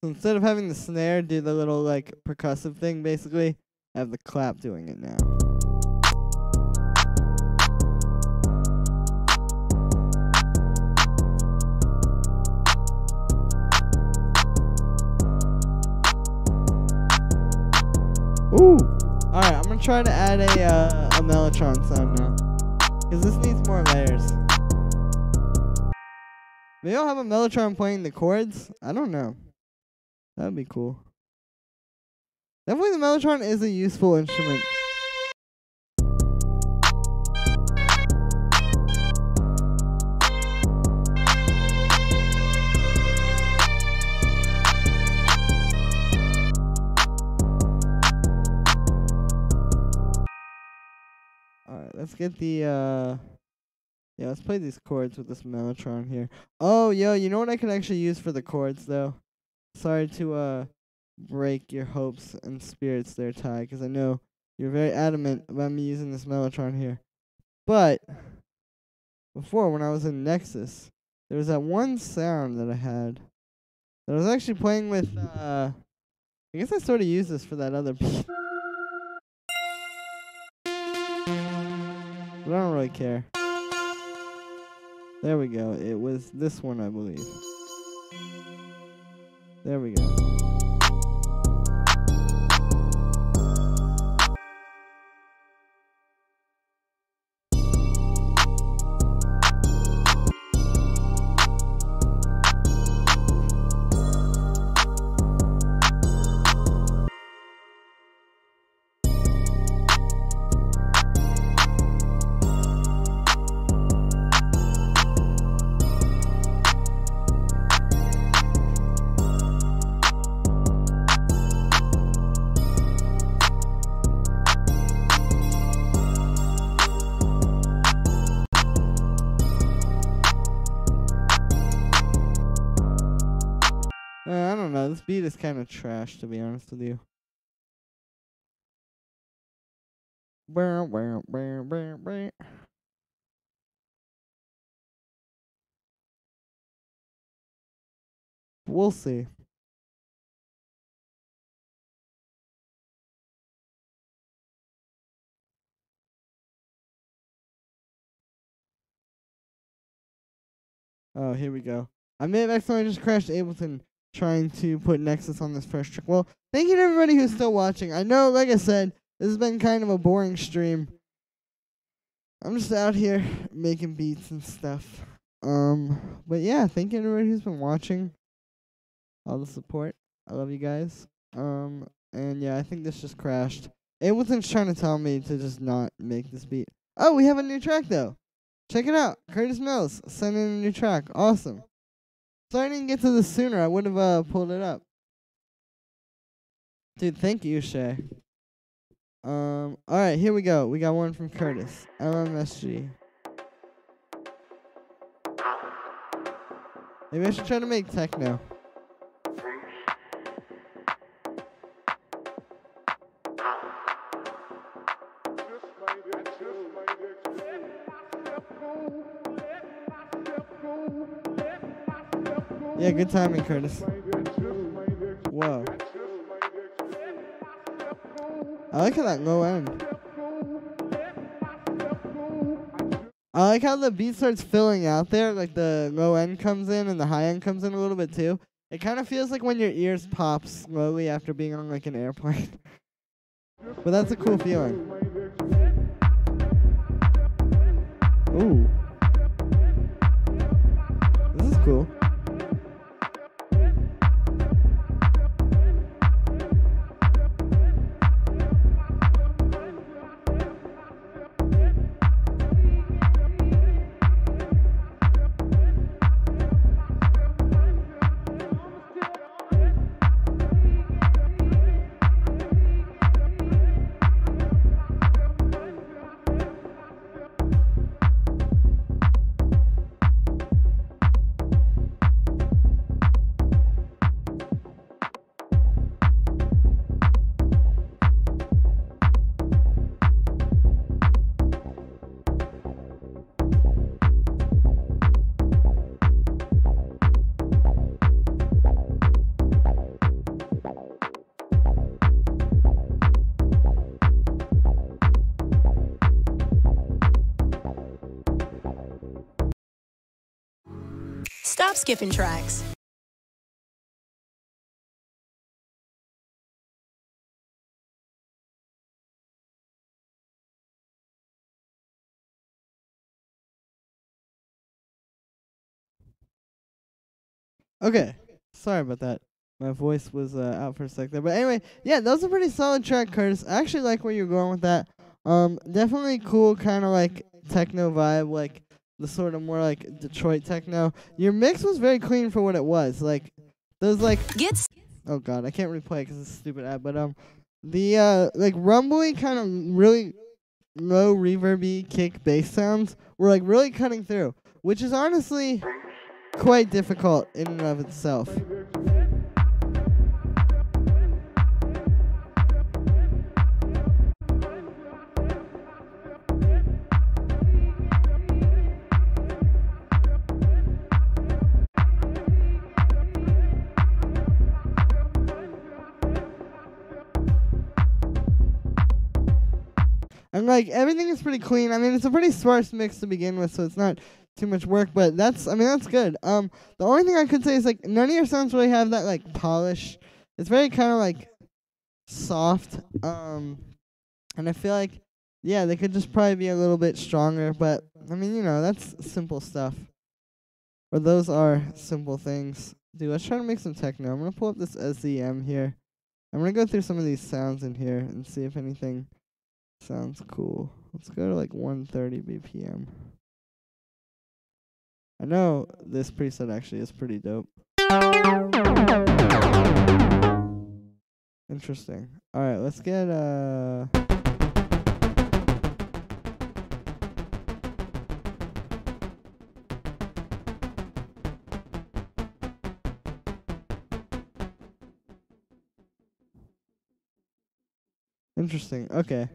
So instead of having the snare do the little, like, percussive thing, basically, I have the clap doing it now. Ooh! Alright, I'm gonna try to add a Mellotron sound now. Because this needs more layers. Maybe I'll have a Mellotron playing the chords? I don't know. That would be cool. Definitely the Mellotron is a useful instrument. Alright, let's get the, yeah, let's play these chords with this Mellotron here. Oh, yo, you know what I could actually use for the chords, though? Sorry to, break your hopes and spirits there, Ty, because I know you're very adamant about me using this Mellotron here. But, before, when I was in Nexus, there was that one sound that I had that I was actually playing with, I guess I sort of used this for that other beat. But I don't really care. There we go. It was this one, I believe. There we go. I don't know. This beat is kind of trash, to be honest with you. We'll see. Oh, here we go. I may have accidentally just crashed Ableton trying to put Nexus on this first track. Well, thank you to everybody who's still watching. I know, like I said, this has been kind of a boring stream. I'm just out here making beats and stuff. But yeah, thank you to everybody who's been watching. All the support. I love you guys. And yeah, I think this just crashed. Ableton's trying to tell me to just not make this beat. Oh, we have a new track though. Check it out. Curtis Mills sent in a new track. Awesome. Sorry I didn't get to this sooner. I would have pulled it up. Dude, thank you, Shay. Alright, here we go. We got one from Curtis. LMSG. Maybe I should try to make techno. Yeah, good timing, Curtis. Whoa. I like how that low end. I like how the beat starts filling out there, like the low end comes in and the high end comes in a little bit too. It kind of feels like when your ears pop slowly after being on like an airplane. But that's a cool feeling. Ooh. This is cool. Stop skipping tracks. Okay, sorry about that. My voice was out for a sec there. But anyway, yeah, that was a pretty solid track, Curtis. I actually like where you're going with that. Definitely cool, kind of like techno vibe, like the sort of more like Detroit techno. Your mix was very clean for what it was. Like those like oh god, I can't replay because it's a stupid ad. But the like rumbly kind of really low reverby kick bass sounds were like really cutting through, which is honestly quite difficult in and of itself. And like everything is pretty clean. I mean, it's a pretty sparse mix to begin with, so it's not too much work, but that's good. The only thing I could say is like none of your songs really have that like polish. It's very kind of like soft. And I feel like yeah, they could just probably be a little bit stronger, but I mean, you know, that's simple stuff. Or those are simple things. Dude, let's try to make some techno. I'm gonna pull up this SEM here. I'm gonna go through some of these sounds in here and see if anything sounds cool. Let's go to like 130 BPM. I know this preset actually is pretty dope. Interesting. Alright, let's get interesting. Okay.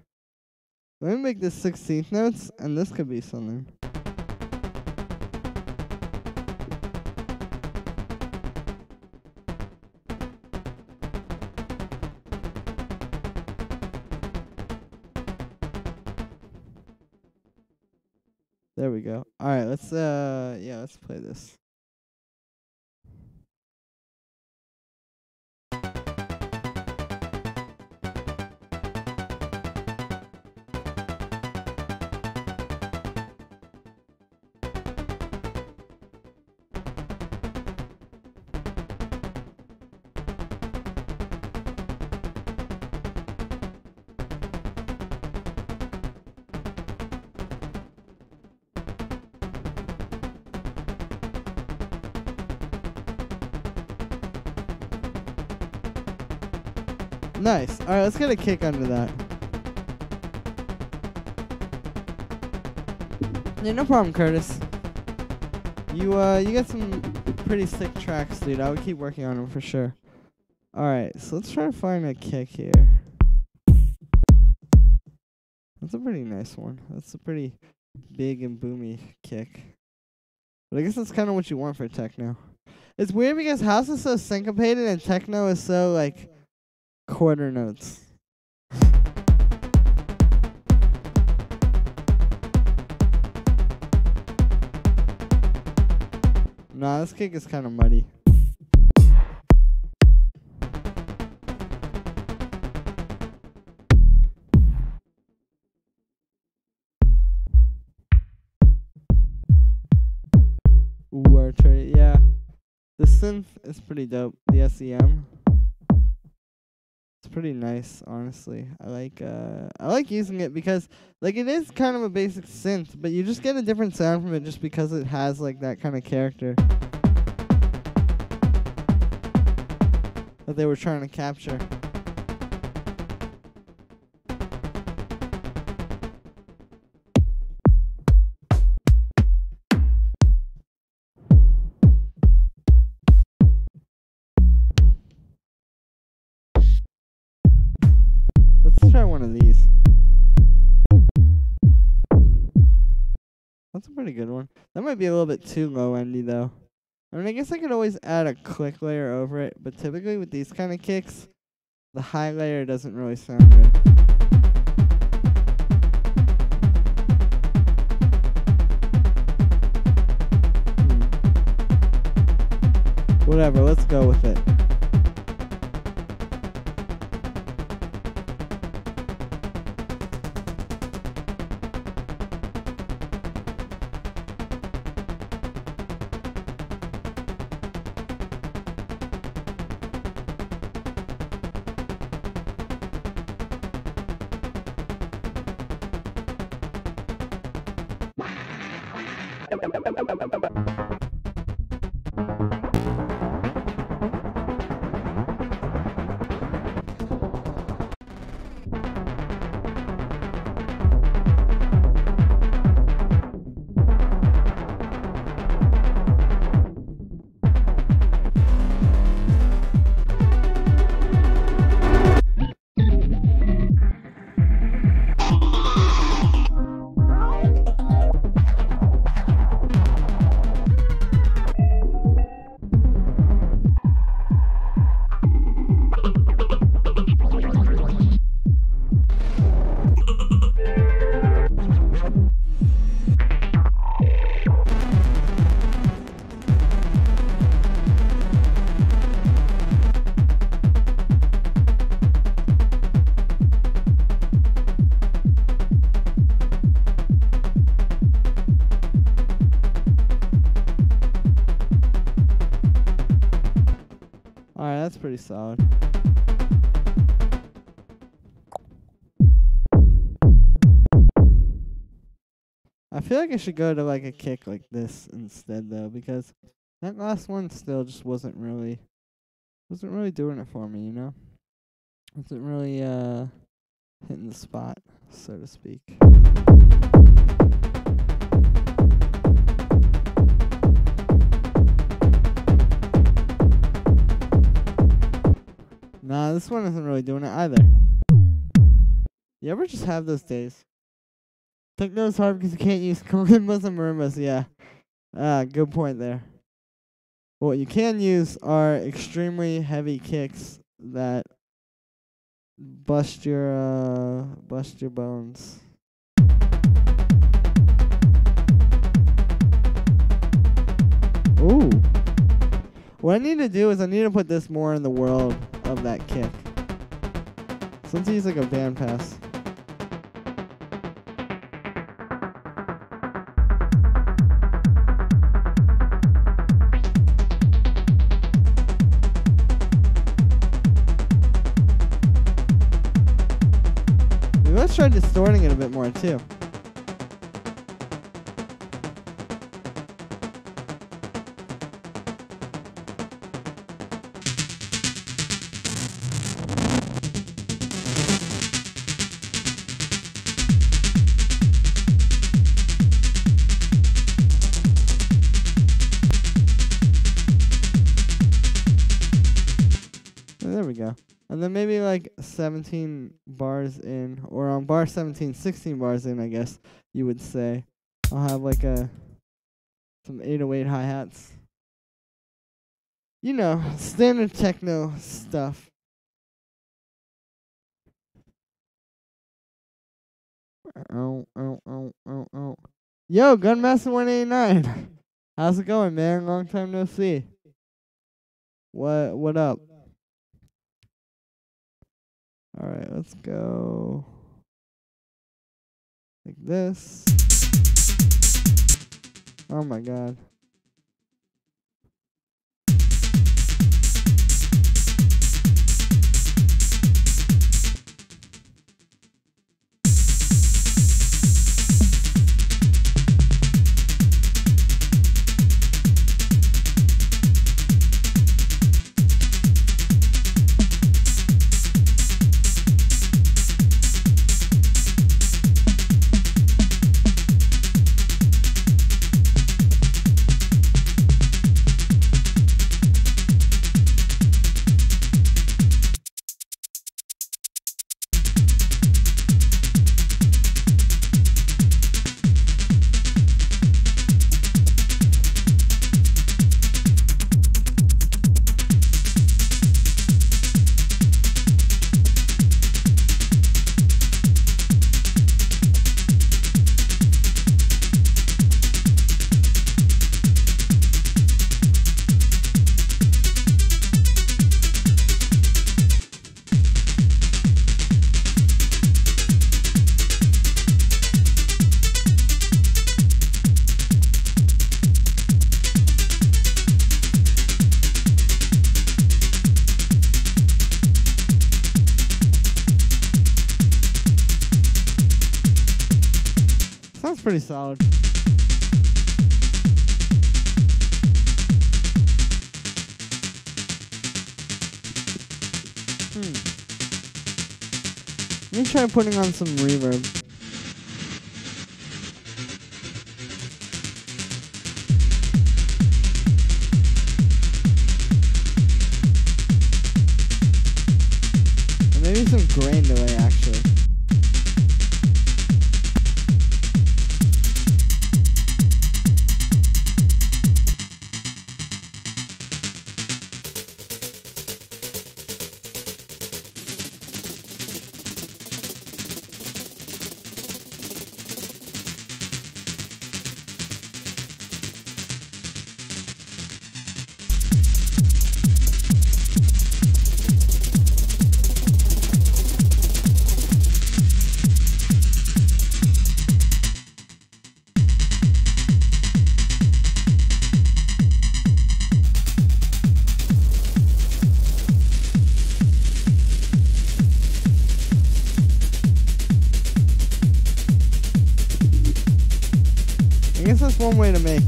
Let me make this 16th notes, and this could be something. There we go. All right, let's let's play this. Nice. All right, let's get a kick under that. Yeah, no problem, Curtis. You got some pretty sick tracks, dude. I would keep working on them for sure. All right, so let's try to find a kick here. That's a pretty nice one. That's a pretty big and boomy kick. But I guess that's kind of what you want for techno. It's weird because house is so syncopated and techno is so like quarter notes. Nah, this kick is kind of muddy. Ooh, archery. Yeah. The synth is pretty dope. The SEM. It's pretty nice, honestly. I like using it because like it is kind of a basic synth, but you just get a different sound from it just because it has like that kind of character that they were trying to capture. Let's try one of these. That's a pretty good one. That might be a little bit too low-endy, though. I mean, I guess I could always add a click layer over it, but typically with these kind of kicks, the high layer doesn't really sound good. Whatever, let's go with it. Alright, that's pretty solid. I feel like I should go to like a kick like this instead though, because that last one still just wasn't really doing it for me, you know? Wasn't really hitting the spot, so to speak. Nah, this one isn't really doing it either. You ever just have those days? Techno is hard because you can't use kalimbas and marimbas, yeah. Good point there. What you can use are extremely heavy kicks that bust your bones. Ooh. What I need to do is I need to put this more in the world of that kick. So let's use like a band pass. Maybe let's try distorting it a bit more too. There we go. And then maybe like 17 bars in, or on bar 17, 16 bars in, I guess you would say, I'll have like some 808 hi-hats. You know, standard techno stuff. Oh. Yo, Gunmaster 189. How's it going, man? Long time no see. What up? Alright, let's go like this. Oh my god. Sounds pretty solid. Let me try putting on some reverb. And maybe some grain delay, actually. I guess that's one way to make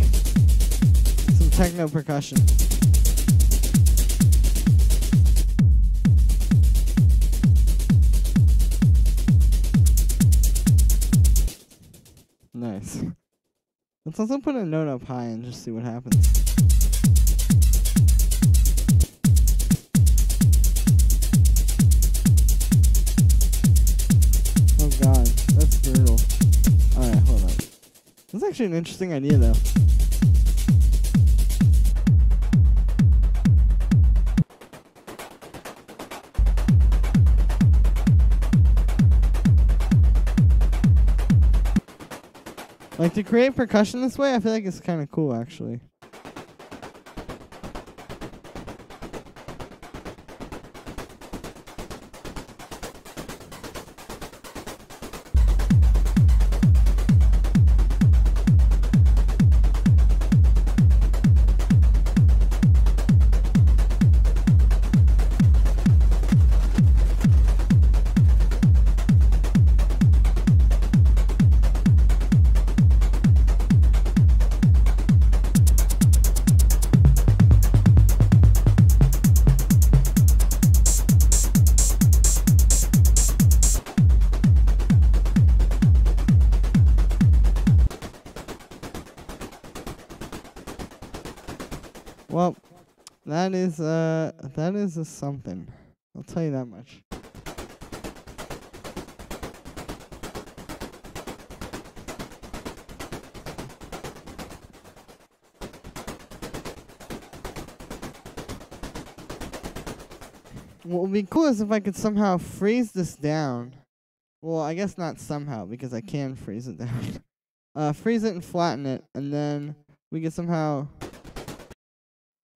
some techno percussion. Nice. Let's also put a note up high and just see what happens. Oh god, that's brutal. Alright, hold on. That's actually an interesting idea, though. Like, to create percussion this way, I feel like it's kind of cool, actually. Well, that is a something. I'll tell you that much. What would be cool is if I could somehow freeze this down. Well, I guess not somehow, because I can freeze it down. Freeze it and flatten it, and then we could somehow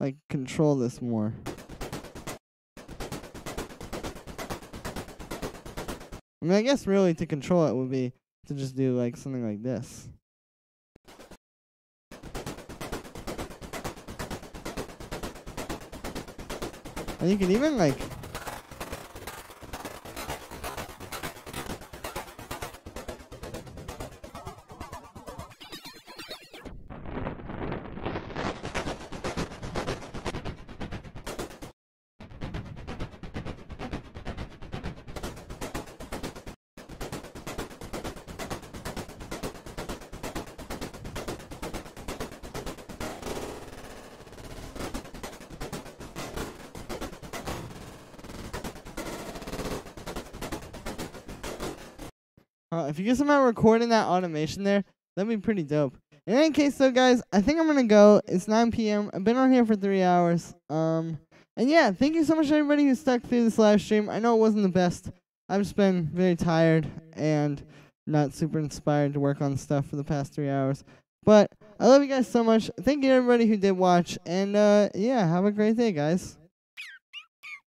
like control this more. I mean, I guess really to control it would be to just do like something like this. And you can even like if you get somehow recording that automation there, that'd be pretty dope. In any case, though, guys, I think I'm gonna go. It's 9 p.m. I've been on here for 3 hours. And yeah, thank you so much, everybody who stuck through this live stream. I know it wasn't the best. I've just been very tired and not super inspired to work on stuff for the past 3 hours. But I love you guys so much. Thank you, everybody who did watch. And yeah, have a great day, guys.